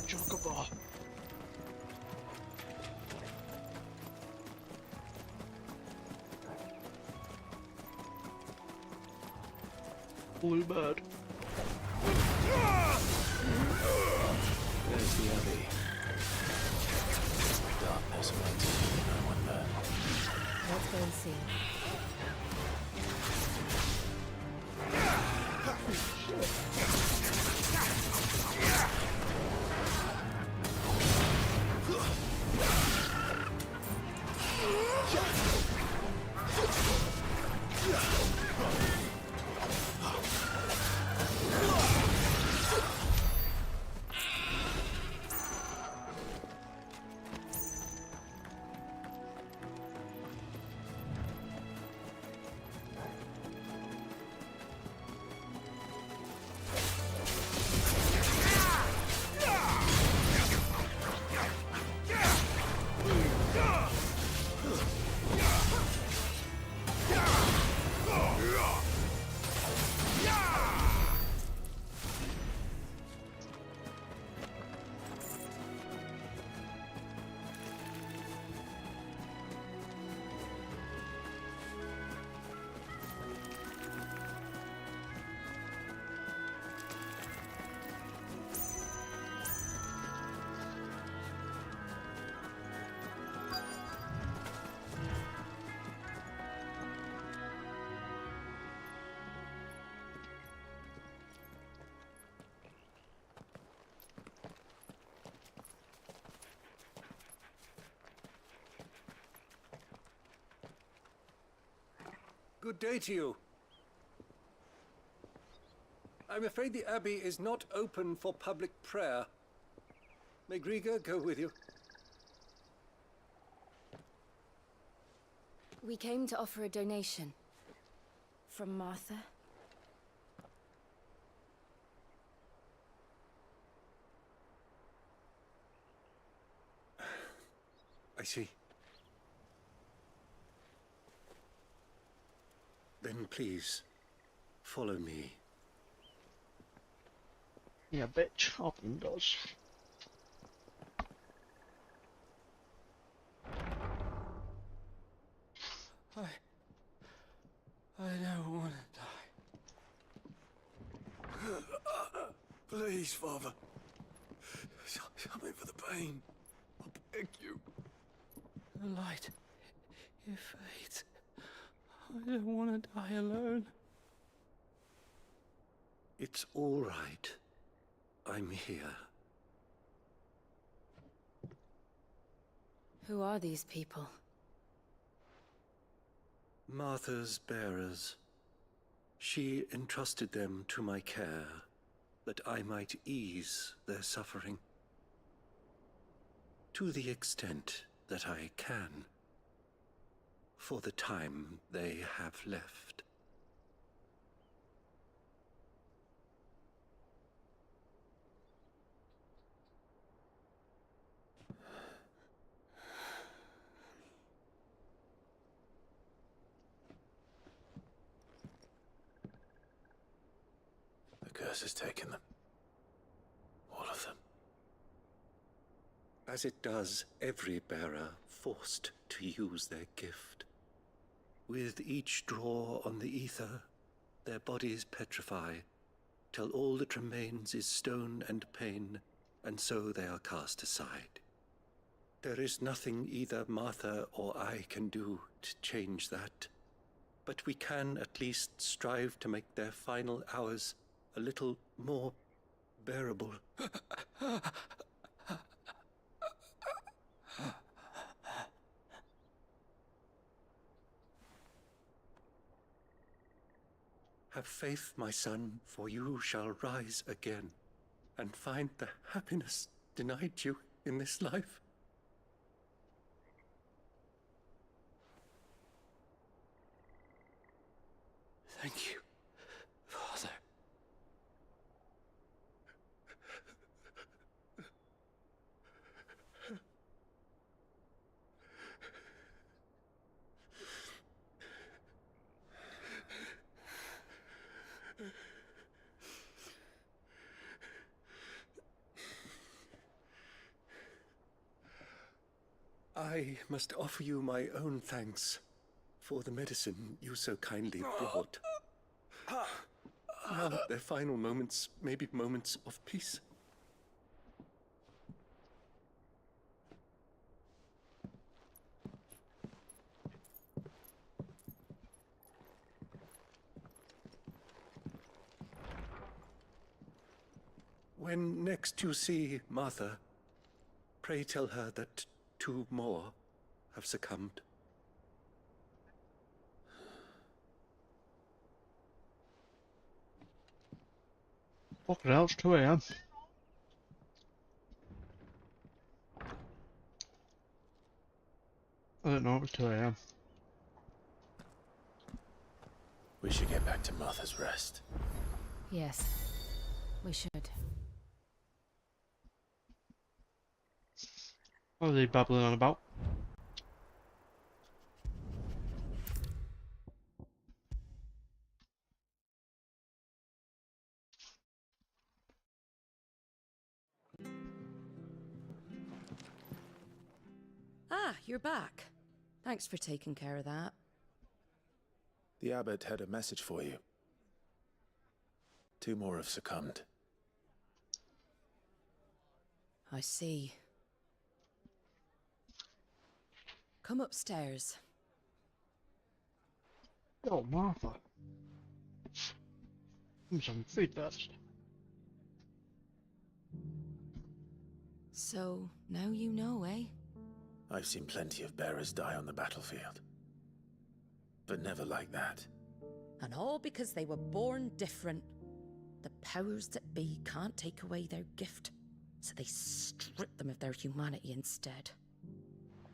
Chocobo. Bluebird. There's the Abbey. Darkness waits. No one there. Let's go and see. Good day to you. I'm afraid the Abbey is not open for public prayer. May Griga go with you? We came to offer a donation. From Martha. I see. Then please, follow me. Yeah, I bet Chopping does. I don't want to die. Please, Father. Something for the pain. I beg you. The light, it fades. I don't want to die alone. It's all right. I'm here. Who are these people? Martha's bearers. She entrusted them to my care, that I might ease their suffering. To the extent that I can, for the time they have left. The curse has taken them. All of them. As it does every bearer forced to use their gift. With each draw on the ether, their bodies petrify, till all that remains is stone and pain, and so they are cast aside. There is nothing either Martha or I can do to change that, but we can at least strive to make their final hours a little more bearable. Have faith, my son, for you shall rise again and find the happiness denied you in this life. Thank you, Father. I must offer you my own thanks for the medicine you so kindly brought. Now their final moments may be moments of peace. When next you see Martha, pray tell her that 2 more have succumbed. Fucking hell, it's 2 AM. I don't know, it was 2 AM. We should get back to Martha's Rest. Yes, we should. What are they babbling on about? Ah, you're back. Thanks for taking care of that. The abbot had a message for you. 2 more have succumbed. I see. Come upstairs. Oh, Martha. I'm some food first. So, now you know, eh? I've seen plenty of bearers die on the battlefield. But never like that. And all because they were born different. The powers that be can't take away their gift, so they strip them of their humanity instead.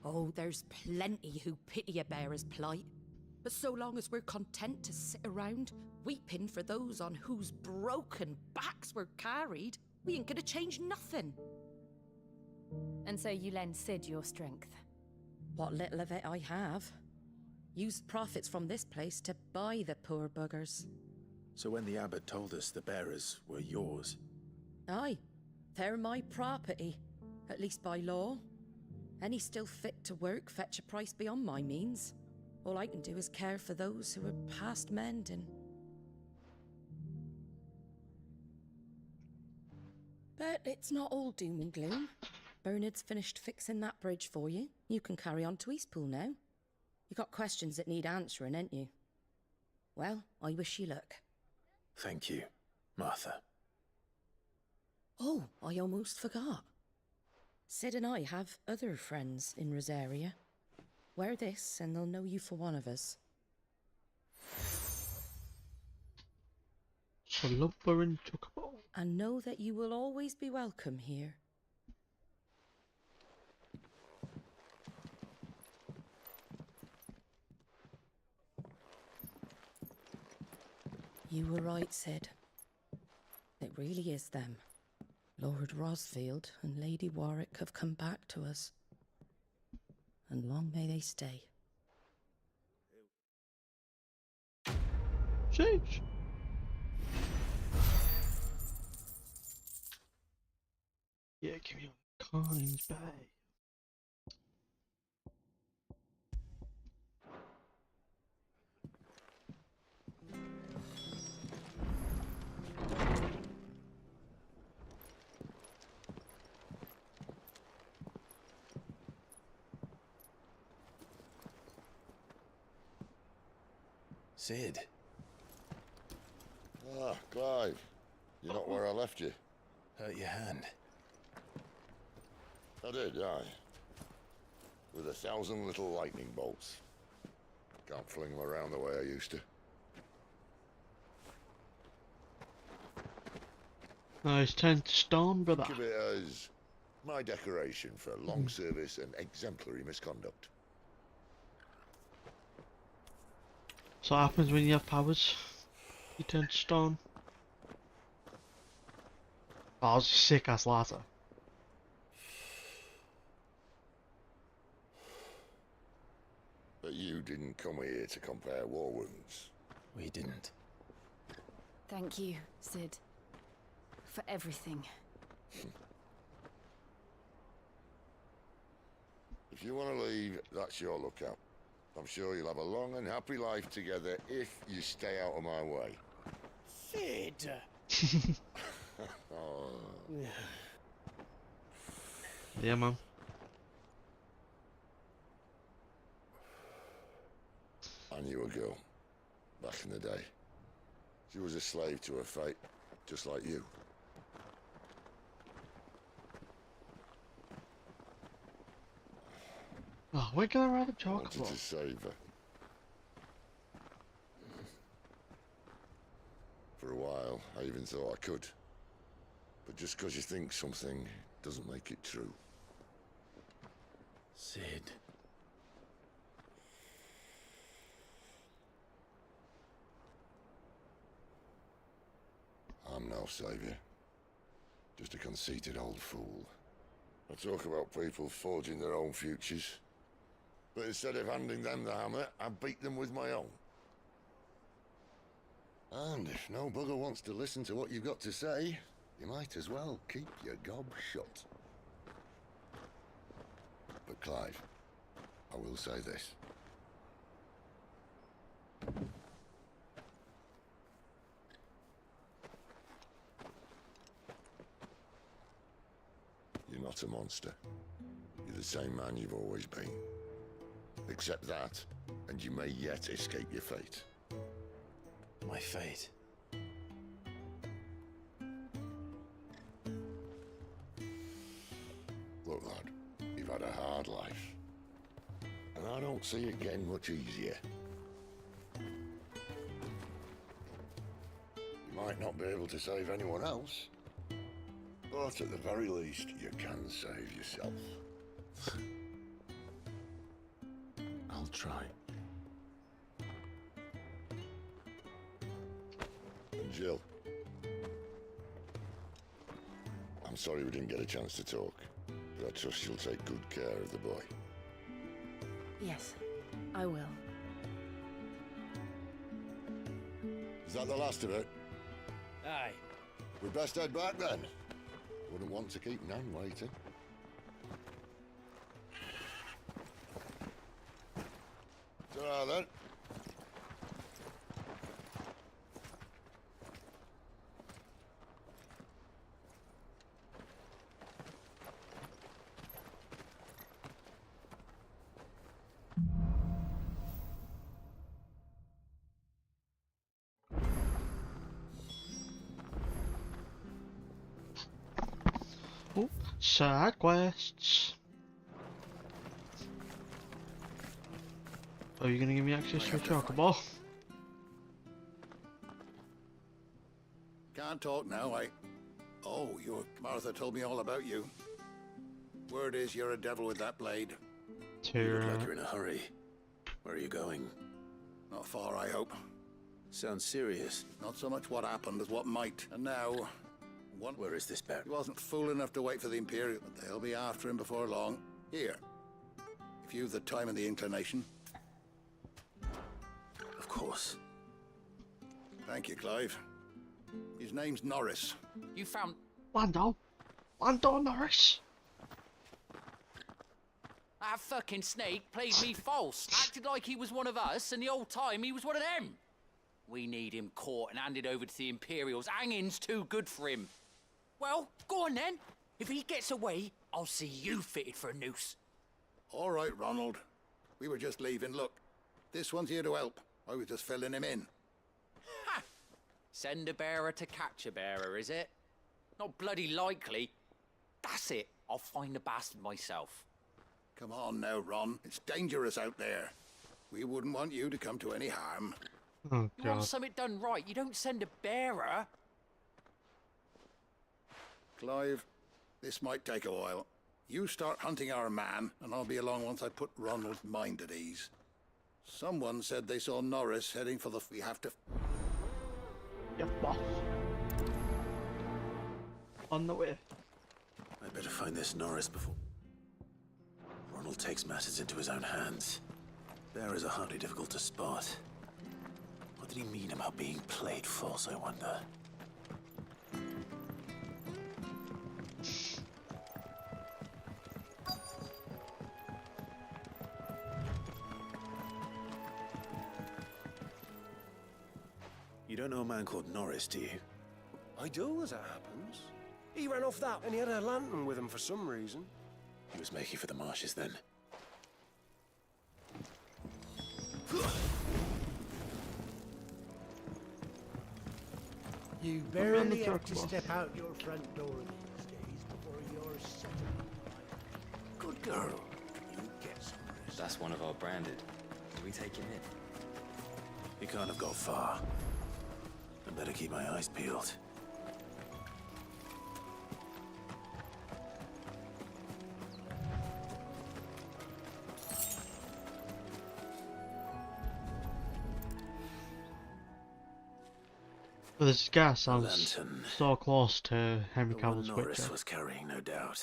Oh, there's plenty who pity a bearer's plight. But so long as we're content to sit around, weeping for those on whose broken backs we're carried, we ain't gonna change nothing. And so you lend Sid your strength? What little of it I have. Used profits from this place to buy the poor buggers. So when the abbot told us the bearers were yours... Aye, they're my property, at least by law. Any still fit to work fetch a price beyond my means. All I can do is care for those who are past mending. But it's not all doom and gloom. Bernard's finished fixing that bridge for you. You can carry on to Eastpool now. You got questions that need answering, ain't you? Well, I wish you luck. Thank you, Martha. Oh, I almost forgot. Sid and I have other friends in Rosaria. Wear this and they'll know you for one of us. Slumber and chocobo. And know that you will always be welcome here. You were right, Sid. It really is them. Lord Rosfield and Lady Warwick have come back to us. And long may they stay. Sheesh. Yeah, give me a Carning's Bay. Sid. Ah, Clive. You're not where I left you. Hurt your hand. I did, aye. With 1,000 little lightning bolts. Can't fling them around the way I used to. No, he's turned to stone, brother. Think of it as my decoration for long service and exemplary misconduct. So what happens when you have powers? You turn to stone. Oh, I was a sick ass latter. But you didn't come here to compare war wounds. We didn't. Thank you, Sid. For everything. If you want to leave, that's your lookout. I'm sure you'll have a long and happy life together if you stay out of my way. Sid! Oh. Yeah, man. I knew a girl back in the day. She was a slave to her fate, just like you. Oh, we're gonna have a I talk wanted about. to save her. For a while, I even thought I could. But just because you think something doesn't make it true. Sid. I'm no savior. Just a conceited old fool. I talk about people forging their own futures. But instead of handing them the hammer, I beat them with my own. And if no bugger wants to listen to what you've got to say, you might as well keep your gob shut. But Clive, I will say this. You're not a monster. You're the same man you've always been. Accept that, and you may yet escape your fate. My fate. Look, lad, you've had a hard life. And I don't see it getting much easier. You might not be able to save anyone else, but at the very least, you can save yourself. I'll try. And Jill, I'm sorry we didn't get a chance to talk, but I trust she'll take good care of the boy. Yes, I will. Is that the last of it? Aye. We'd best head back then. Wouldn't want to keep Nan waiting. Ta-ra then. Oh, side quests. Are you gonna give me access to a chocobo? Can't talk now, Oh, Martha told me all about you. Word is you're a devil with that blade. You look like you're in a hurry. Where are you going? Not far, I hope. Sounds serious. Not so much what happened as what might. And now... Where is this bat? He wasn't fool enough to wait for the Imperial, but they'll be after him before long. Here. If you've the time and the inclination. Of course. Thank you, Clive. His name's Norris. You found... Lando Norris. That fucking snake played me false. Acted like he was one of us, and the whole time he was one of them. We need him caught and handed over to the Imperials. Hanging's too good for him. Well, go on then. If he gets away, I'll see you fitted for a noose. All right, Ronald. We were just leaving. Look, this one's here to help. I was just filling him in. Ha! Send a bearer to catch a bearer, is it? Not bloody likely. That's it. I'll find the bastard myself. Come on now, Ron. It's dangerous out there. We wouldn't want you to come to any harm. Oh, You want God. something done right, you don't send a bearer. Clive, this might take a while. You start hunting our man, and I'll be along once I put Ronald's mind at ease. Someone said they saw Norris heading for the... We have to... You're off. On the way. I'd better find this Norris before Ronald takes matters into his own hands. Bearers are hardly difficult to spot. What did he mean about being played false, I wonder? You don't know a man called Norris, do you? I do, as it happens. He ran off that, and he had a lantern with him for some reason. He was making for the marshes then. You barely have to step out your front door these days before you're set up. Good girl. You get some rest. That's one of our branded. Do we take him in? He can't have got far. I better keep my eyes peeled. But this guy sounds Lantern. so close to Henry The one Cavill's Norris Witcher. was carrying, no doubt.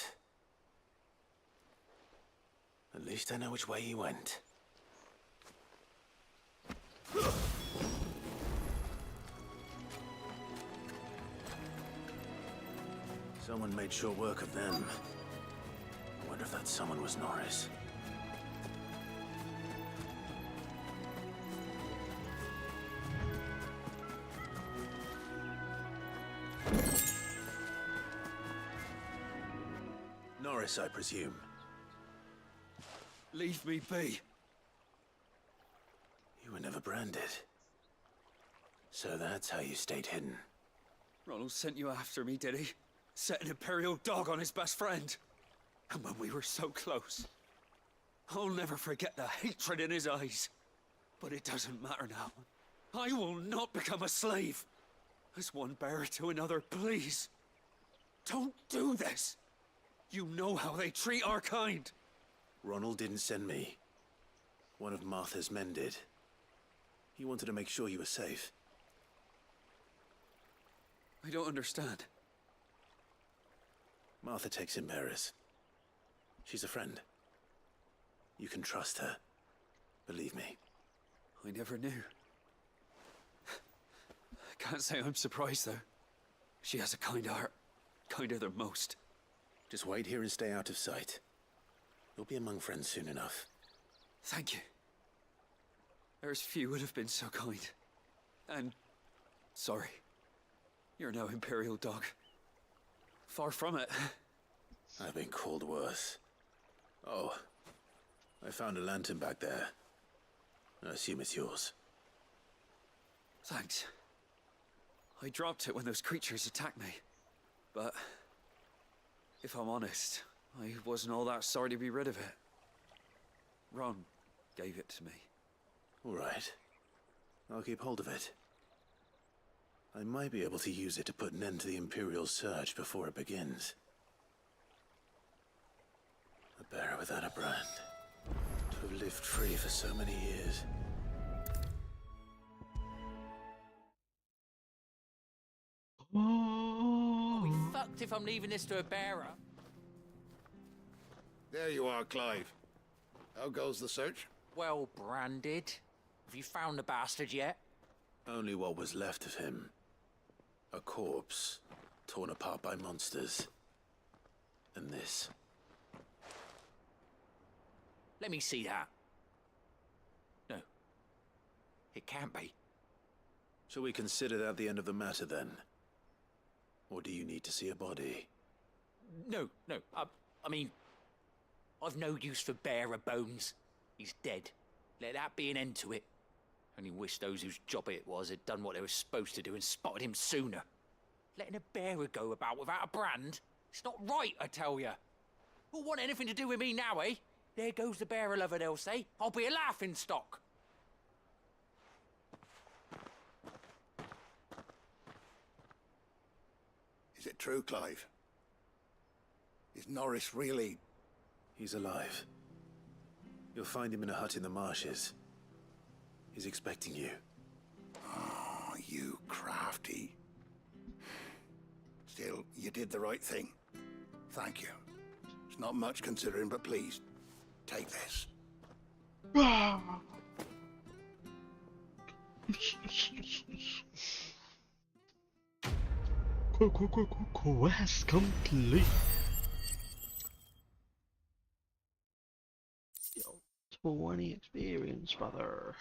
At least I know which way he went. Someone made short work of them. I wonder if that someone was Norris. Norris, I presume. Leave me be. You were never branded. So that's how you stayed hidden. Ronald sent you after me, did he? Set an Imperial dog on his best friend. And when we were so close. I'll never forget the hatred in his eyes. But it doesn't matter now. I will not become a slave. As one bearer to another, please. Don't do this. You know how they treat our kind. Ronald didn't send me. One of Martha's men did. He wanted to make sure you were safe. I don't understand. Martha takes in bearers. She's a friend. You can trust her. Believe me. I never knew. Can't say I'm surprised, though. She has a kind heart. Kinder than most. Just wait here and stay out of sight. You'll be among friends soon enough. Thank you. There's few would have been so kind. And... sorry. You're no Imperial dog. Far from it. I've been called worse. Oh. I found a lantern back there. I assume it's yours. Thanks. I dropped it when those creatures attacked me. But... if I'm honest, I wasn't all that sorry to be rid of it. Ron gave it to me. All right. I'll keep hold of it. I might be able to use it to put an end to the Imperial surge before it begins. A bearer without a brand. To have lived free for so many years. I'll be fucked if I'm leaving this to a bearer. There you are, Clive. How goes the search? Well branded. Have you found the bastard yet? Only what was left of him. A corpse, torn apart by monsters. And this. Let me see that. No. It can't be. Shall we consider that the end of the matter, then? Or do you need to see a body? No. I mean... I've no use for bearer bones. He's dead. Let that be an end to it. Only wish those whose job it was had done what they were supposed to do and spotted him sooner. Letting a bearer go about without a brand? It's not right, I tell you. Who'll want anything to do with me now, eh? There goes the bearer lover, they'll say. I'll be a laughing stock. Is it true, Clive? Norris really... He's alive. You'll find him in a hut in the marshes. He's expecting you. Oh, you crafty. Still, you did the right thing. Thank you. It's not much considering, but please, take this. Quest complete. 20 experience, brother.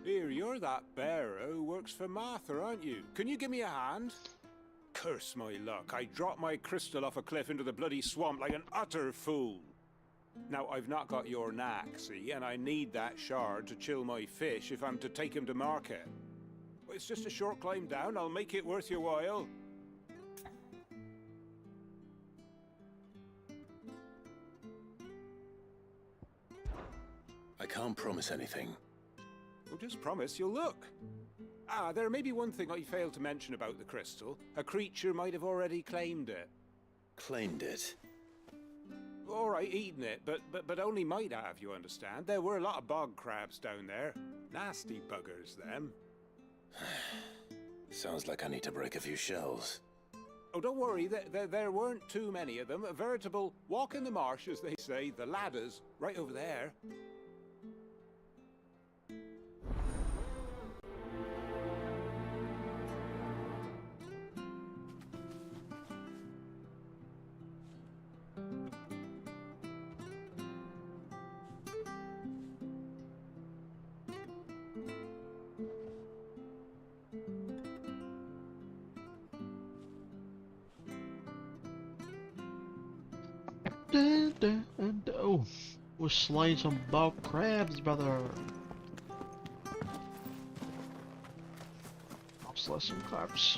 Here, you're that bearer who works for Martha, aren't you? Can you give me a hand? Curse my luck, I dropped my crystal off a cliff into the bloody swamp like an utter fool. Now, I've not got your knack, see, and I need that shard to chill my fish if I'm to take him to market. It's just a short climb down, I'll make it worth your while. I can't promise anything. Well, just promise you'll look. Ah, there may be one thing I failed to mention about the crystal. A creature might have already claimed it. Claimed it? All right, eaten it, but only might have, you understand. There were a lot of bog crabs down there. Nasty buggers, them. Sounds like I need to break a few shells. Oh, don't worry, there weren't too many of them. A veritable walk in the marsh, as they say, the ladders, right over there. Oh, we're slaying some bog crabs, brother. I'll slay some crabs.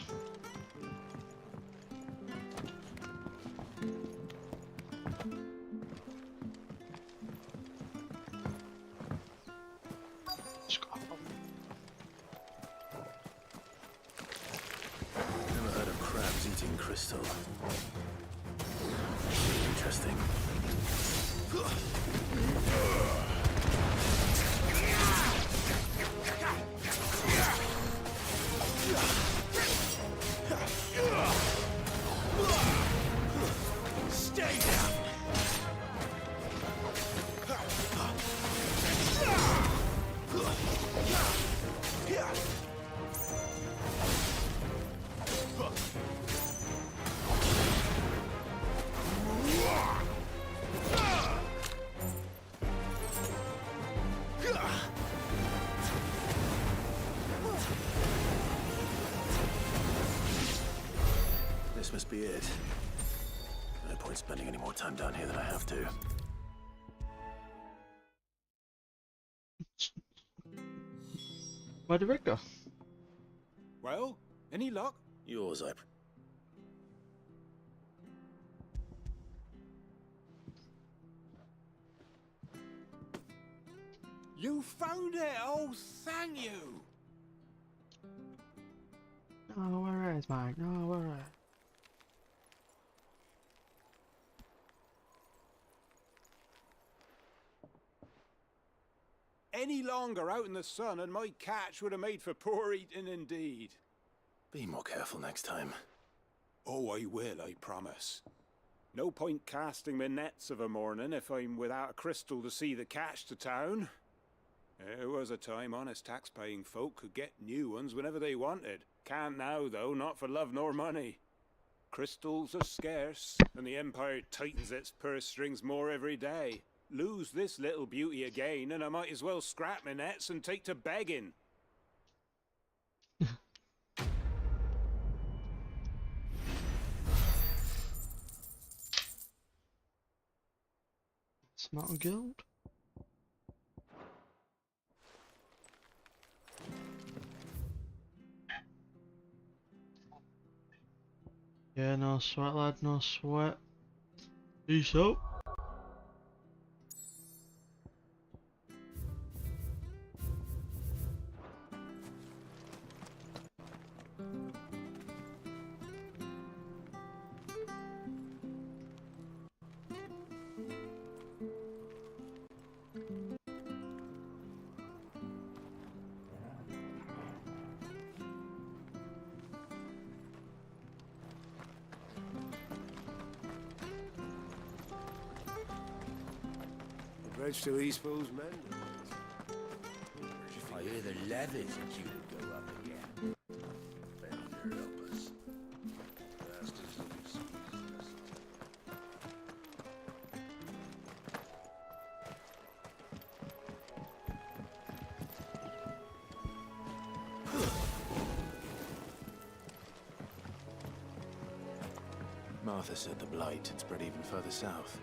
Never heard of crabs eating crystal. Interesting. Stay down! This must be it. No point spending any more time down here than I have to. Where did Rick go? Well, any luck? Yours, I... You found it! Oh, thank you! No worries, mate. No worries. Any longer out in the sun and my catch would have made for poor eating indeed. Be more careful next time. Oh, I will, I promise. No point casting my nets of a morning if I'm without a crystal to see the catch to town. There was a time honest tax-paying folk could get new ones whenever they wanted. Can't now, though, not for love nor money. Crystals are scarce, and the Empire tightens its purse strings more every day. Lose this little beauty again, and I might as well scrap my nets and take to begging. It's not a guild. Yeah, no sweat, lad, no sweat. Peace out. Bridge to East Pool's mended. I hear the levies are due to go up again. Better help us. Bastards will be squeezing us. Martha said the blight had spread even further south,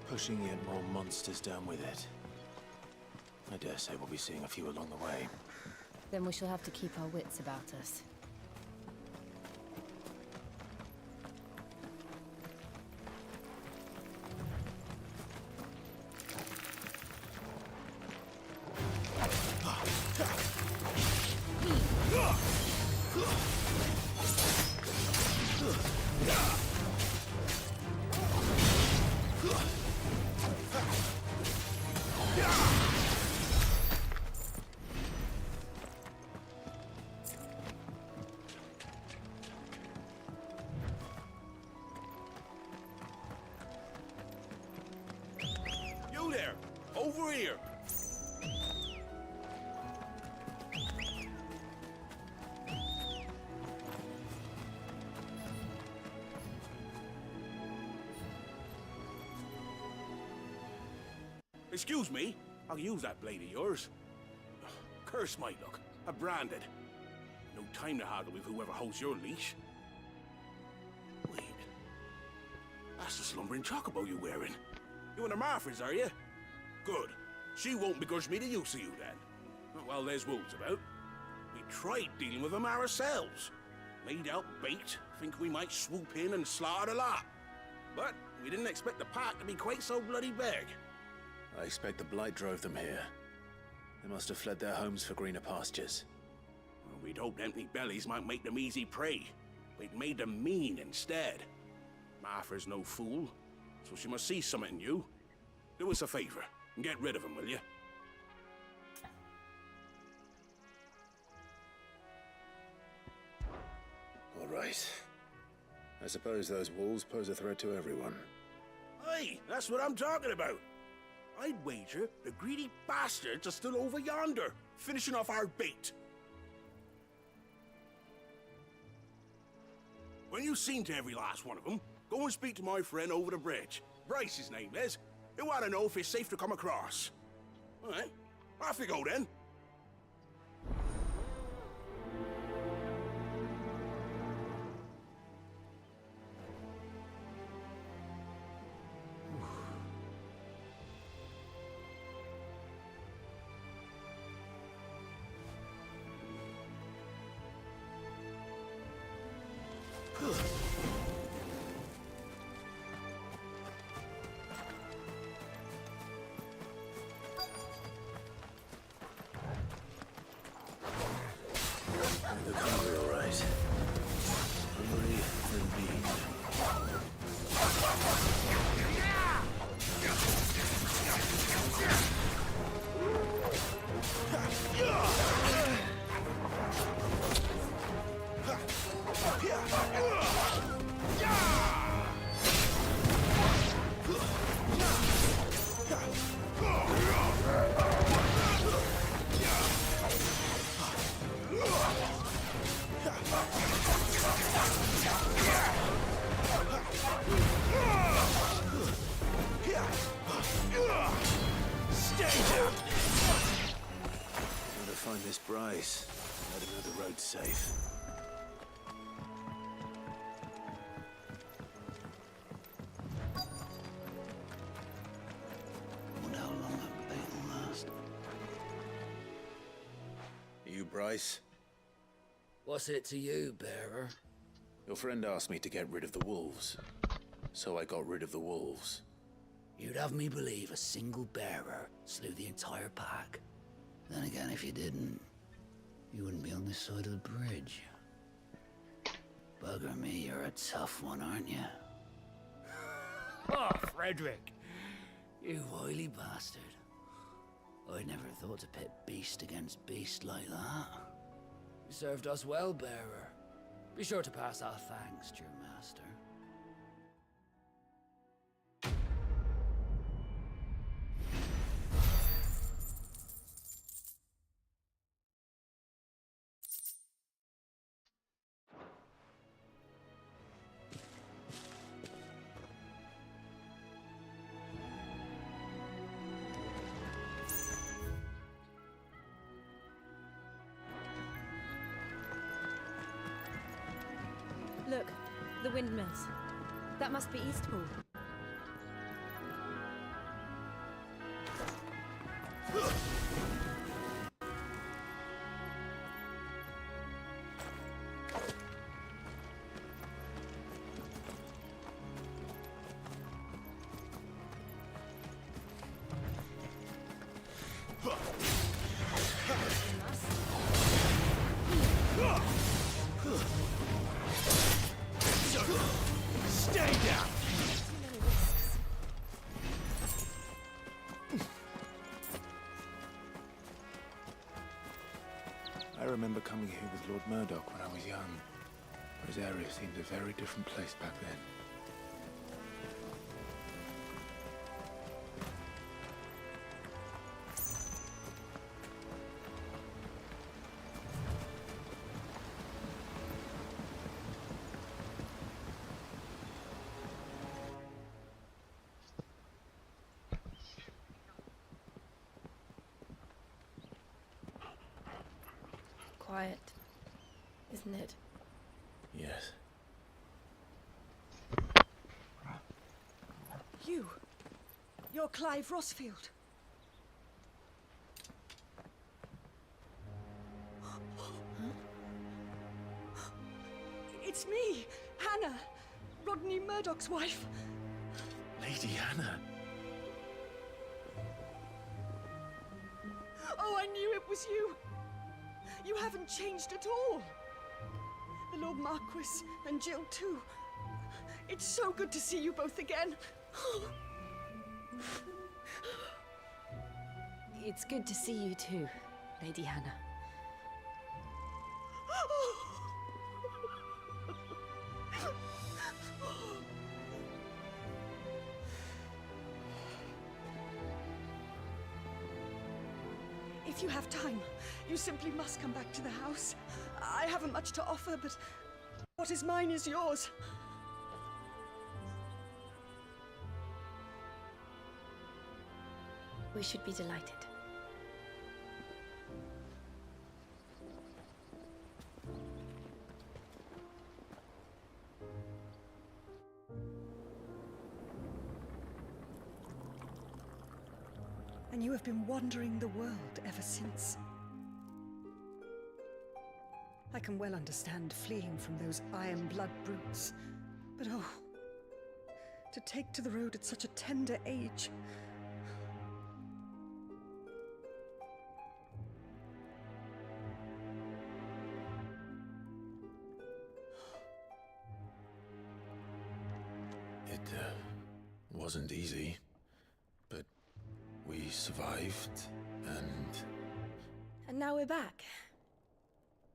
pushing yet more monsters down with it. I dare say we'll be seeing a few along the way. Then we shall have to keep our wits about us. You there! Over here! Excuse me, I'll use that blade of yours. Curse my luck, I'm branded. No time to haggle with whoever holds your leash. Wait, that's the slumbering chocobo you're wearing. You and the Marfors, are you? Good. She won't begrudge me the use of you, then. Well, there's wolves about. We tried dealing with them ourselves. Laid out bait, think we might swoop in and slaughter the lot. But we didn't expect the pack to be quite so bloody big. I expect the blight drove them here. They must have fled their homes for greener pastures. Well, we'd hoped empty bellies might make them easy prey. We'd made them mean instead. Martha's no fool, so she must see something in you. Do us a favor and get rid of them, will you? All right. I suppose those wolves pose a threat to everyone. Hey, that's what I'm talking about. I'd wager the greedy bastards are still over yonder, finishing off our bait. When you've seen to every last one of them, go and speak to my friend over the bridge. Bryce, his name is. He'll want to know if it's safe to come across. All right, off you go then. The cover, all right. Hungry and mean. Find this Bryce. Let him know the road's safe. Wonder how long that bait will last. You, Bryce? What's it to you, bearer? Your friend asked me to get rid of the wolves. So I got rid of the wolves. You'd have me believe a single bearer slew the entire pack. Then again, if you didn't, you wouldn't be on this side of the bridge. Bugger me, you're a tough one, aren't you? Oh, Frederick! You wily bastard. I'd never thought to pit beast against beast like that. You served us well, bearer. Be sure to pass our thanks to your master. Look, the windmills. That must be Eastpool. Stay down! I remember coming here with Lord Murdoch when I was young. Rosaria seemed a very different place back then. Quiet, isn't it? Yes. You're Clive Rossfield. It's me, Hannah, Rodney Murdoch's wife. Lady Hannah. Oh, I knew it was you. You haven't changed at all. The Lord Marquis and Jill too. It's so good to see you both again. It's good to see you too, Lady Hannah. If you have time, you simply must come back to the house. I haven't much to offer, but what is mine is yours. We should be delighted. And you have been wandering the world ever since. I can well understand fleeing from those iron blood brutes, but oh, to take to the road at such a tender age. It wasn't easy, but we survived, and... And now we're back.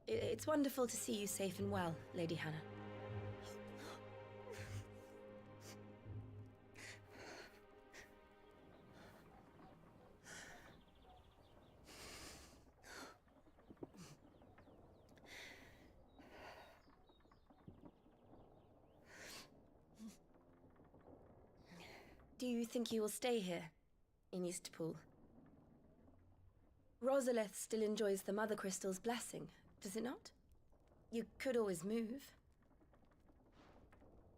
It's wonderful to see you safe and well, Lady Hannah. Do you think you will stay here, in Eastpool? Rosaleth still enjoys the Mother Crystal's blessing, does it not? You could always move.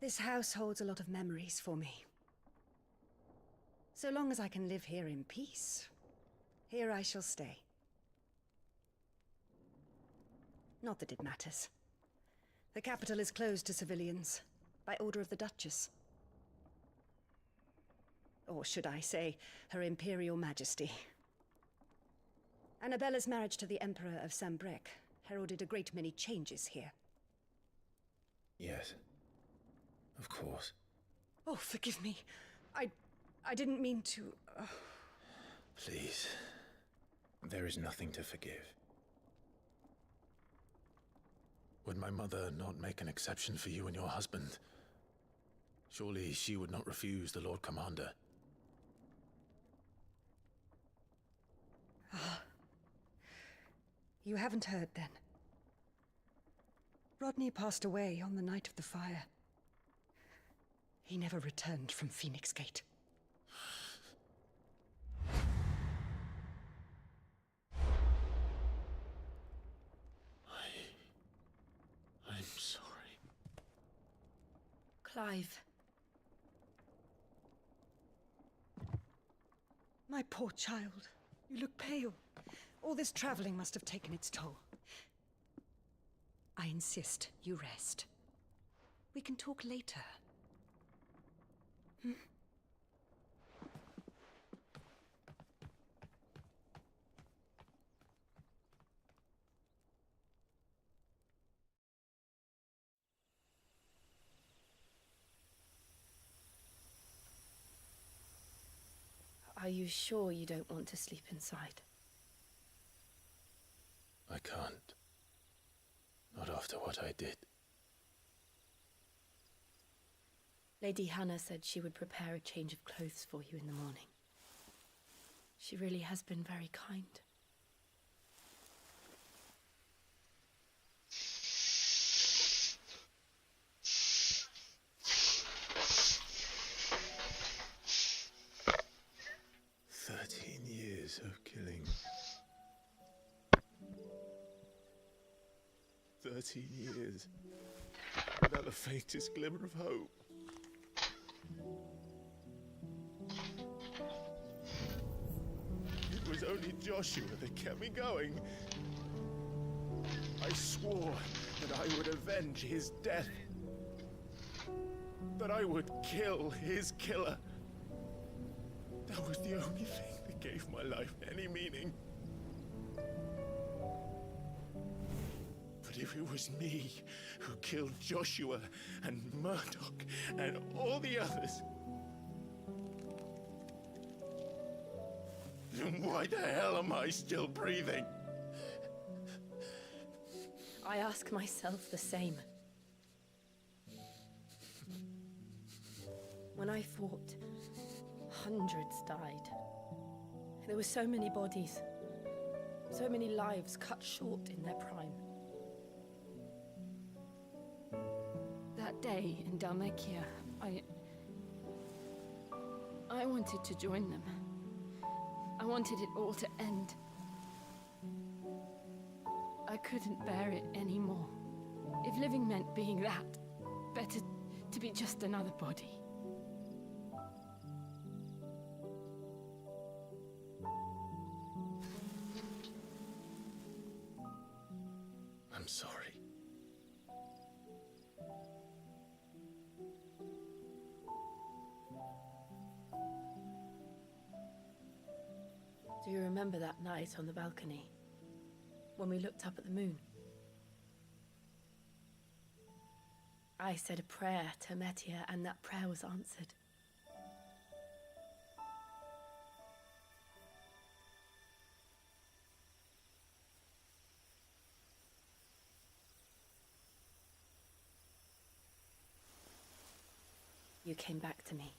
This house holds a lot of memories for me. So long as I can live here in peace, here I shall stay. Not that it matters. The capital is closed to civilians, by order of the Duchess. Or should I say, Her Imperial Majesty. Annabella's marriage to the Emperor of Sambrec heralded a great many changes here. Yes. Of course. Oh, forgive me. I didn't mean to... Please. There is nothing to forgive. Would my mother not make an exception for you and your husband? Surely she would not refuse the Lord Commander. You haven't heard, then. Rodney passed away on the night of the fire. He never returned from Phoenix Gate. I'm sorry. Clive. My poor child. You look pale. All this traveling must have taken its toll. I insist you rest. We can talk later. Hmm? Are you sure you don't want to sleep inside? I can't. Not after what I did. Lady Hannah said she would prepare a change of clothes for you in the morning. She really has been very kind. Years of killing. 13 years without the faintest glimmer of hope. It was only Joshua that kept me going. I swore that I would avenge his death. That I would kill his killer. That was the only thing that gave my life any meaning. But if it was me who killed Joshua and Murdoch and all the others, then why the hell am I still breathing? I ask myself the same. When I fought, hundreds died. There were so many bodies, so many lives cut short in their prime. That day in Dalmekia, I wanted to join them. I wanted it all to end. I couldn't bear it anymore. If living meant being that, better to be just another body. I'm sorry. Do you remember that night on the balcony, when we looked up at the moon? I said a prayer to Metia, and that prayer was answered. You came back to me.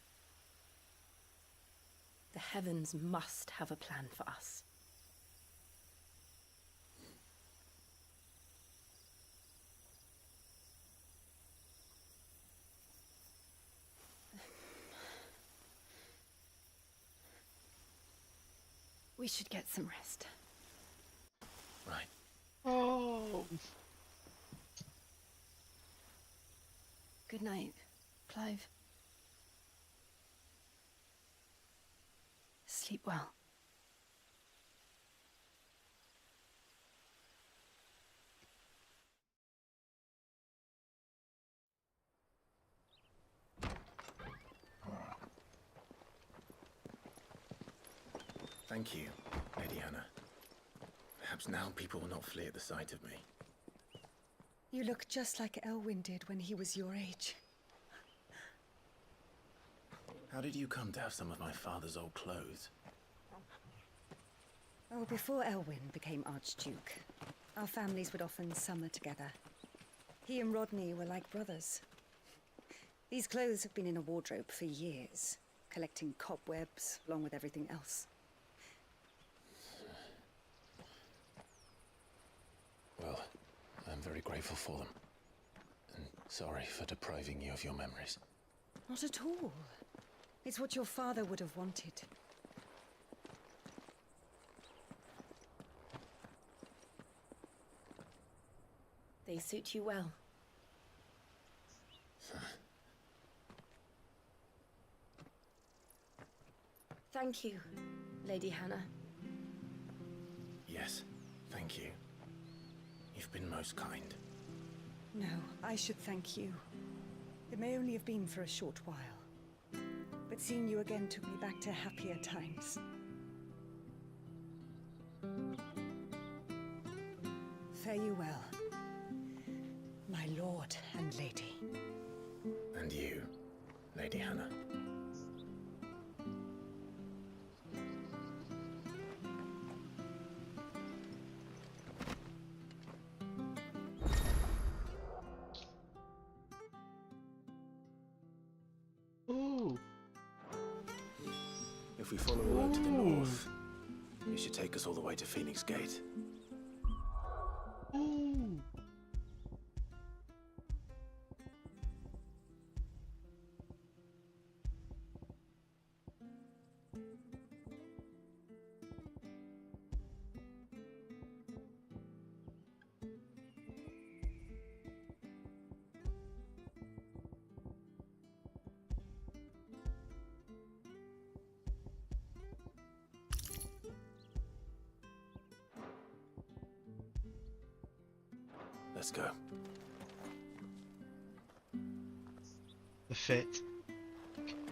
The heavens must have a plan for us. We should get some rest. Right. Oh. Good night, Clive. Sleep well. Thank you, Lady Hannah. Perhaps now people will not flee at the sight of me. You look just like Elwyn did when he was your age. How did you come to have some of my father's old clothes? Oh, before Elwyn became Archduke, our families would often summer together. He and Rodney were like brothers. These clothes have been in a wardrobe for years, collecting cobwebs along with everything else. Well, I'm very grateful for them. And sorry for depriving you of your memories. Not at all. It's what your father would have wanted. They suit you well. Thank you, Lady Hannah. Yes, thank you. You've been most kind. No, I should thank you. It may only have been for a short while, but seeing you again took me back to happier times. Fare you well, my lord and lady. And you, Lady Hannah. Ooh. If we follow the road to the north, you should take us all the way to Phoenix Gate. Ooh. Let's go. The fit.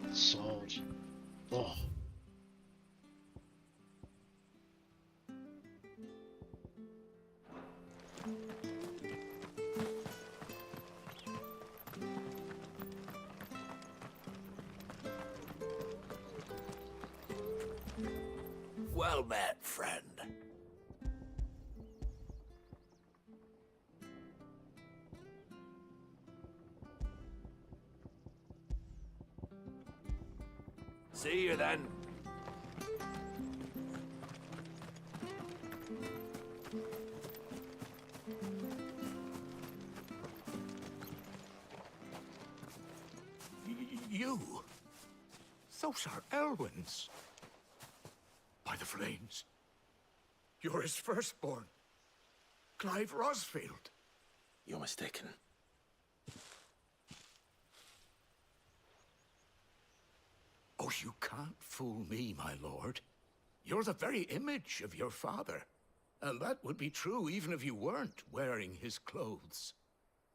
The sword. Oh. Well met, friend. See you then. You? Those are Elwyn's. By the flames. You're his firstborn. Clive Rosfield. You're mistaken. Oh, you can't fool me, my lord. You're the very image of your father. And that would be true even if you weren't wearing his clothes.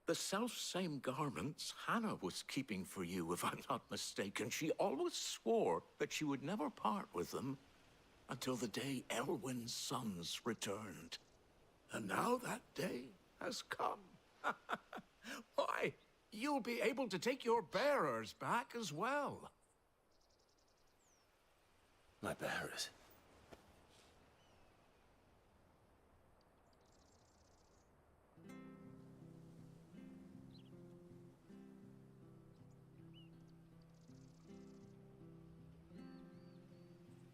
The self-same garments Hannah was keeping for you, if I'm not mistaken. She always swore that she would never part with them until the day Elwyn's sons returned. And now that day has come. Why, you'll be able to take your bearers back as well. My bearers.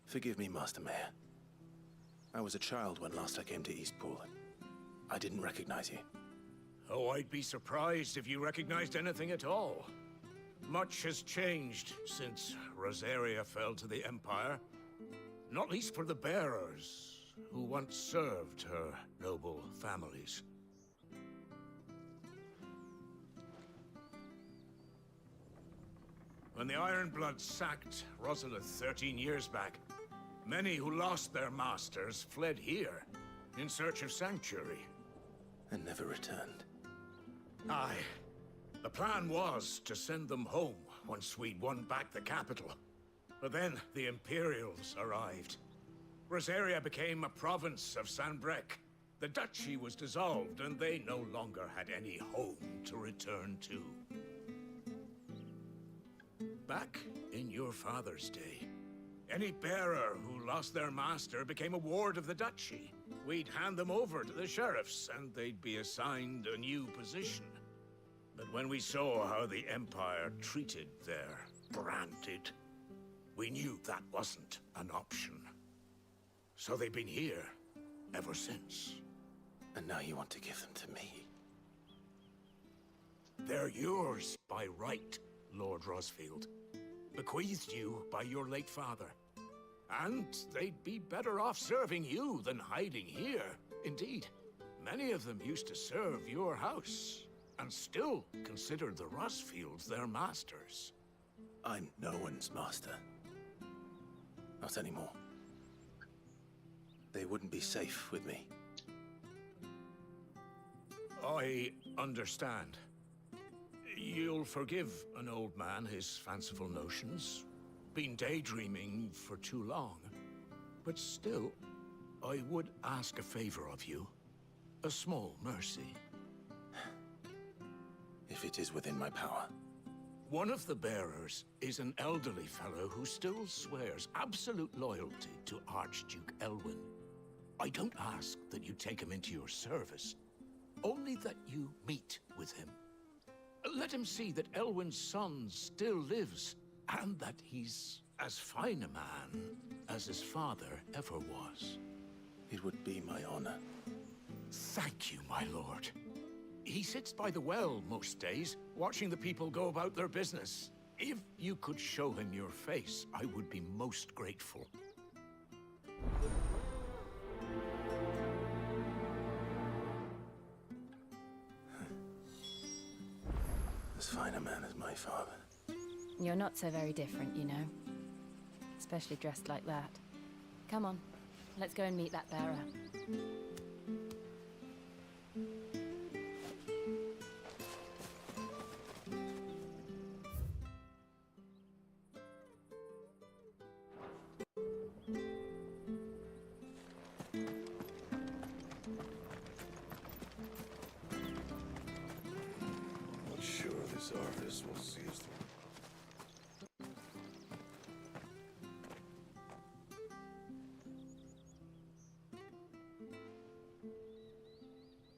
Forgive me, Master Mayor. I was a child when last I came to Eastpool. I didn't recognize you. Oh, I'd be surprised if you recognized anything at all. Much has changed since Rosaria fell to the Empire. Not least for the bearers, who once served her noble families. When the Ironbloods sacked Rosalith 13 years back, many who lost their masters fled here in search of sanctuary. And never returned. Aye. The plan was to send them home once we'd won back the capital. But then the Imperials arrived. Rosaria became a province of Sanbreque. The duchy was dissolved, and they no longer had any home to return to. Back in your father's day, any bearer who lost their master became a ward of the duchy. We'd hand them over to the sheriffs, and they'd be assigned a new position. But when we saw how the Empire treated their branded, we knew that wasn't an option. So they've been here ever since. And now you want to give them to me? They're yours by right, Lord Rosfield. Bequeathed you by your late father. And they'd be better off serving you than hiding here. Indeed, many of them used to serve your house, and still considered the Rosfields their masters. I'm no one's master. Not anymore. They wouldn't be safe with me. I understand. You'll forgive an old man his fanciful notions. Been daydreaming for too long. But still, I would ask a favor of you. A small mercy. If it is within my power. One of the bearers is an elderly fellow who still swears absolute loyalty to Archduke Elwyn. I don't ask that you take him into your service, only that you meet with him. Let him see that Elwyn's son still lives, and that he's as fine a man as his father ever was. It would be my honor. Thank you, my lord. He sits by the well most days, watching the people go about their business. If you could show him your face, I would be most grateful. As fine a man as my father. You're not so very different, you know. Especially dressed like that. Come on, let's go and meet that bearer. Not sure this harvest will see us through.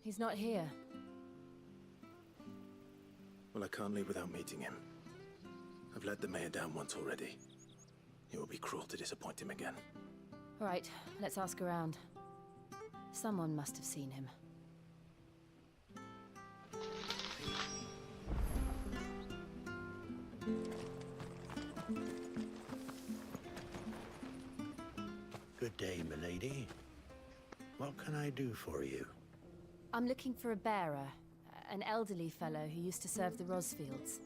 He's not here. Well, I can't leave without meeting him. I've let the mayor down once already. It would be cruel to disappoint him again. All right, let's ask around. Someone must have seen him. Good day, milady. What can I do for you? I'm looking for a bearer, an elderly fellow who used to serve the Rosfields.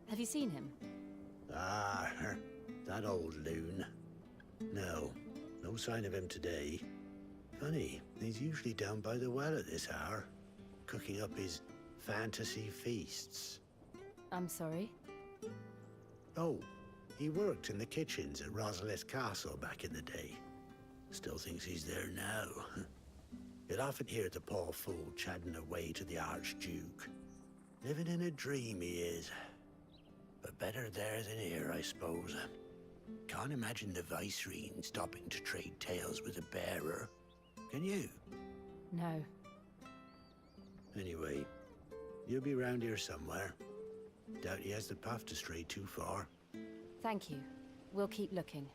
Have you seen him? Ah, that old loon. No sign of him today. Funny, he's usually down by the well at this hour, cooking up his fantasy feasts. I'm sorry? Oh, he worked in the kitchens at Rosalith Castle back in the day. Still thinks he's there now. You'll often hear the poor fool chatting away to the Archduke. Living in a dream he is. But better there than here, I suppose. Can't imagine the Viceroy stopping to trade tales with a bearer. Can you? No. Anyway, you'll be round here somewhere. Doubt he has the path to stray too far. Thank you. We'll keep looking.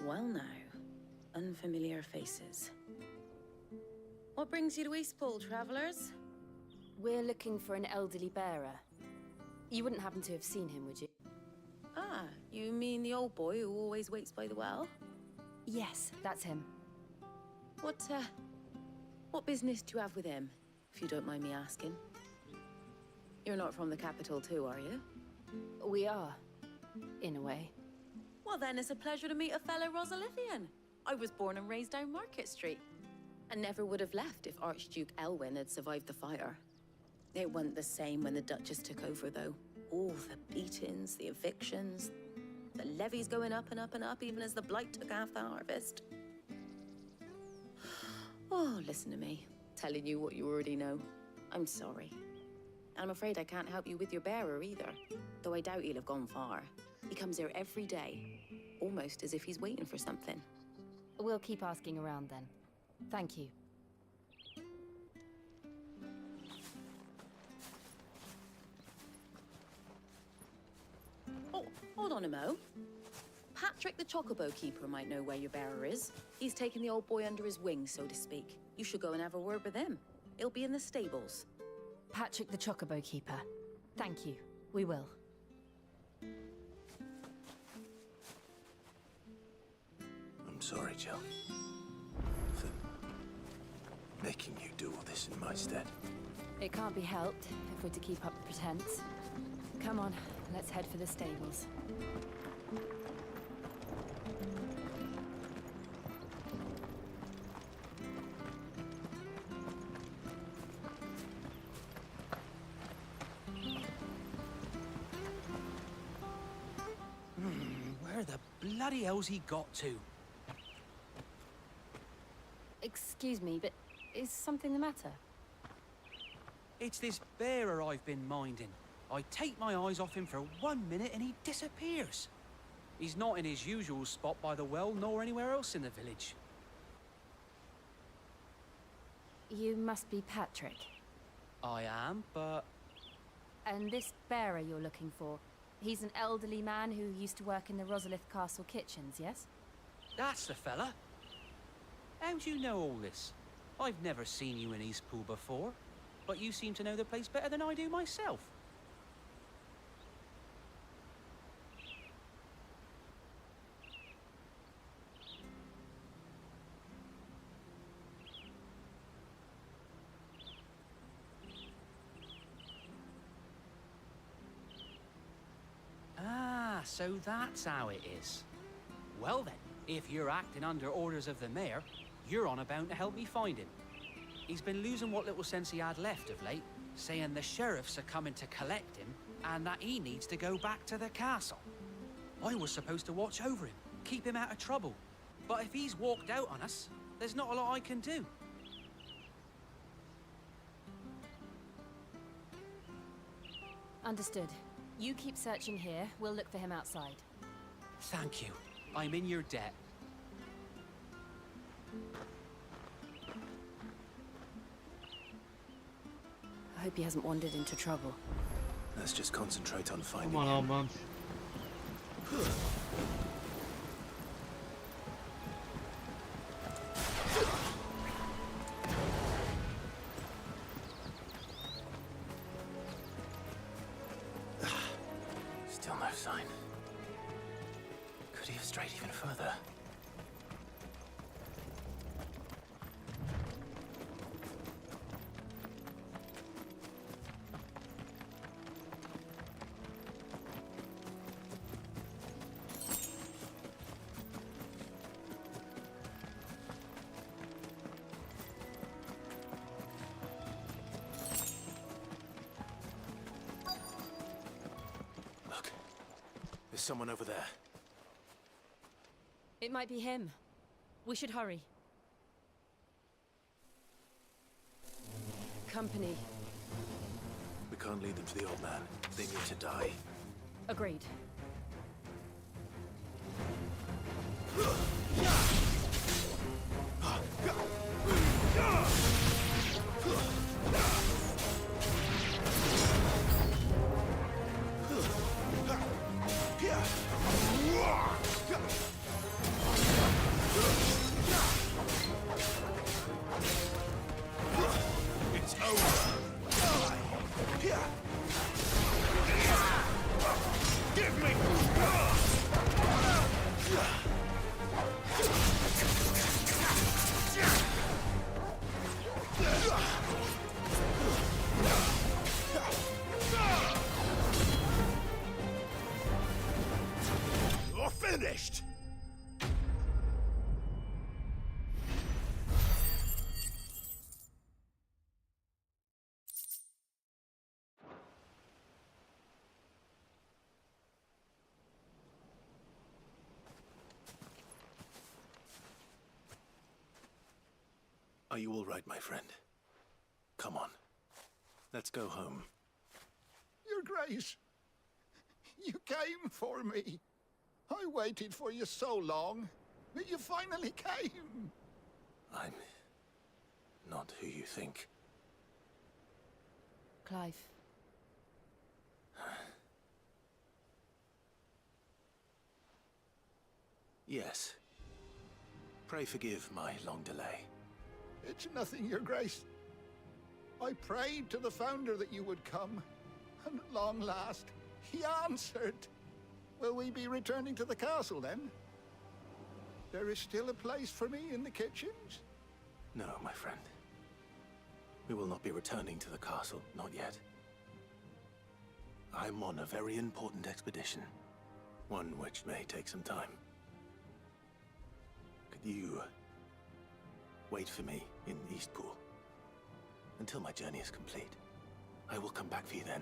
Well now, unfamiliar faces. What brings you to Eastpool, travelers? We're looking for an elderly bearer. You wouldn't happen to have seen him, would you? Ah, you mean the old boy who always waits by the well? Yes, that's him. What business do you have with him, if you don't mind me asking? You're not from the capital too, are you? We are, in a way. Well then, it's a pleasure to meet a fellow Rosalithian. I was born and raised down Market Street, and never would have left if Archduke Elwyn had survived the fire. It wasn't the same when the Duchess took over, though. All the beatings, the evictions, the levies going up and up and up, even as the blight took half the harvest. Oh, listen to me, telling you what you already know. I'm sorry. I'm afraid I can't help you with your bearer either, though I doubt he'll have gone far. He comes here every day, almost as if he's waiting for something. We'll keep asking around then. Thank you. Oh, hold on a mo. Patrick the Chocobo Keeper might know where your bearer is. He's taken the old boy under his wing, so to speak. You should go and have a word with him. He'll be in the stables. Patrick the Chocobo Keeper. Thank you. We will. I'm sorry, Jill. making you do all this in my stead. It can't be helped if we're to keep up the pretense. Come on, let's head for the stables. Where the bloody hell's he got to? Excuse me, but is something the matter? It's this bearer I've been minding. I take my eyes off him for 1 minute and he disappears. He's not in his usual spot by the well, nor anywhere else in the village. You must be Patrick. I am, but... And this bearer you're looking for, he's an elderly man who used to work in the Rosalith Castle kitchens, yes? That's the fella. How do you know all this? I've never seen you in Eastpool before, but you seem to know the place better than I do myself. Ah, so that's how it is. Well then, if you're acting under orders of the mayor, you're on about to help me find him. He's been losing what little sense he had left of late, saying the sheriffs are coming to collect him and that he needs to go back to the castle. I was supposed to watch over him, keep him out of trouble. But if he's walked out on us, there's not a lot I can do. Understood. You keep searching here, we'll look for him outside. Thank you. I'm in your debt. I hope he hasn't wandered into trouble. Let's just concentrate on finding Come on, old man. Still no sign. Could he have strayed even further? Look, there's someone over there. It might be him. We should hurry. Company. We can't lead them to the old man. They need to die. Agreed. It's over. Give me. You're finished. Are you all right, my friend? Come on. Let's go home. Your Grace, you came for me. I waited for you so long, but you finally came. I'm not who you think. Clive. Yes. Pray forgive my long delay. It's nothing, Your Grace. I prayed to the Founder that you would come, and at long last, he answered. Will we be returning to the castle, then? There is still a place for me in the kitchens? No, my friend. We will not be returning to the castle, not yet. I'm on a very important expedition, one which may take some time. Could you wait for me in Eastpool until my journey is complete? I will come back for you then.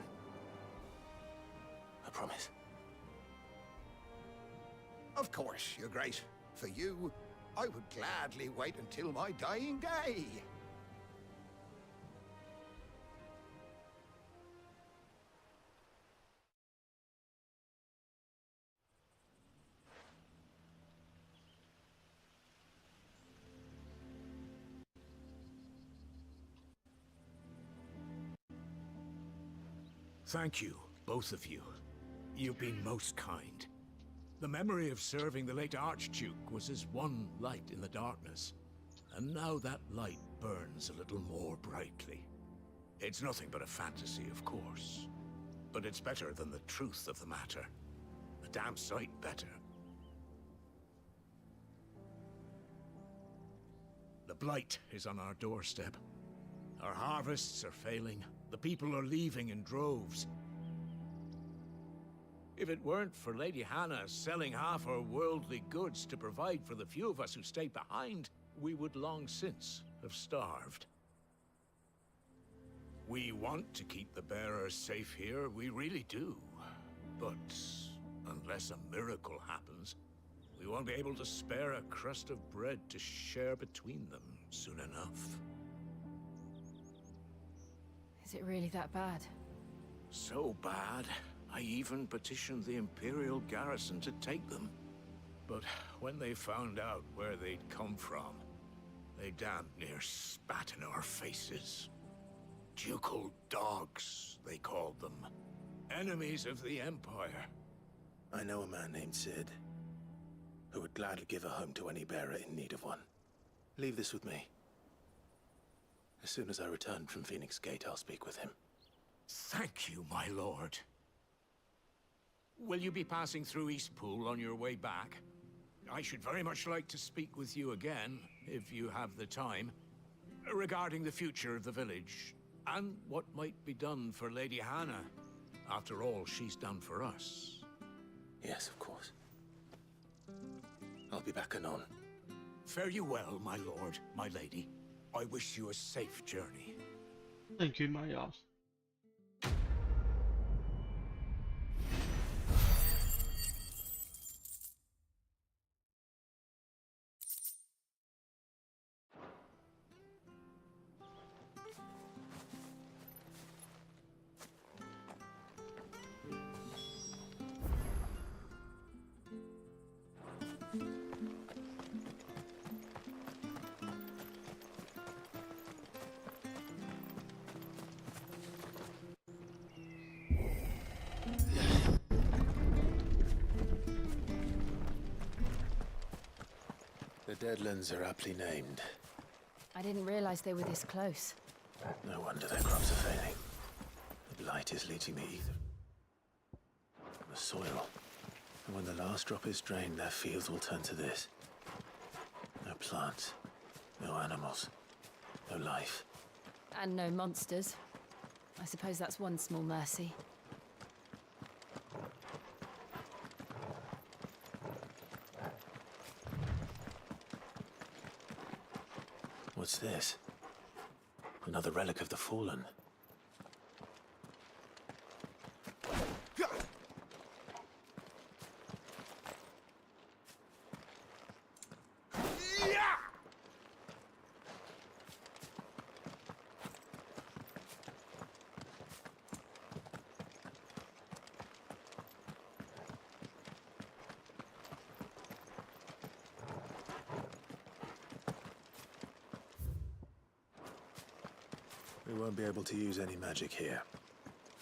I promise. Of course, Your Grace. For you, I would gladly wait until my dying day. Thank you, both of you. You've been most kind. The memory of serving the late Archduke was as one light in the darkness, and now that light burns a little more brightly. It's nothing but a fantasy, of course, but it's better than the truth of the matter. A damn sight better. The blight is on our doorstep. Our harvests are failing. The people are leaving in droves. If it weren't for Lady Hannah selling half her worldly goods to provide for the few of us who stayed behind, we would long since have starved. We want to keep the bearers safe here, we really do. But unless a miracle happens, we won't be able to spare a crust of bread to share between them soon enough. Is it really that bad? So bad, I even petitioned the Imperial garrison to take them. But when they found out where they'd come from, they damn near spat in our faces. Ducal dogs, they called them. Enemies of the Empire. I know a man named Sid, who would gladly give a home to any bearer in need of one. Leave this with me. As soon as I return from Phoenix Gate, I'll speak with him. Thank you, my lord. Will you be passing through Eastpool on your way back? I should very much like to speak with you again, if you have the time, regarding the future of the village, and what might be done for Lady Hannah, after all she's done for us. Yes, of course. I'll be back anon. Fare you well, my lord, my lady. I wish you a safe journey. Thank you, my ass. The Deadlands are aptly named. I didn't realize they were this close. No wonder their crops are failing. The blight is leaching the ether from the soil. And when the last drop is drained, their fields will turn to this. No plants, no animals, no life. And no monsters. I suppose that's one small mercy. What's this? Another relic of the fallen. We won't be able to use any magic here.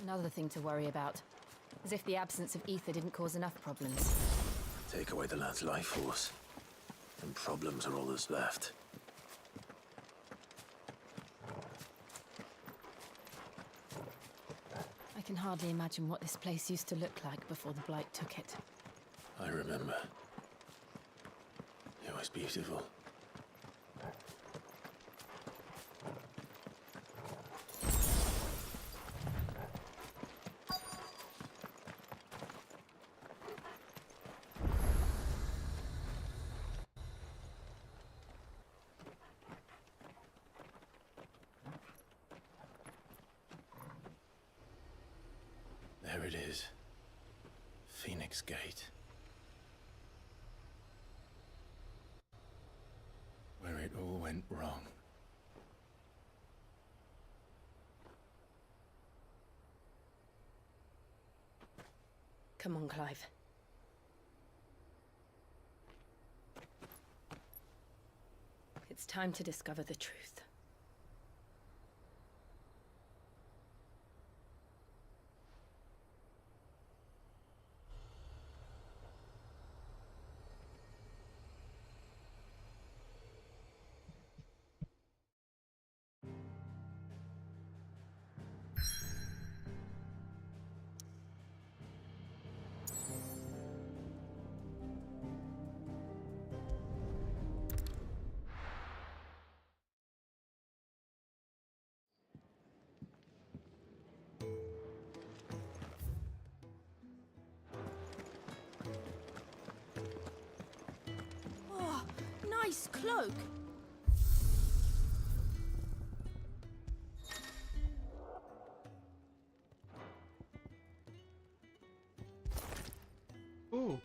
Another thing to worry about. As if the absence of ether didn't cause enough problems. Take away the lad's life force, and problems are all that's left. I can hardly imagine what this place used to look like before the Blight took it. I remember. It was beautiful. There it is. Phoenix Gate. Where it all went wrong. Come on, Clive. It's time to discover the truth. Oh, nice cloak. Ooh.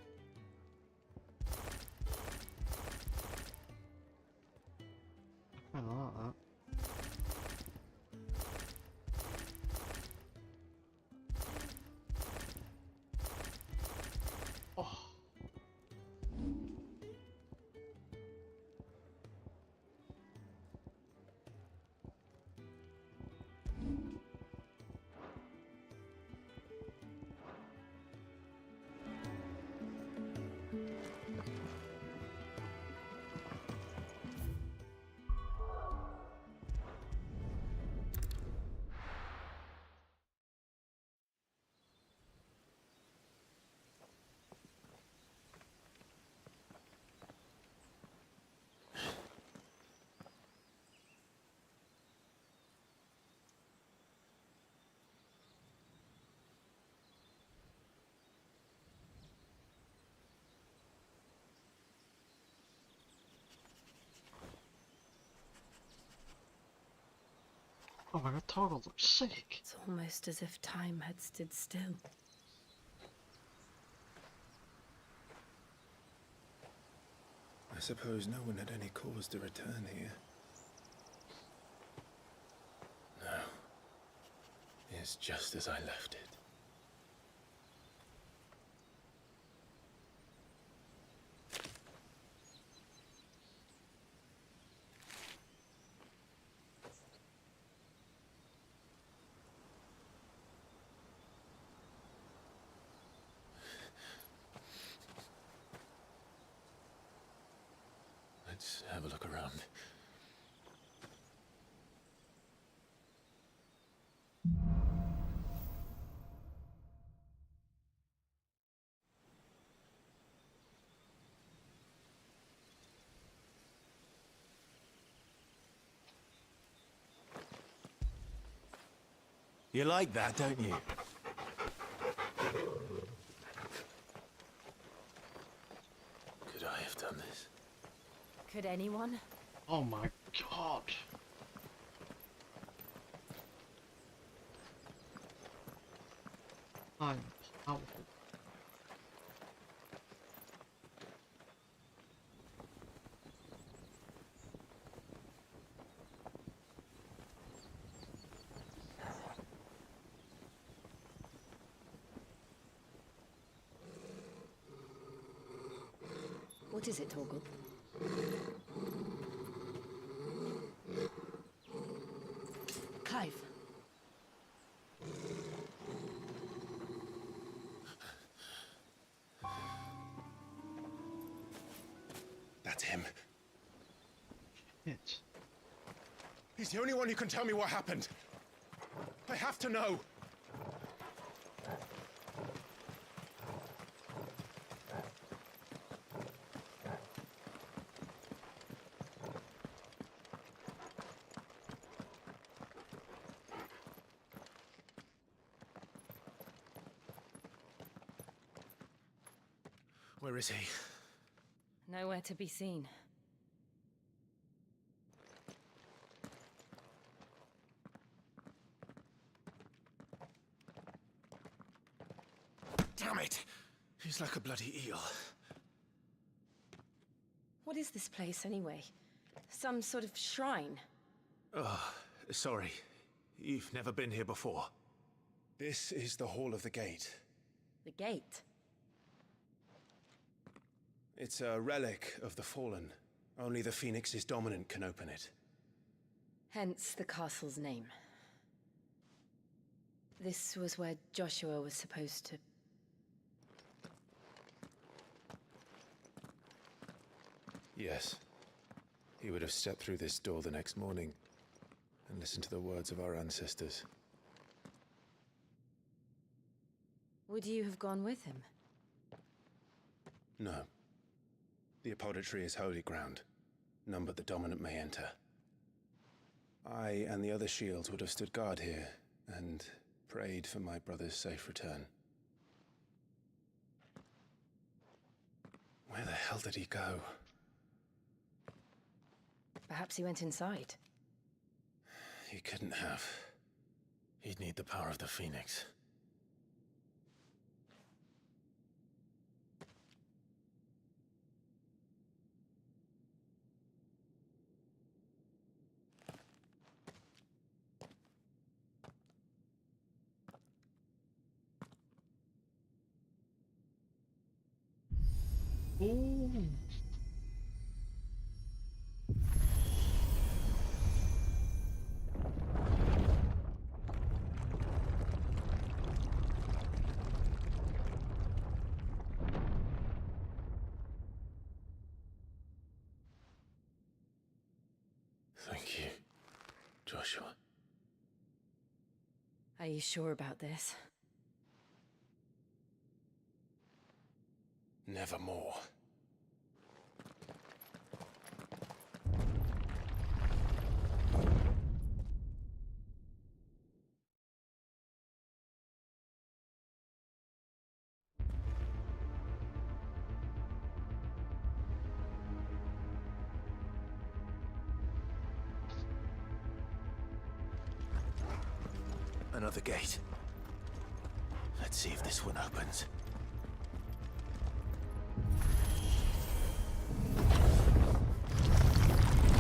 I kinda like that. Oh. Oh my god, Torgal looks sick. It's almost as if time had stood still. I suppose no one had any cause to return here. No. It's just as I left it. Let's have a look around. You like that, don't you? Could I have done this? Could anyone? Oh my god. I'm powerful. What is it, Torgal? Clive. That's him. Shit. He's the only one who can tell me what happened. I have to know. Where is he? Nowhere to be seen. Damn it! He's like a bloody eel. What is this place, anyway? Some sort of shrine? Oh, sorry. You've never been here before. This is the Hall of the Gate. The gate? It's a relic of the Fallen. Only the Phoenix's dominant can open it. Hence the castle's name. This was where Joshua was supposed to... Yes. He would have stepped through this door the next morning and listened to the words of our ancestors. Would you have gone with him? No. The apodatory is holy ground. None but the dominant may enter. I and the other shields would have stood guard here and prayed for my brother's safe return. Where the hell did he go? Perhaps he went inside. He couldn't have. He'd need the power of the Phoenix. Ooh. Thank you, Joshua. Are you sure about this? Nevermore. Another gate. Let's see if this one opens.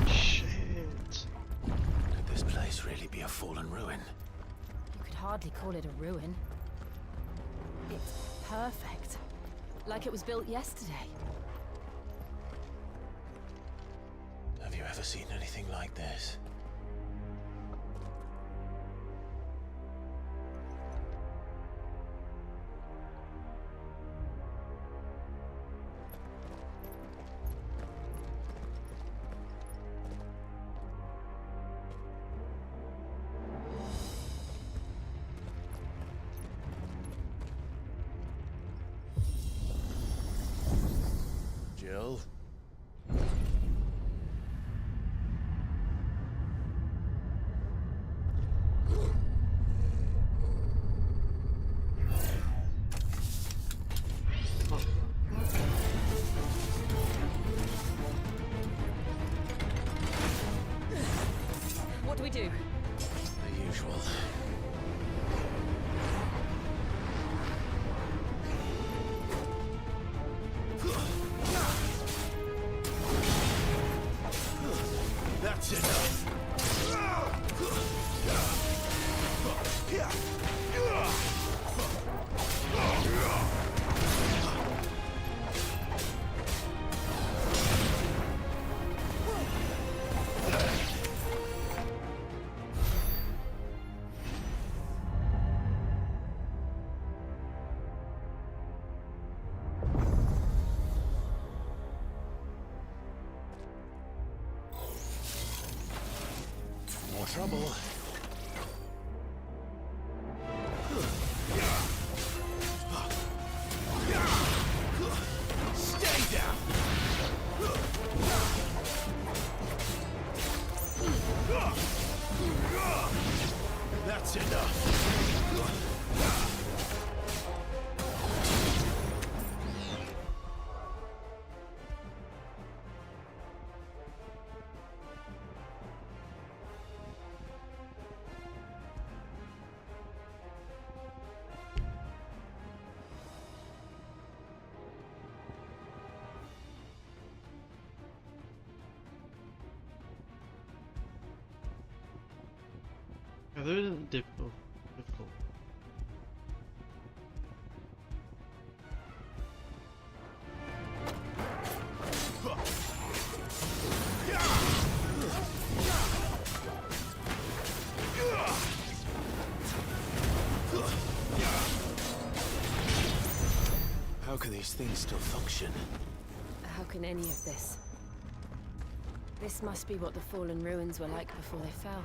Shit. Could this place really be a fallen ruin? You could hardly call it a ruin. It's perfect. Like it was built yesterday. Have you ever seen anything like this? Jill? What do we do? The usual. That's enough. More trouble. Stay down. That's enough. Yeah, there isn't difficult. How can these things still function? How can any of this? This must be what the fallen ruins were like before they fell.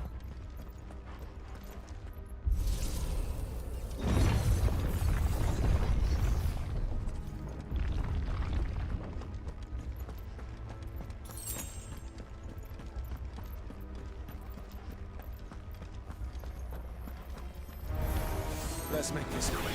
Let's make this quick.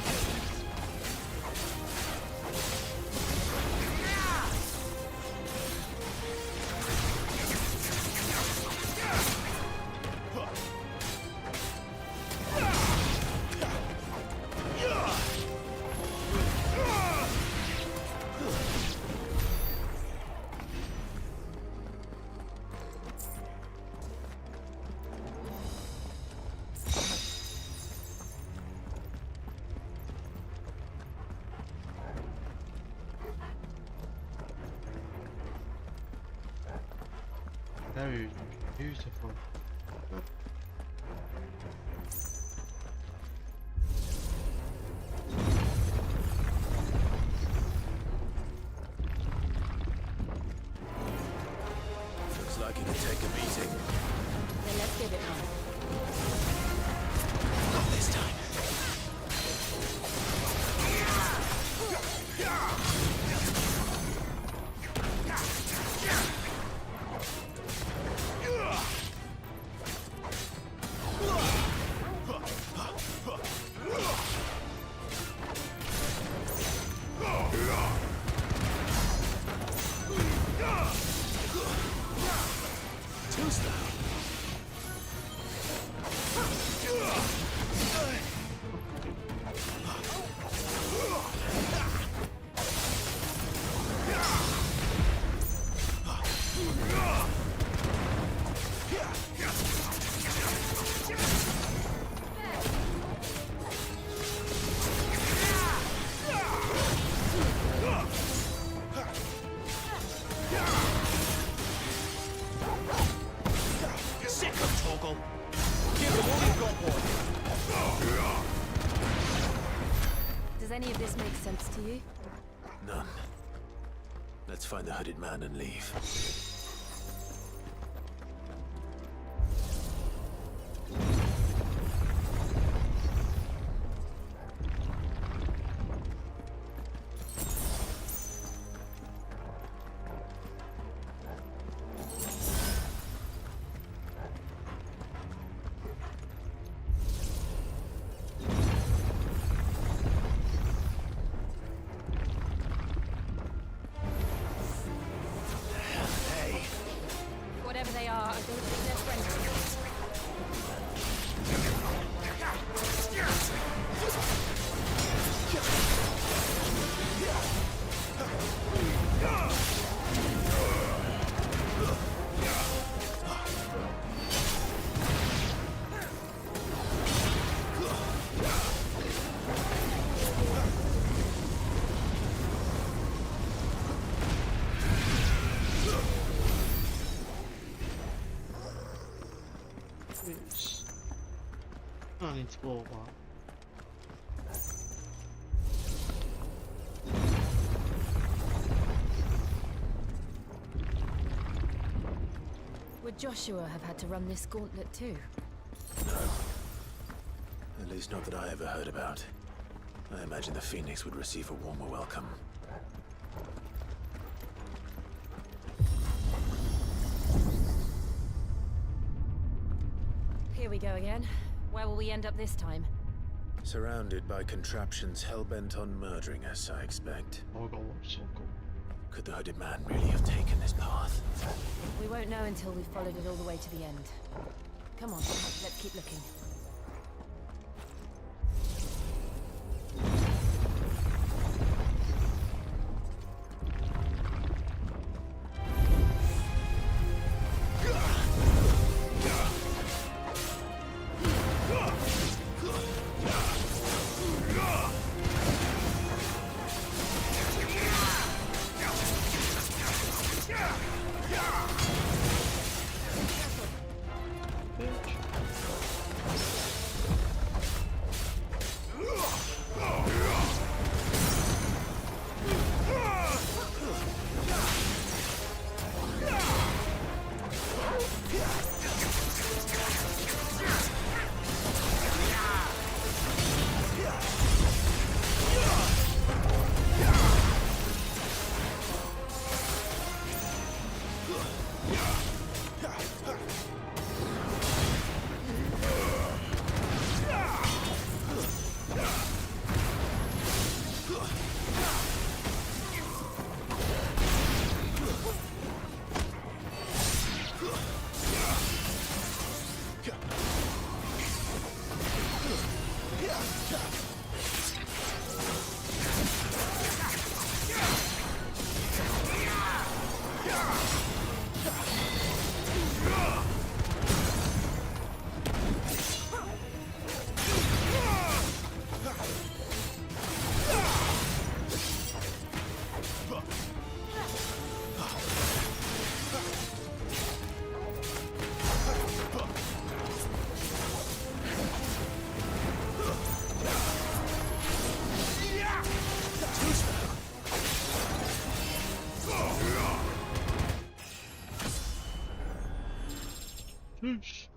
Very beautiful. Looks like it could take a beating. Then let's give it one. Not this time. Too slow. Sick of Toggle. Give him all you've got, boy. Does any of this make sense to you? None. Let's find the hooded man and leave. Whatever they are, I don't think they're friends. I need to go over. Would Joshua have had to run this gauntlet too? No. At least not that I ever heard about. I imagine the Phoenix would receive a warmer welcome. Here we go again. Where will we end up this time? Surrounded by contraptions hell-bent on murdering us, I expect. Oh god, so cool. Could the hooded man really have taken this path? We won't know until we've followed it all the way to the end. Come on, let's keep looking. Whoosh.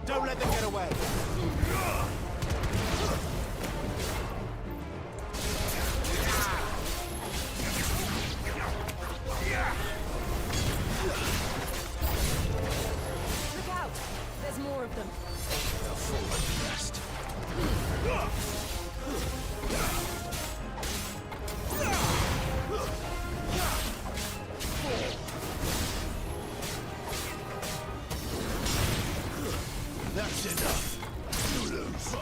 Don't let them get away. Look out! There's more of them. They'll fall like the rest. That's enough. You lose.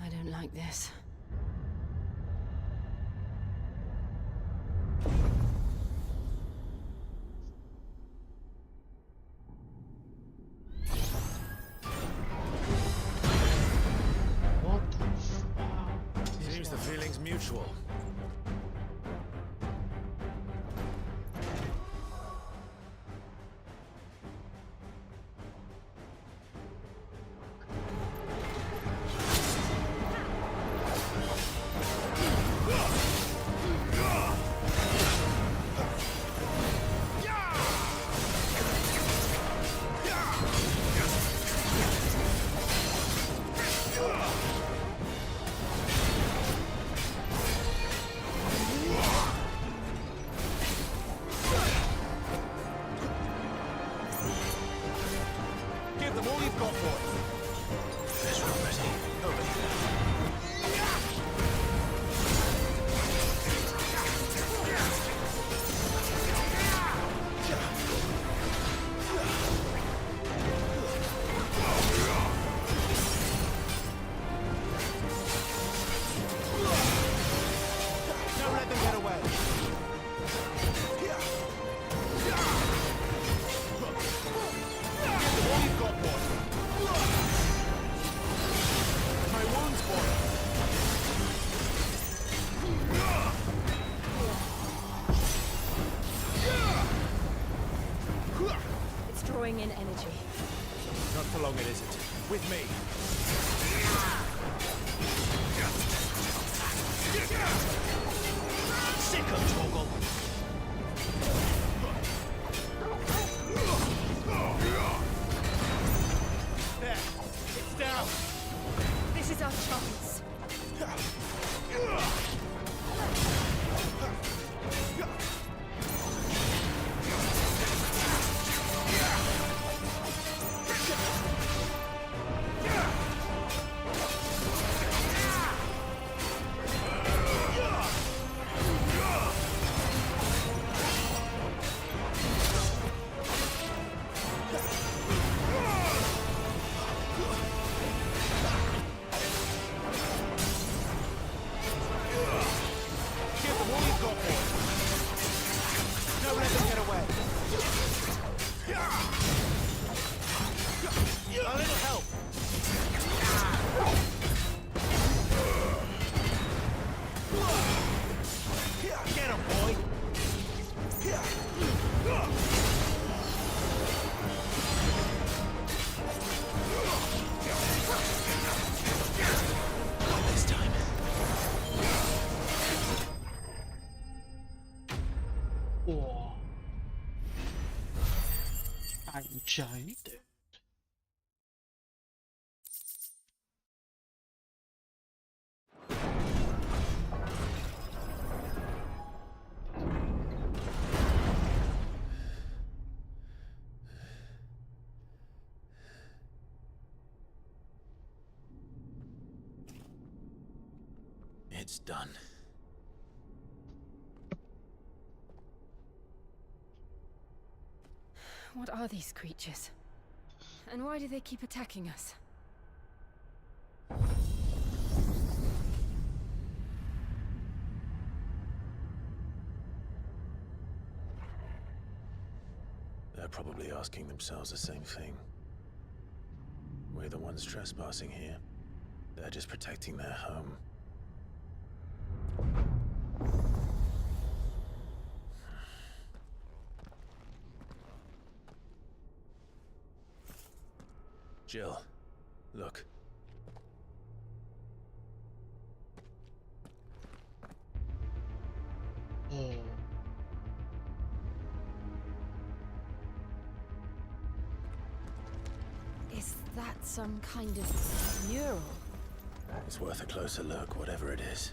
I don't like this. What the fuck? Seems the feeling's mutual. Give them all you've got for it. There's one ready. Over here. Don't let them get away. Give them all you've got, boy. My wounds, boy. It's drawing in energy. Not for long, it isn't. With me. Sick of Torgal. There. It's down. This is our chance. Give them all you've got, boy. shiny dude. It's done. What are these creatures? And why do they keep attacking us? They're probably asking themselves the same thing. We're the ones trespassing here. They're just protecting their home. Jill, look. Oh. Is that some kind of mural? It's worth a closer look, whatever it is.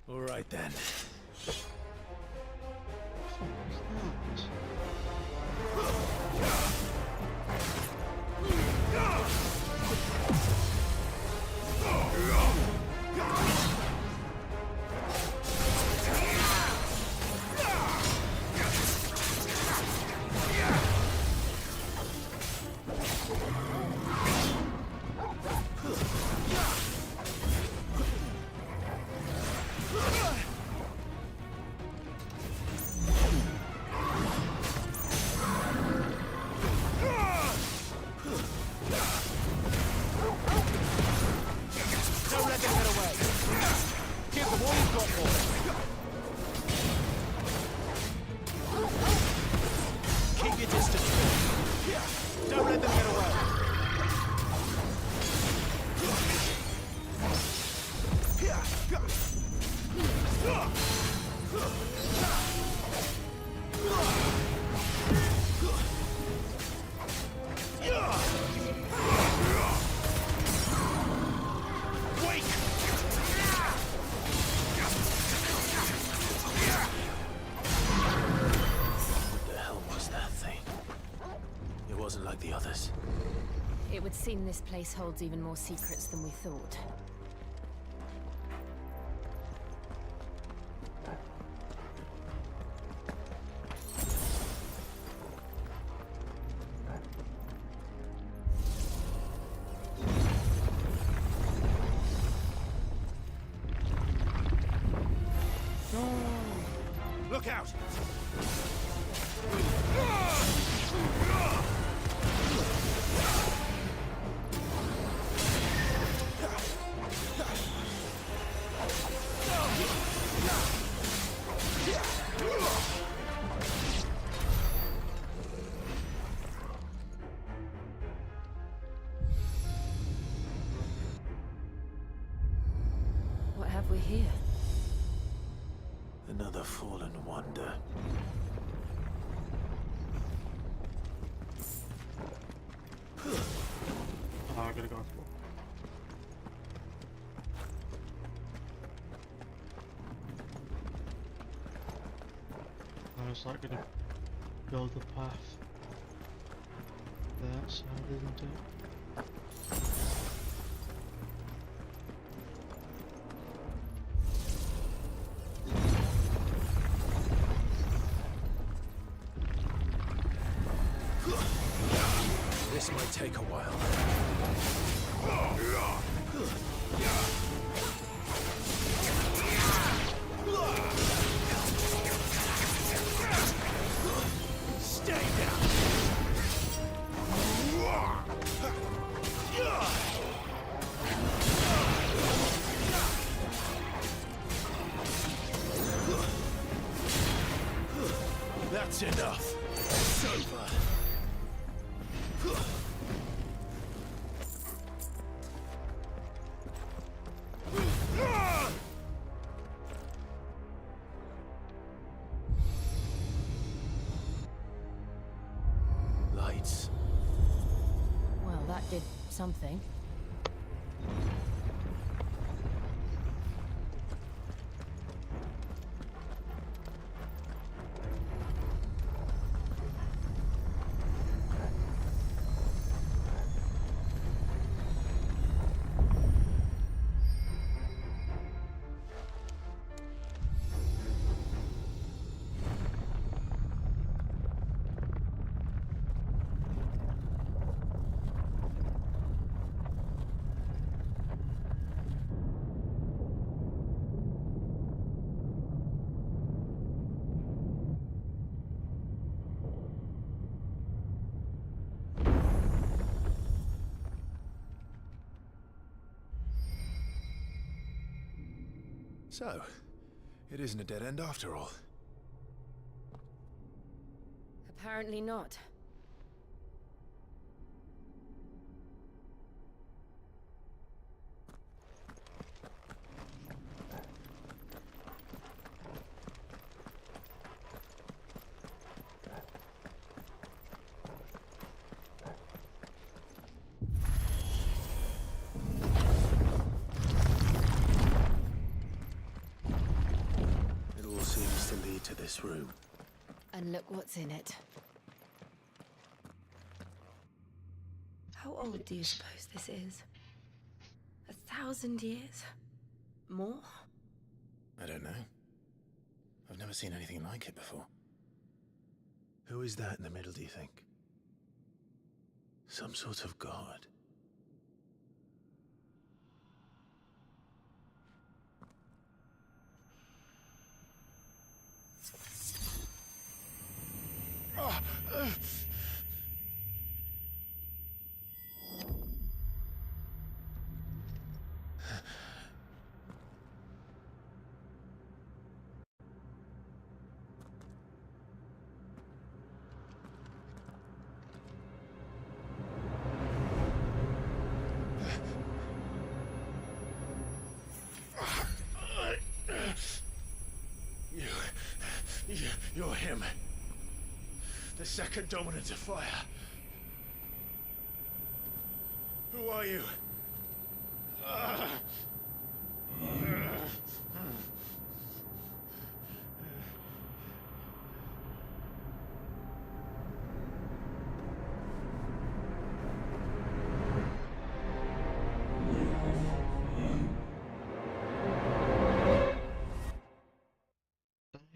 All right then. It would seem this place holds even more secrets than we thought. Look out! we're here. Another fallen wonder. Oh, I gotta go. I was like gonna build a path that side, isn't it? This might take a while. Stay down! That's enough. It's over. Lights. Well, that did something. So, it isn't a dead end after all. Apparently not. It all seems to lead to this room. And look what's in it. How old do you suppose this is? 1,000 years? More? I don't know. I've never seen anything like it before. Who is that in the middle, do you think? Some sort of god? You're him. The second dominant of fire. Who are you?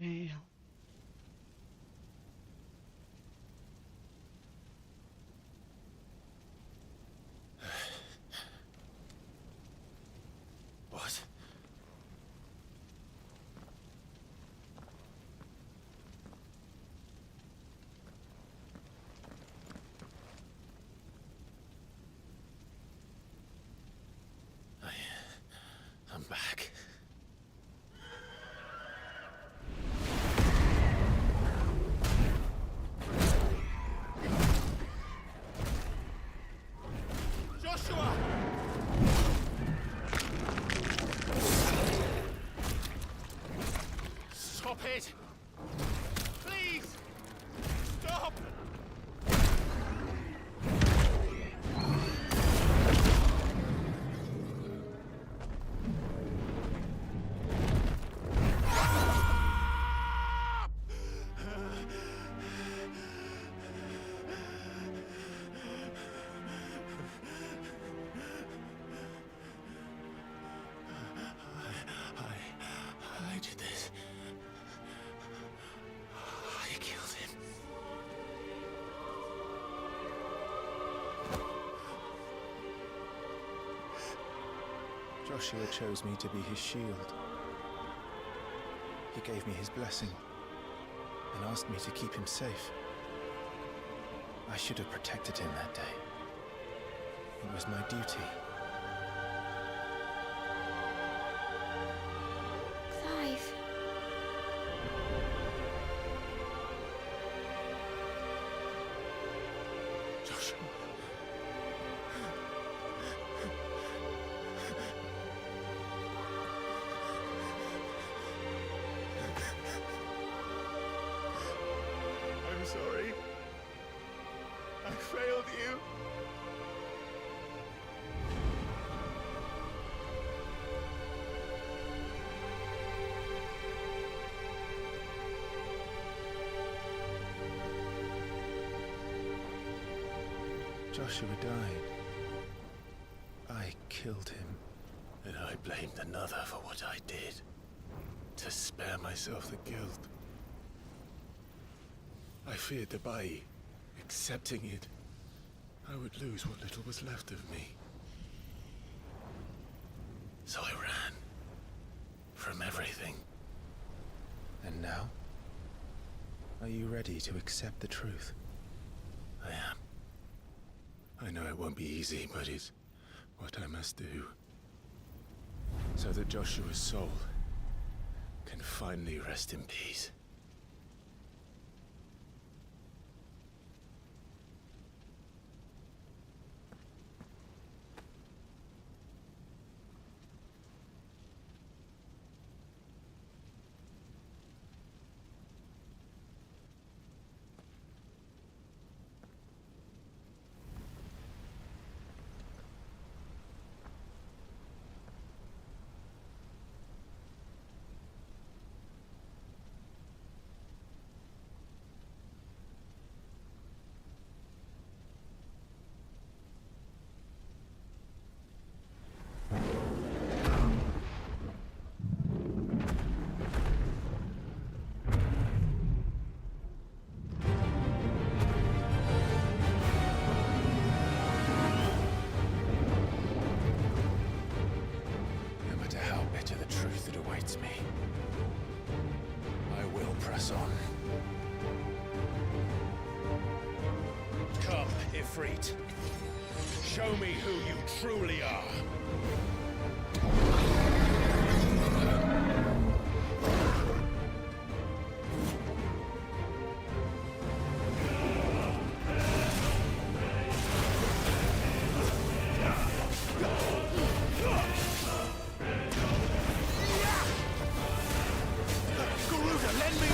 Damn. it! Please! Stop! I did this. I killed him. Joshua chose me to be his shield. He gave me his blessing and asked me to keep him safe. I should have protected him that day. It was my duty. Clive. Joshua. I'm sorry. I failed you. Joshua died. I killed him. And I blamed another for what I did. To spare myself the guilt. I feared that by accepting it, I would lose what little was left of me. So I ran. From everything. And now? Are you ready to accept the truth? I am. I know it won't be easy, but it's what I must do. So that Joshua's soul can finally rest in peace. No matter how bitter the truth that awaits me, I will press on. Come, Ifrit. Show me who you truly are. Garuda, lend me...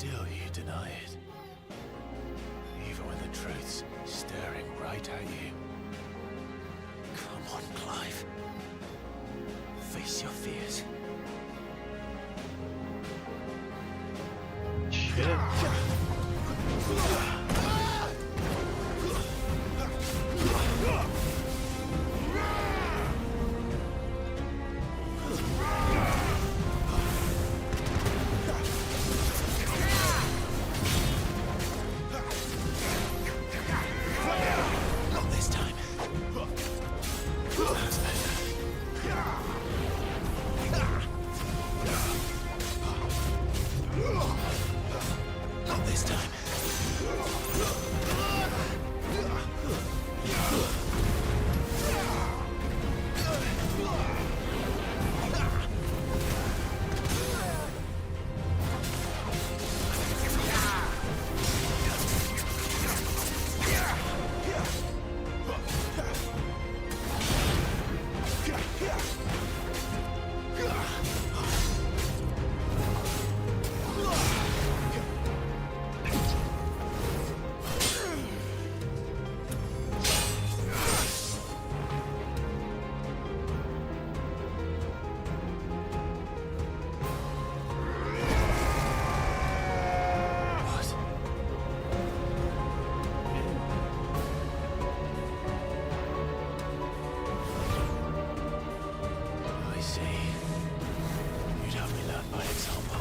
still you deny it. Even when the truth's staring right at you. Come on, Clive. Face your fears. Shit. Not this time. Not this time. I see. You'd have me learn by example.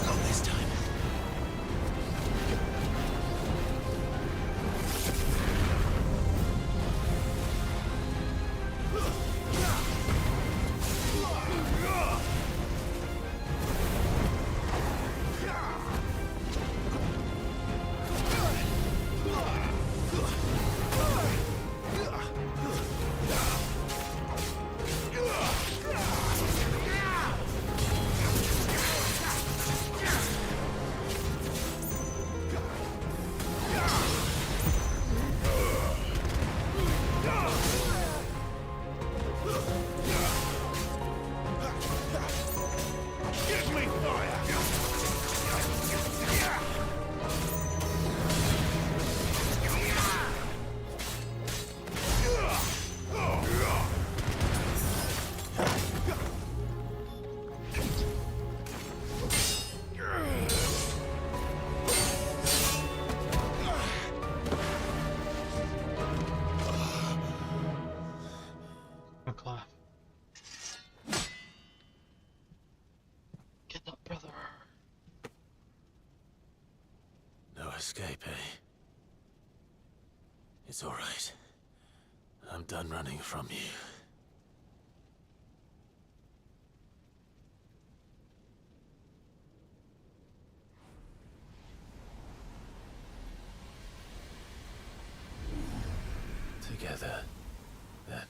Not this time. Give me Okay. Get up, brother. No escape, eh? It's all right. I'm done running from you. Together, then.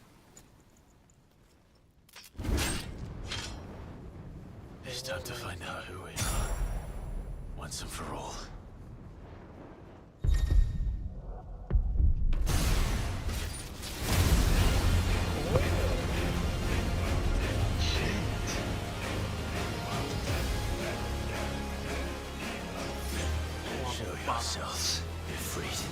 It's time to find out who we are, once and for all. Show yourselves, IFRIT.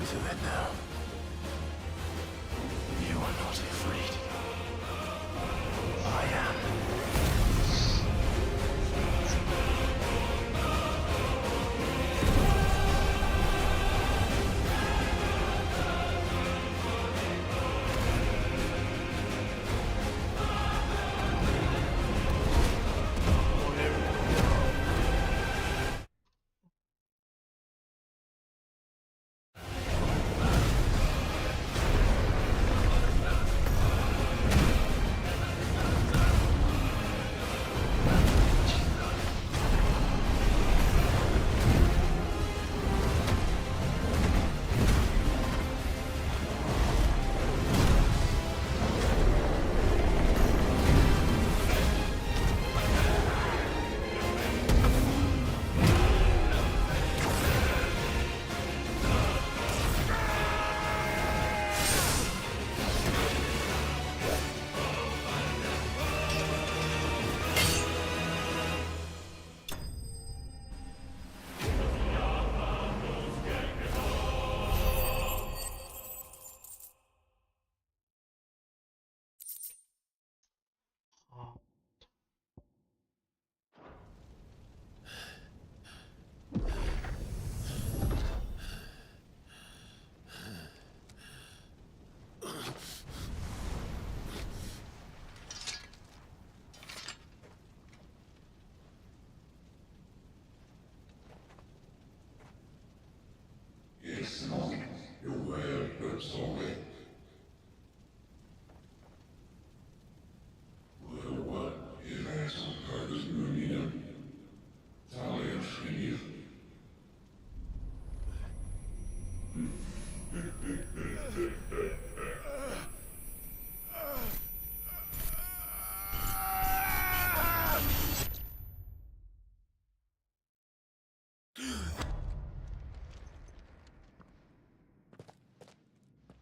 to it now. You are not afraid. I am.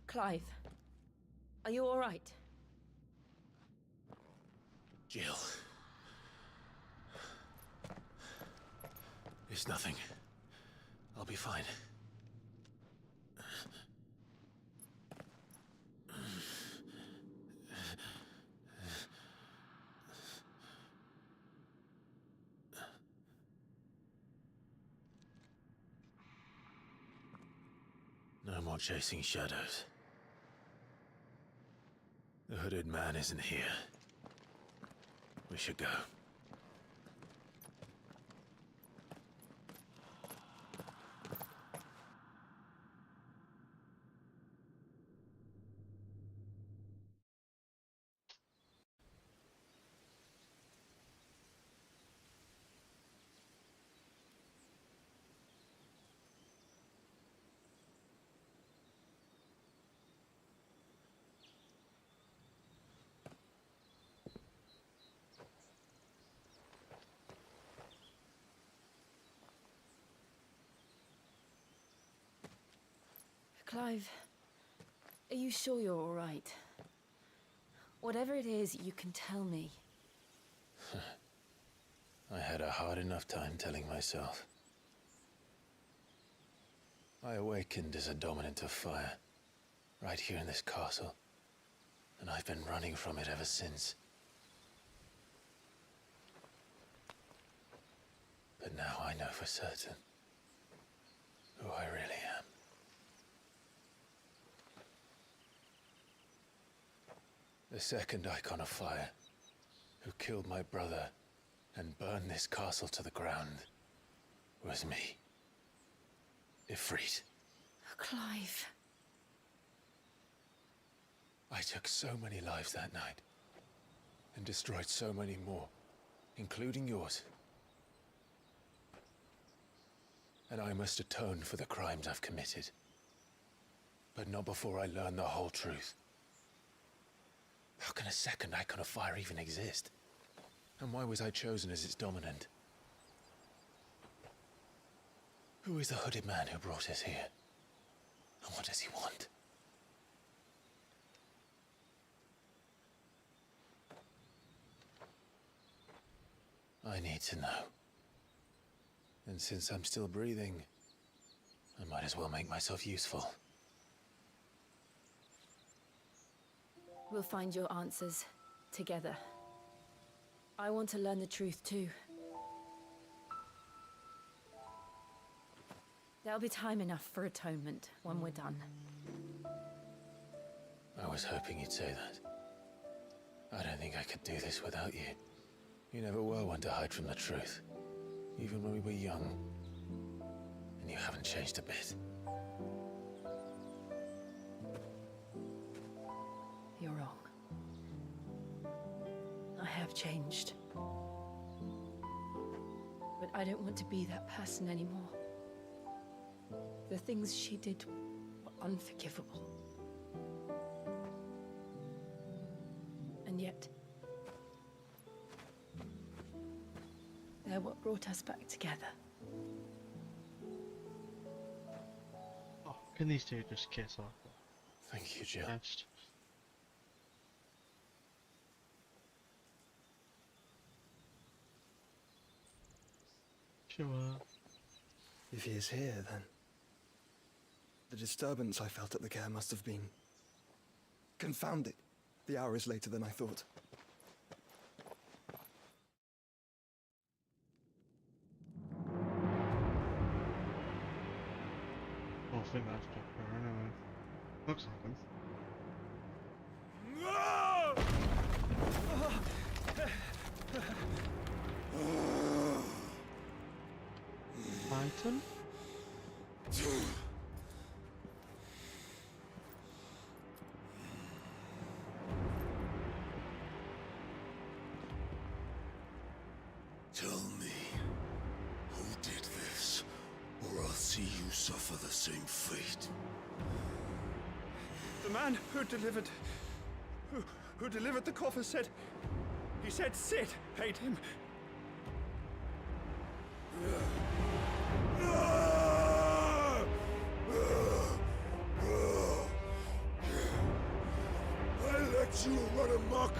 Clive, are you all right? Jill. It's nothing. I'll be fine. No more chasing shadows. The hooded man isn't here. We should go. Clive, are you sure you're all right? Whatever it is, you can tell me. I had a hard enough time telling myself. I awakened as a dominant of fire, right here in this castle, and I've been running from it ever since. But now I know for certain who I really am. The second icon of fire, who killed my brother and burned this castle to the ground, was me. IFRIT. Clive. I took so many lives that night, and destroyed so many more, including yours. And I must atone for the crimes I've committed. But not before I learn the whole truth. How can a second icon of fire even exist? And why was I chosen as its dominant? Who is the hooded man who brought us here? And what does he want? I need to know. And since I'm still breathing, I might as well make myself useful. We'll find your answers together. I want to learn the truth too. There'll be time enough for atonement when we're done. I was hoping you'd say that. I don't think I could do this without you. You never were one to hide from the truth. Even when we were young. And you haven't changed a bit. You're wrong. I have changed. But I don't want to be that person anymore. The things she did were unforgivable. And yet, they're what brought us back together. Oh, can these two just kiss off? Thank you, Jill. Best. Sure. If he is here, then the disturbance I felt at the care must have been confounded. The hour is later than I thought. Oh, I think that's Doctor anyway. Looks like him. Titan? Tell me, who did this, or I'll see you suffer the same fate. The man who delivered the coffer said, he said Sid paid him. I let you run amok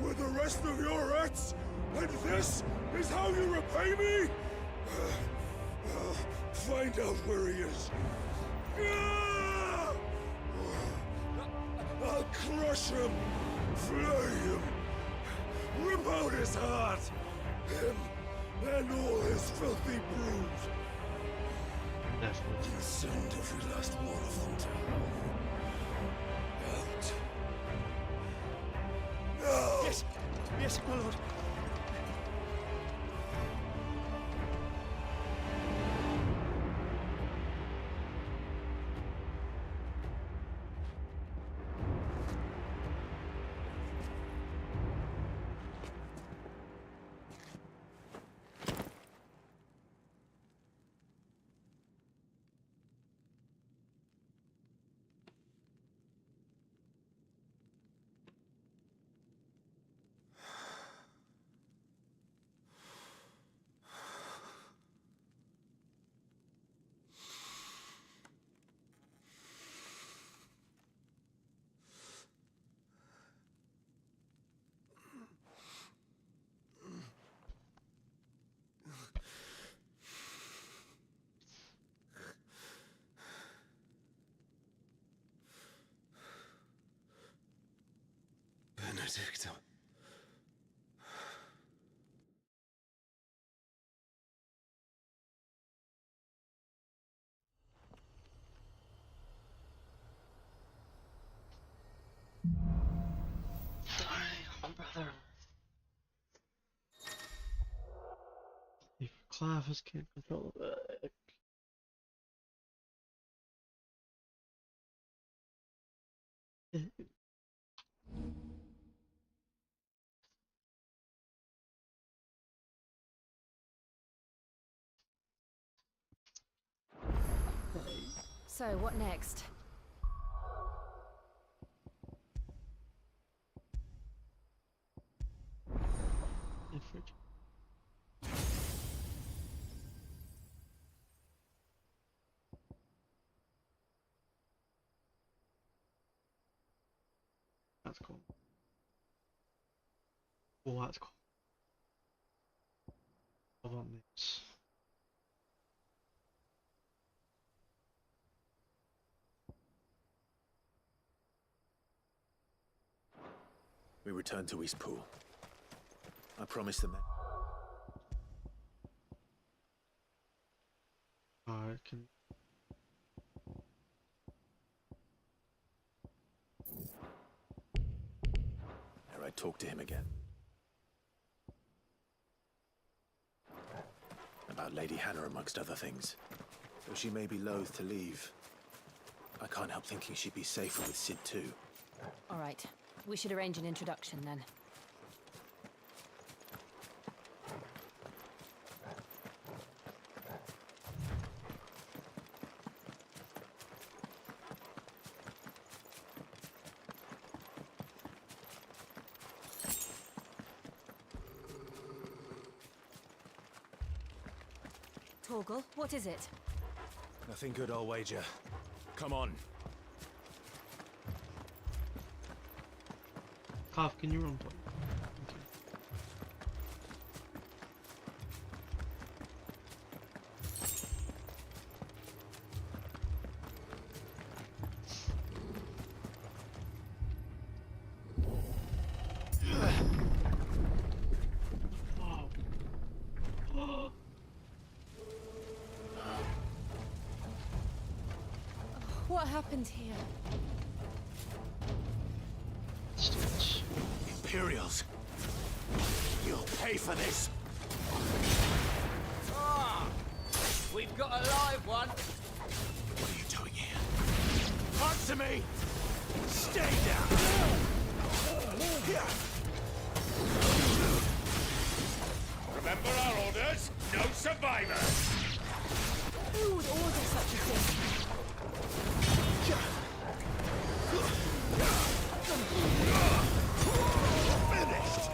with the rest of your rats, and this is how you repay me? Find out where he is. I'll crush him, flay him, rip out his heart, him and all his filthy brood. Definitely. And send every last one of them to hell. Out. Now! Yes, yes, my lord. Benedicta. Brother. If Clavers can't control it. So, what next? IFRIT. That's cool. Oh, that's cool. I want this. We return to Eastpool. I promise them that. I can. Ere I talk to him again. About Lady Hannah, amongst other things. Though she may be loath to leave, I can't help thinking she'd be safer with Sid too. All right. We should arrange an introduction then. Torgal, what is it? Nothing good, I'll wager. Come on. Calf, can you run? Thank you. What happened here? Imperials! You'll pay for this! Ah! We've got a live one! What are you doing here? Answer me! Stay down! Remember our orders? No survivors! Who would order such a thing? Finished!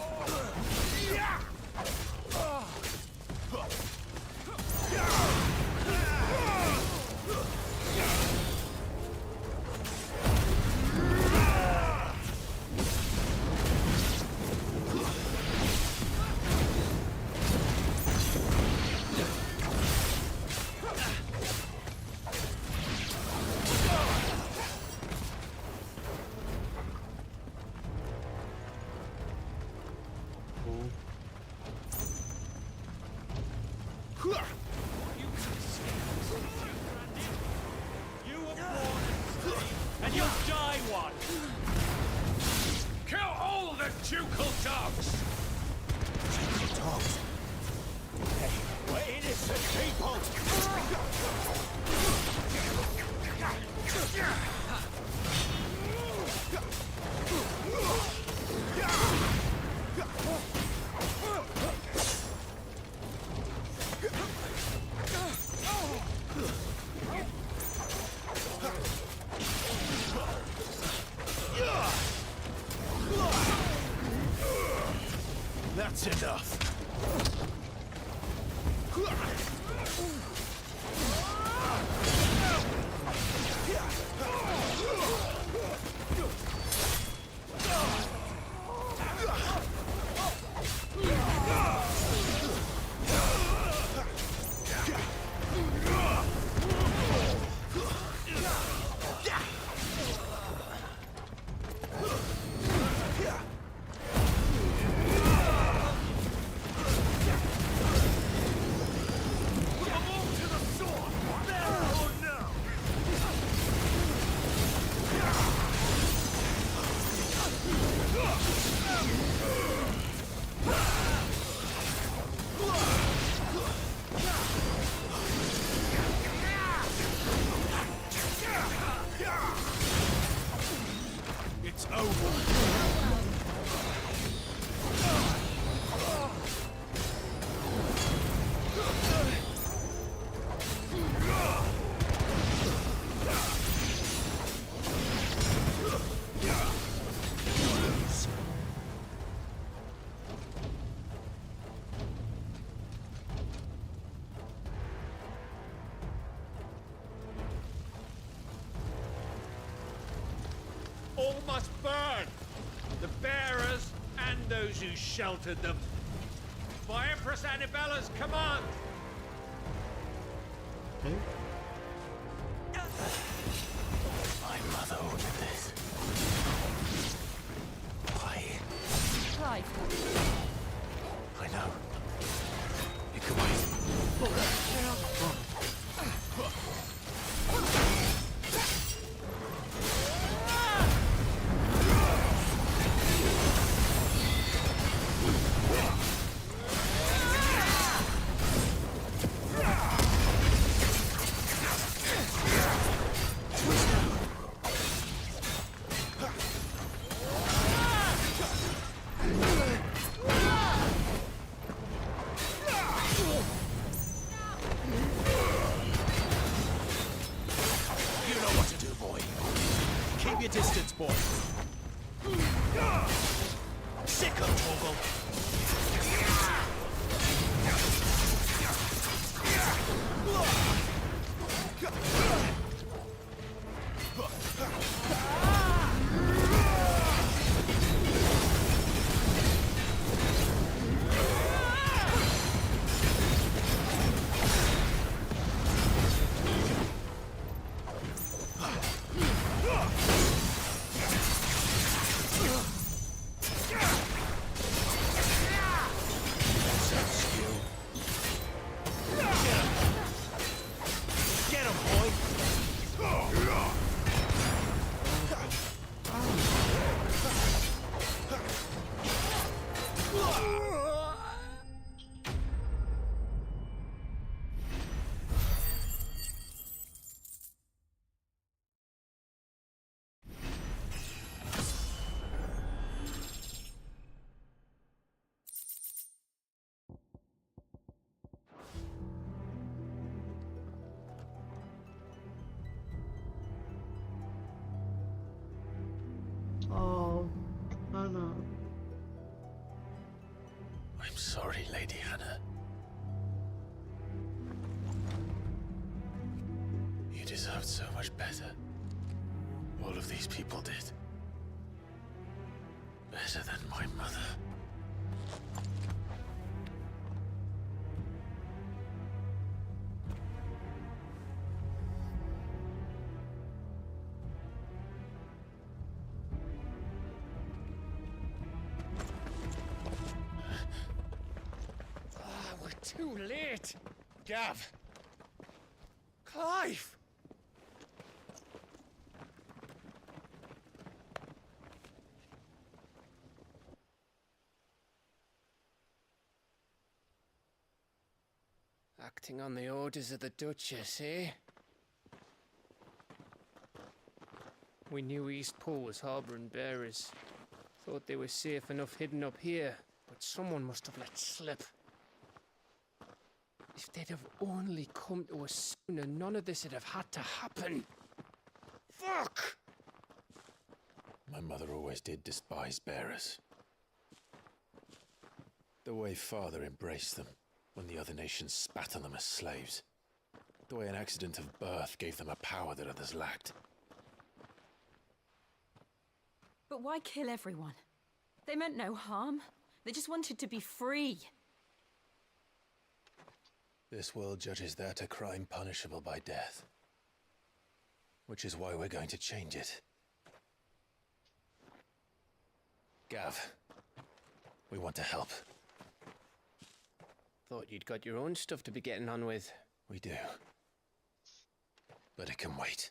And you'll die one! Kill all the ducal dogs! Ducal dogs? Hey, we're innocent people! That's enough. It's over. All must burn! The bearers and those who sheltered them. By Empress Annibella's command! My mother ordered this. Why? bastards, boy! Sick of Torgal! Oh, Hannah. I'm sorry, Lady Hannah. You deserved so much better. All of these people did. Better than my mother. Too late! Gav! Clive! Acting on the orders of the Duchess, eh? We knew Eastpool was harbouring bearers. Thought they were safe enough hidden up here, but someone must have let slip. If they'd have only come to us sooner, none of this would have had to happen. Fuck! My mother always did despise bearers. The way Father embraced them when the other nations spat on them as slaves. The way an accident of birth gave them a power that others lacked. But why kill everyone? They meant no harm. They just wanted to be free. This world judges that a crime punishable by death. Which is why we're going to change it. Gav, we want to help. Thought you'd got your own stuff to be getting on with. We do. But it can wait.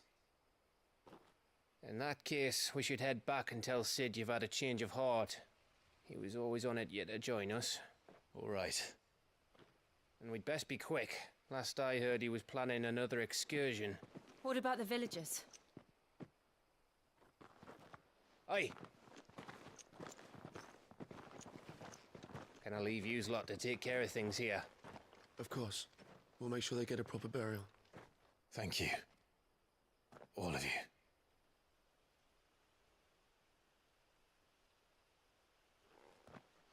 In that case, we should head back and tell Sid you've had a change of heart. He was always on it yet to join us. All right. And we'd best be quick. Last I heard, he was planning another excursion. What about the villagers? Aye. Can I leave yous lot to take care of things here? Of course. We'll make sure they get a proper burial. Thank you. All of you.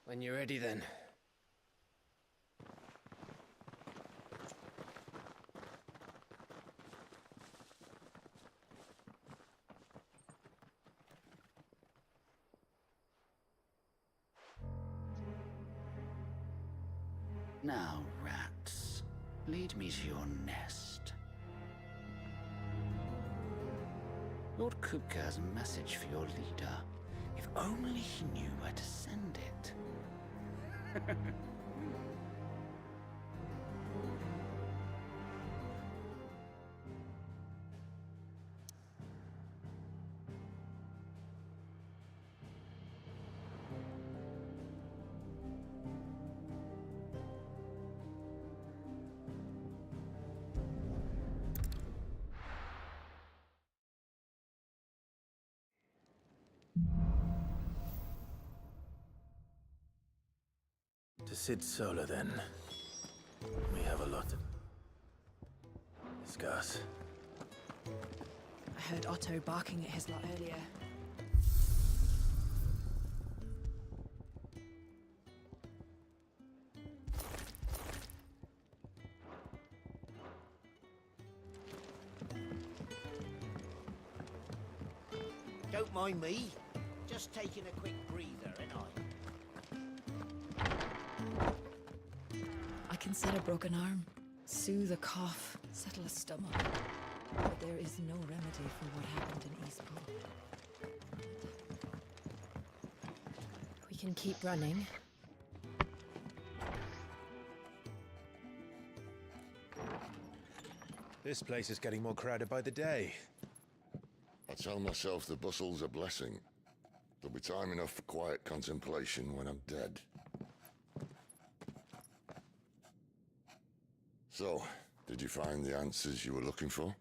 When you're ready, then. Now, rats, lead me to your nest. Lord Kupka has a message for your leader. If only he knew where to send it. To Sid Solar, then. We have a lot to discuss. I heard Otto barking at his lot earlier. Don't mind me. Just taking a quick breather, ain't I? I can set a broken arm, soothe a cough, settle a stomach. But there is no remedy for what happened in Eastpool. We can keep running. This place is getting more crowded by the day. I tell myself the bustle's a blessing. There'll be time enough for quiet contemplation when I'm dead. So, did you find the answers you were looking for?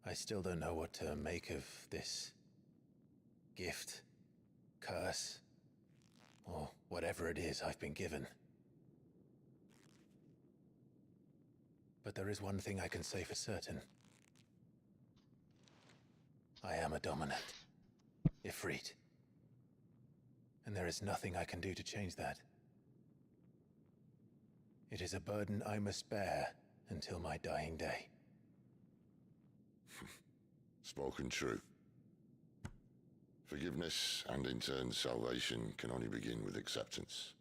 I still don't know what to make of this gift, curse, or whatever it is I've been given. But there is one thing I can say for certain. I am a dominant, IFRIT. And there is nothing I can do to change that. It is a burden I must bear until my dying day. Spoken true. Forgiveness and in turn salvation can only begin with acceptance.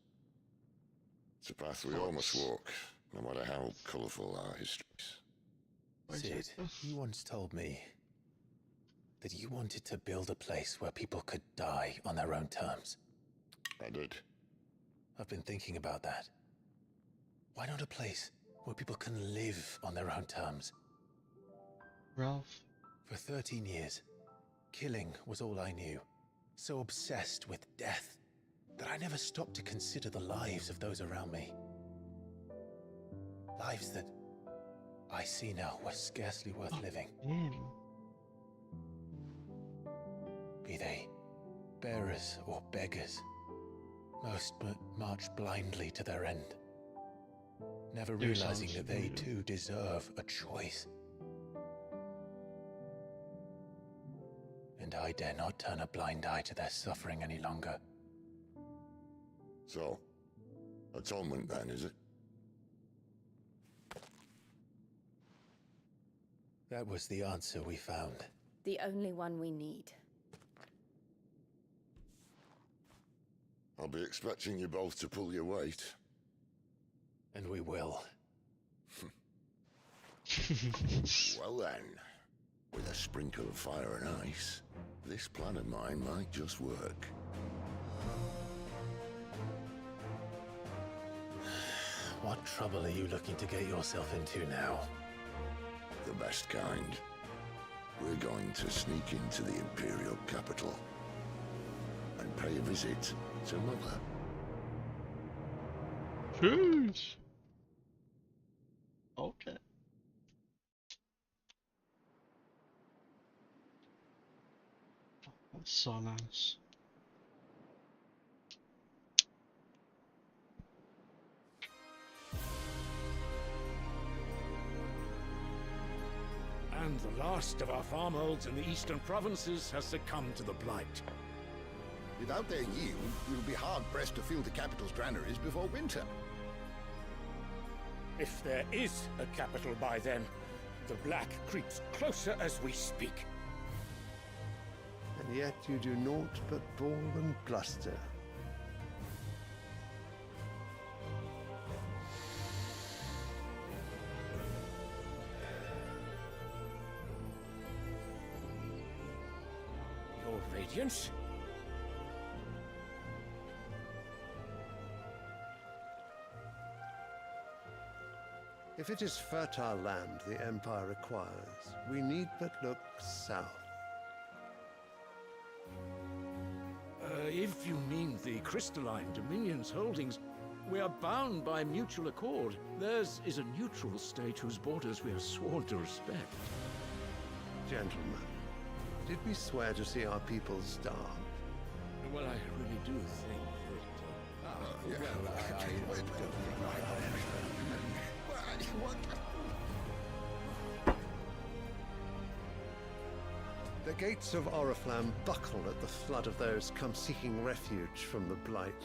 It's a path we all must walk, no matter how colourful our histories. Sid, you once told me that you wanted to build a place where people could die on their own terms. I did. I've been thinking about that. Why not a place where people can live on their own terms? Ralph. For 13 years, killing was all I knew. So obsessed with death that I never stopped to consider the lives of those around me. Lives that I see now were scarcely worth living. Be they bearers or beggars, most march blindly to their end, never realizing that they too deserve a choice. And I dare not turn a blind eye to their suffering any longer. So, atonement then, is it? That was the answer we found. The only one we need. I'll be expecting you both to pull your weight. And we will. Well then, with a sprinkle of fire and ice, this plan of mine might just work. What trouble are you looking to get yourself into now? The best kind. We're going to sneak into the Imperial capital and pay a visit to Mother. Jeez. Okay. That's so nice. And the last of our farmholds in the eastern provinces has succumbed to the blight. Without their yield, we'll be hard-pressed to fill the capital's granaries before winter. If there is a capital by then, the black creeps closer as we speak. And yet you do naught but bawl and bluster. Your Radiance? If it is fertile land the Empire requires, we need but look south. If you mean the crystalline Dominion's holdings, we are bound by mutual accord. Theirs is a neutral state whose borders we are sworn to respect. Gentlemen, did we swear to see our people starve? Well, I really do think that... The gates of Oriflamme buckle at the flood of those come seeking refuge from the blight.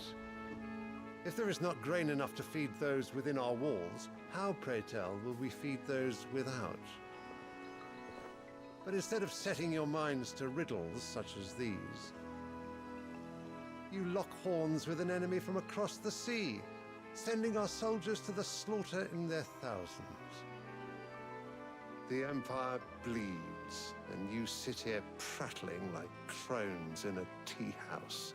If there is not grain enough to feed those within our walls, how, pray tell, will we feed those without? But instead of setting your minds to riddles such as these, you lock horns with an enemy from across the sea, sending our soldiers to the slaughter in their thousands. The Empire bleeds, and you sit here prattling like crones in a tea house.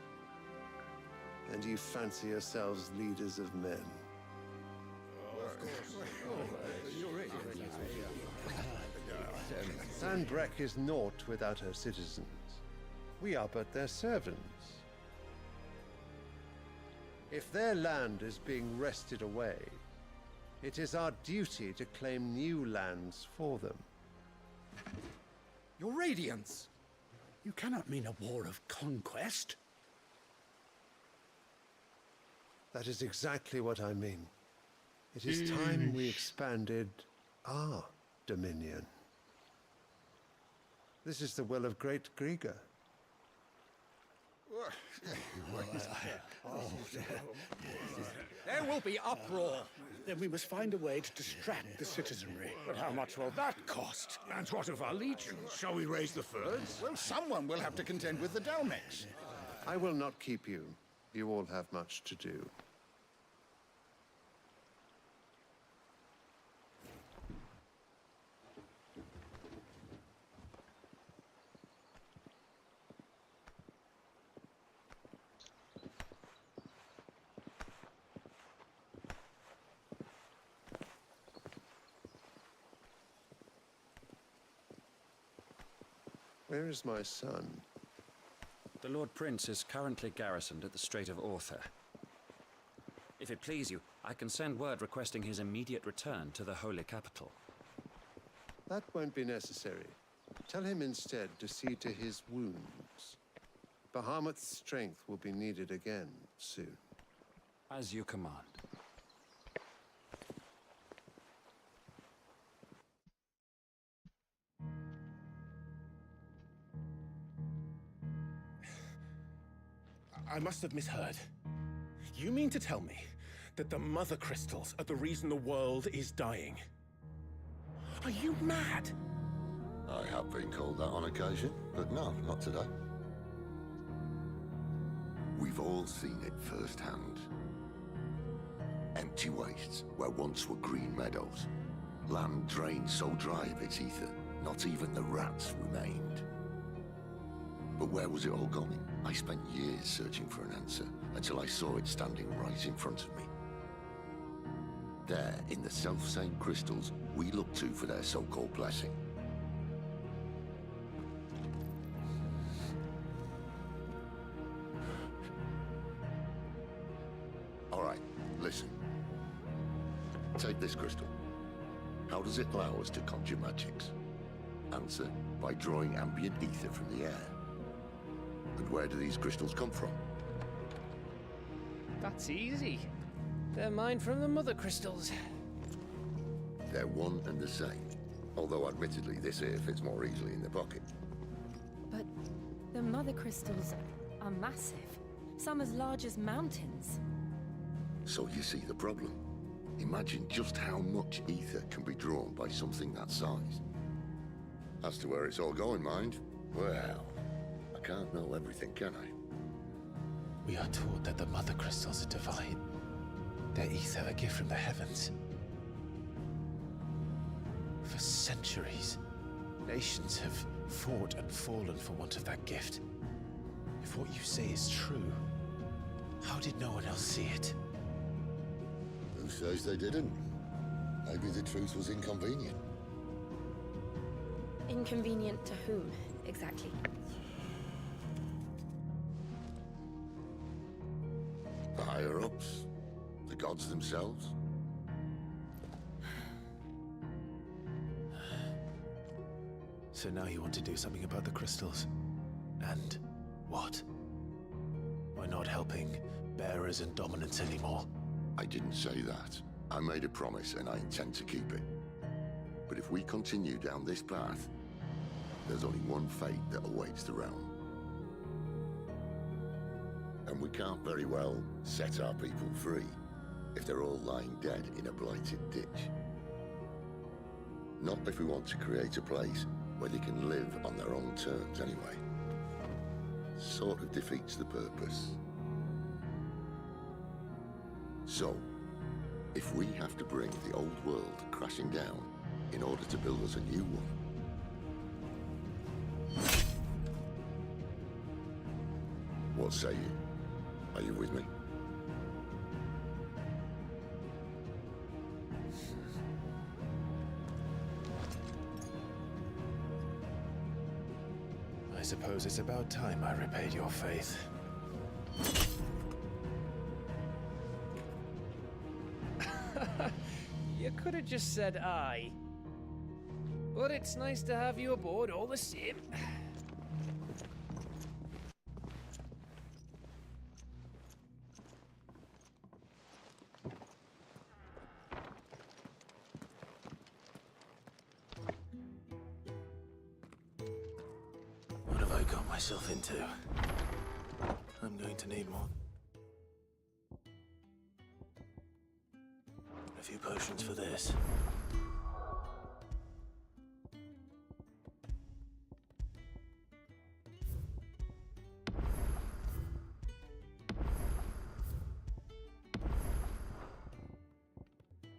And you fancy yourselves leaders of men. Sandbreck is naught without her citizens. We are but their servants. If their land is being wrested away, it is our duty to claim new lands for them. Your Radiance! You cannot mean a war of conquest. That is exactly what I mean. It is time we expanded our dominion. This is the will of great Grieger. There will be uproar. Then we must find a way to distract the citizenry. But how much will that cost? And what of our legions? Shall we raise the furs? Well, someone will have to contend with the Dalmex. I will not keep you. You all have much to do. Where is my son? The Lord Prince is currently garrisoned at the Strait of Arthur. If it please you, I can send word requesting his immediate return to the Holy Capital. That won't be necessary. Tell him instead to see to his wounds. Bahamut's strength will be needed again soon. As you command. I must have misheard. You mean to tell me that the Mother Crystals are the reason the world is dying? Are you mad? I have been called that on occasion, but no, not today. We've all seen it firsthand. Empty wastes where once were green meadows. Land drained so dry of its ether, not even the rats remained. But where was it all going? I spent years searching for an answer, until I saw it standing right in front of me. There, in the self-same crystals we look to for their so-called blessing. All right, listen. Take this crystal. How does it allow us to conjure magics? Answer, by drawing ambient ether from the air. And where do these crystals come from? That's easy. They're mine from the Mother Crystals. They're one and the same. Although admittedly this here fits more easily in the pocket. But the Mother Crystals are massive. Some as large as mountains. So you see the problem. Imagine just how much ether can be drawn by something that size. As to where it's all going, mind, well, I can't know everything, can I? We are taught that the Mother Crystals are divine. Their ether a gift from the heavens. For centuries, nations have fought and fallen for want of that gift. If what you say is true, how did no one else see it? Who says they didn't? Maybe the truth was inconvenient. Inconvenient to whom, exactly? The higher-ups? The gods themselves? So now you want to do something about the crystals? And what? We're not helping bearers and dominants anymore. I didn't say that. I made a promise and I intend to keep it. But if we continue down this path, there's only one fate that awaits the realm. And we can't very well set our people free if they're all lying dead in a blighted ditch. Not if we want to create a place where they can live on their own terms anyway. Sort of defeats the purpose. So, if we have to bring the old world crashing down in order to build us a new one, what say you? Are you with me? I suppose it's about time I repaid your faith. You could have just said aye. But it's nice to have you aboard all the same. What have I got myself into? I'm going to need more. A few potions for this.